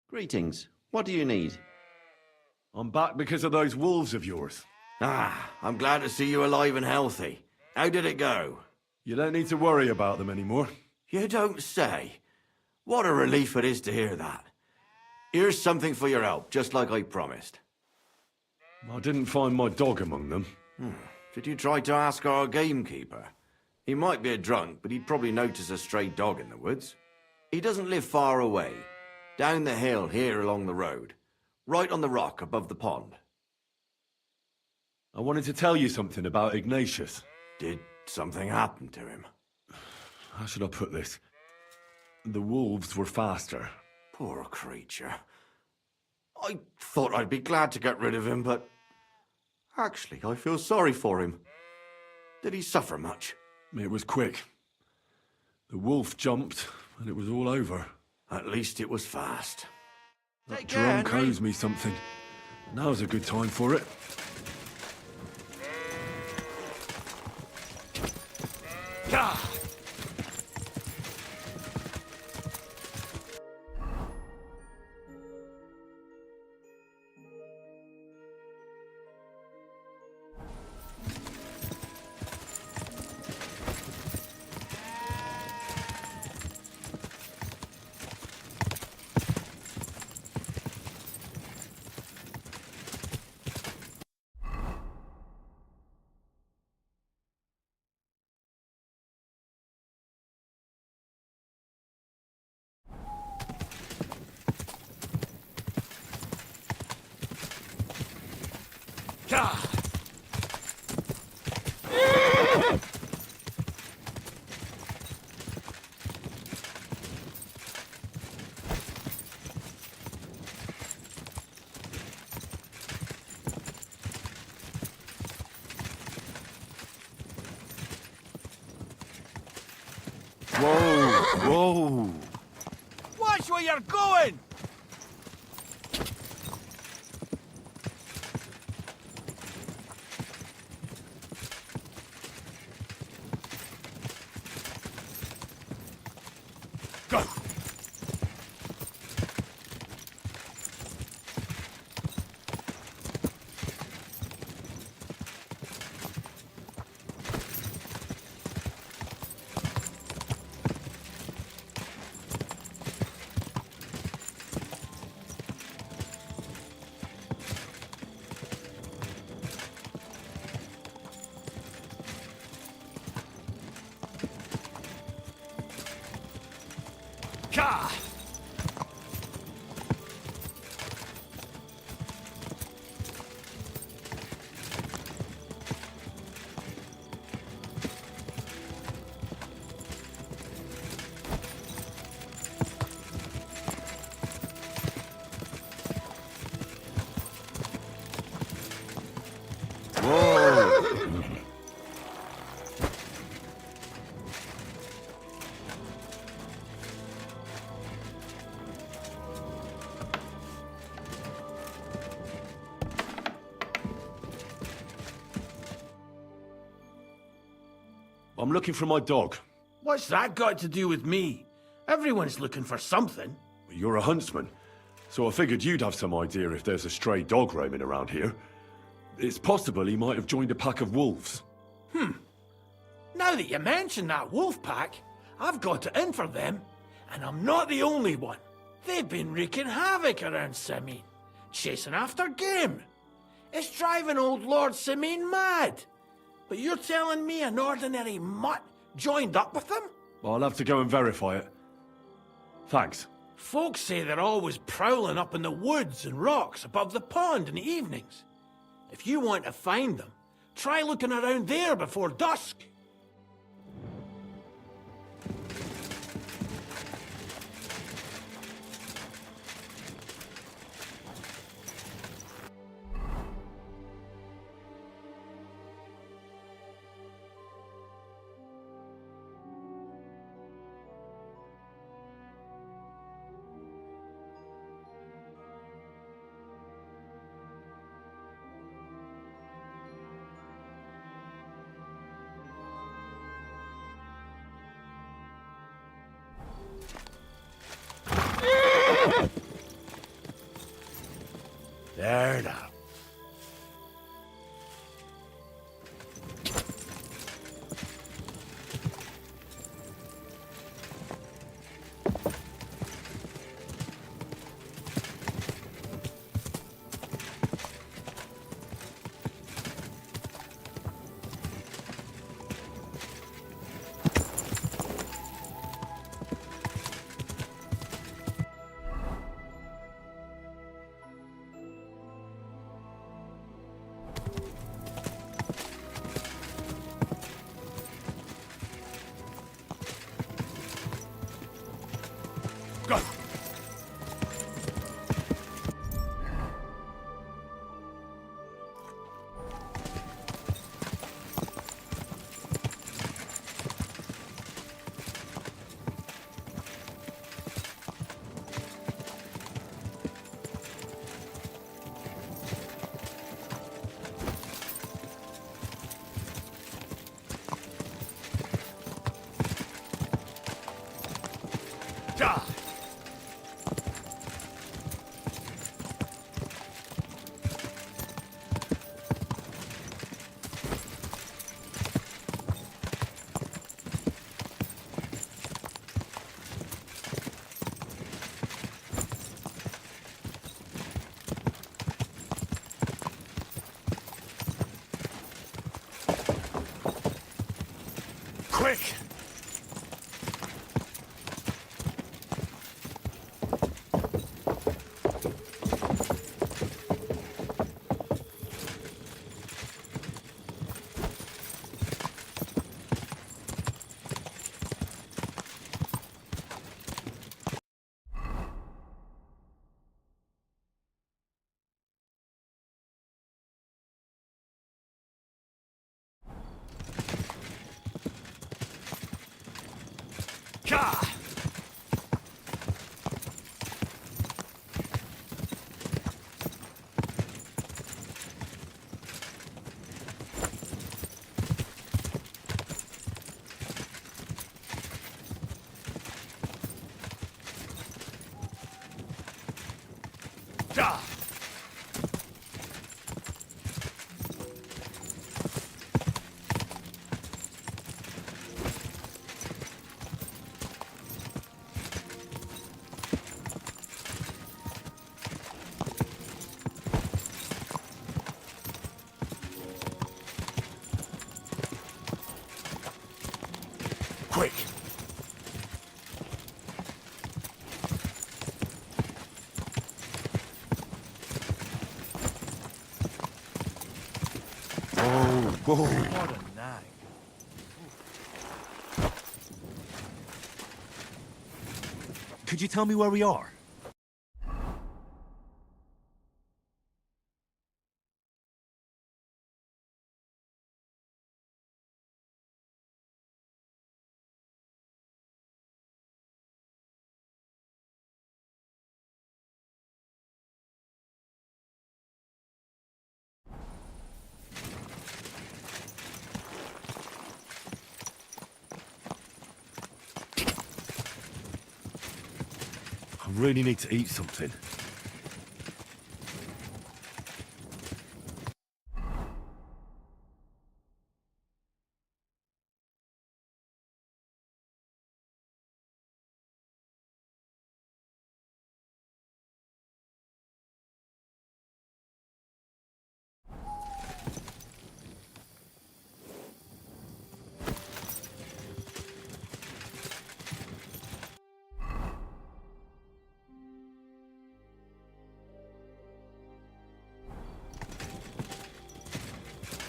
Greetings. What do you need? I'm back because of those wolves of yours. Ah, I'm glad to see you alive and healthy. How did it go? You don't need to worry about them anymore. You don't say. What a relief it is to hear that. Here's something for your help, just like I promised. I didn't find my dog among them. Did you try to ask our gamekeeper? He might be a drunk, but he'd probably notice a stray dog in the woods. He doesn't live far away. Down the hill here along the road. Right on the rock above the pond. I wanted to tell you something about Ignatius. Did something happen to him? How should I put this? The wolves were faster. Poor creature. I thought I'd be glad to get rid of him, but... Actually, I feel sorry for him. Did he suffer much? It was quick. The wolf jumped, and it was all over. At least it was fast. That drunk owes me something. Now's a good time for it. Whoa! Watch where you're going! Go! Gah! I'm looking for my dog. What's that got to do with me? Everyone's looking for something. You're a huntsman, so I figured you'd have some idea if there's a stray dog roaming around here. It's possible he might have joined a pack of wolves. Now that you mention that wolf pack, I've got it in for them, and I'm not the only one. They've been wreaking havoc around Simene, chasing after game. It's driving old Lord Simene mad. But you're telling me an ordinary mutt joined up with them? I'll have to go and verify it. Thanks. Folks say they're always prowling up in the woods and rocks above the pond in the evenings. If you want to find them, try looking around there before dusk. There now. Quick! Gah! Gah! Quick! Whoa. What a nag. Could you tell me where we are? I really need to eat something.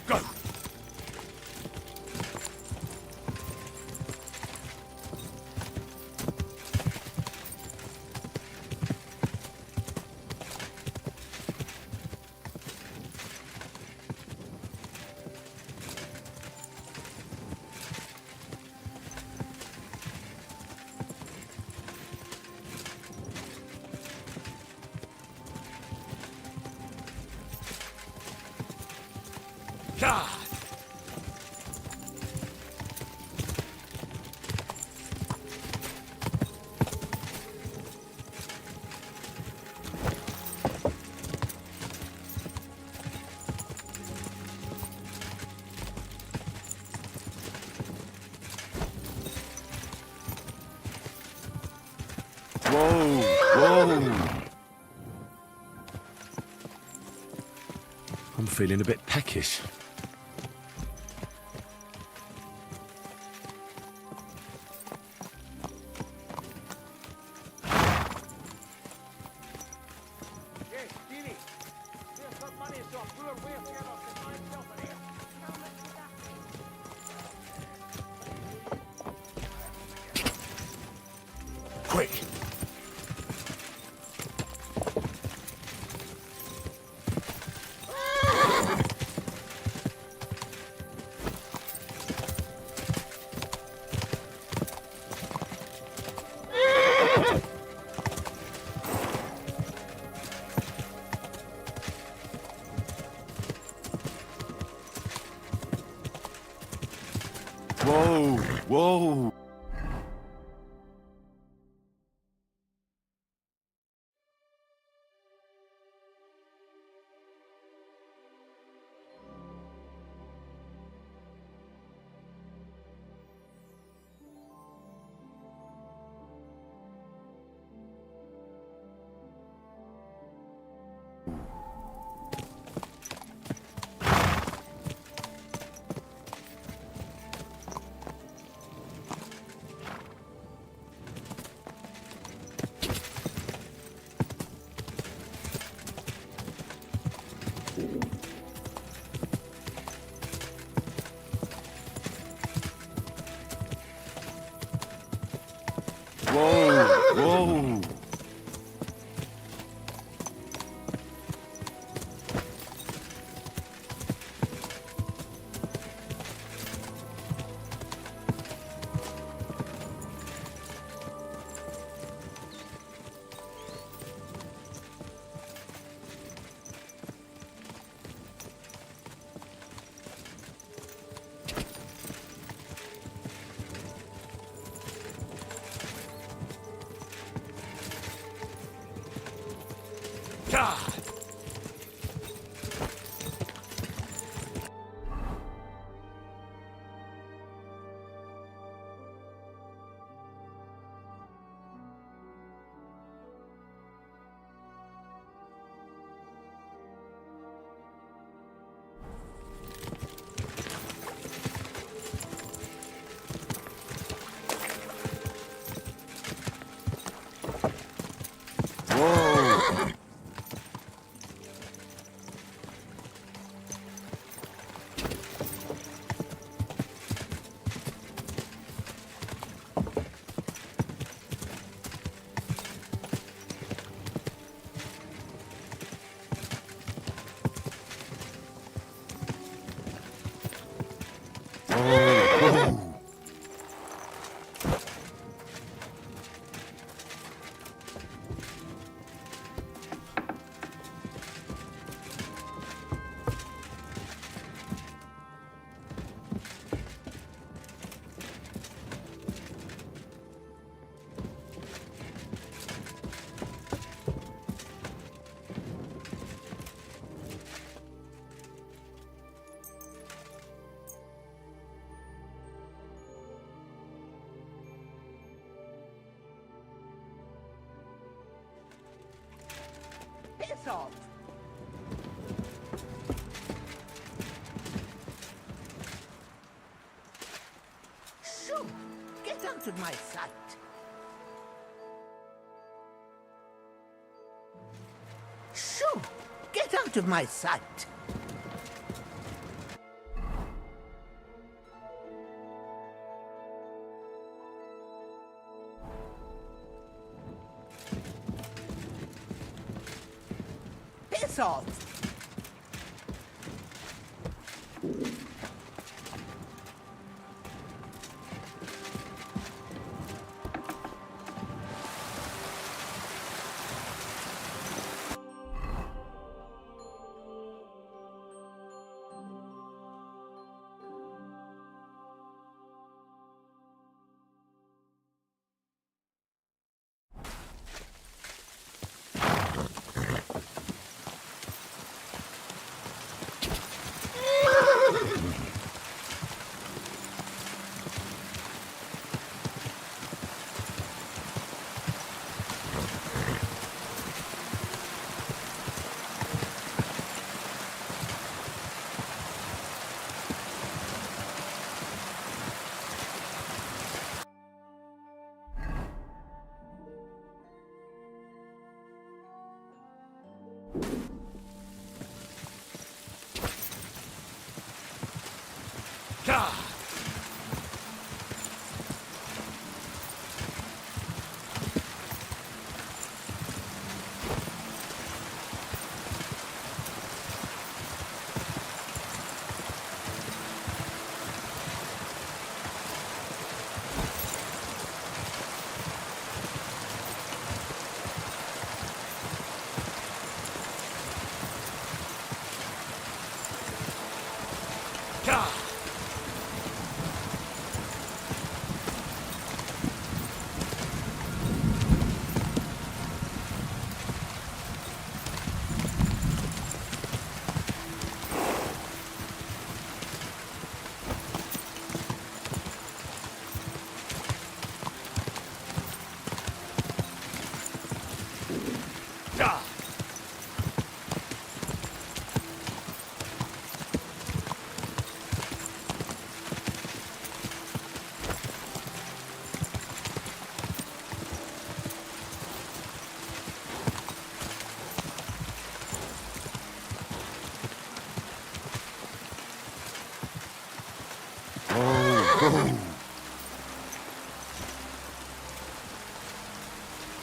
Go! God! Whoa! Whoa! I'm feeling a bit peckish. Quick! Whoa! Whoa! Whoa! Whoa! God! Whoa! Piss off! Shoo! Get out of my sight! Shoo! Get out of my sight! Piss off!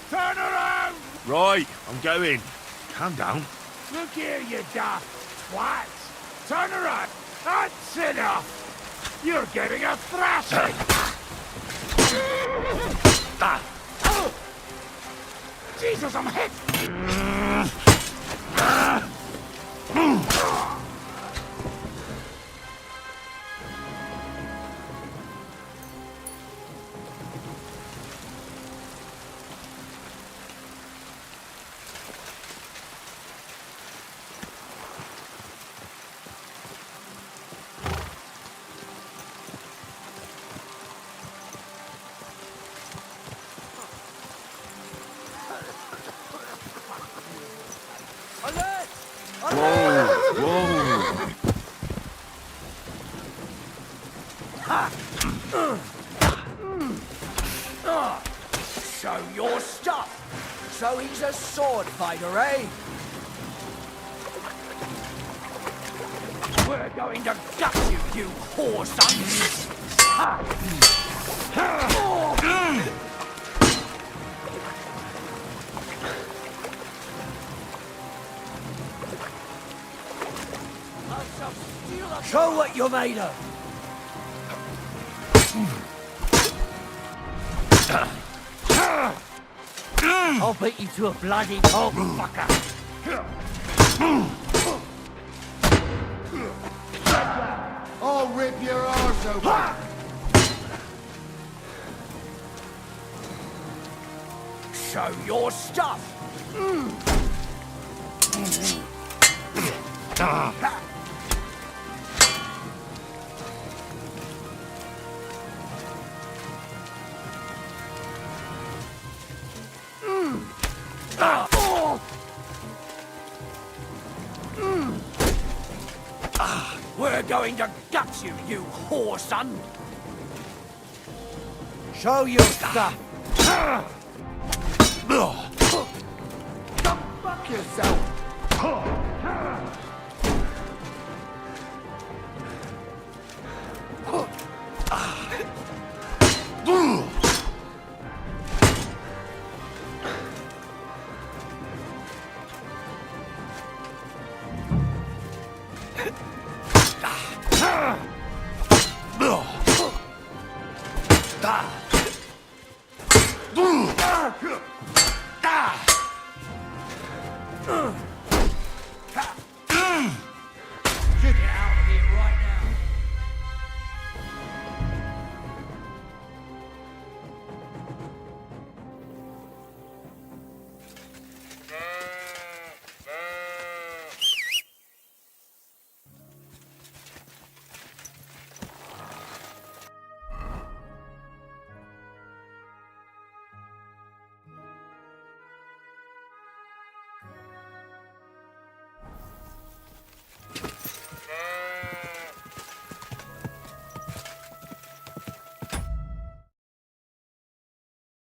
Turn around! Right, I'm going. Calm down. Look here, you daft twats! Turn around! That's enough! You're getting a thrashing! Jesus, I'm hit! Show your stuff. So he's a sword fighter, eh? We're going to gut you, you whoresons! Show what you're made of! I'll beat you to a bloody pulp, fucker! I'll rip your arse open! Show your stuff! We're going to gut you, you whore son! Show your stuff! Fuck yourself!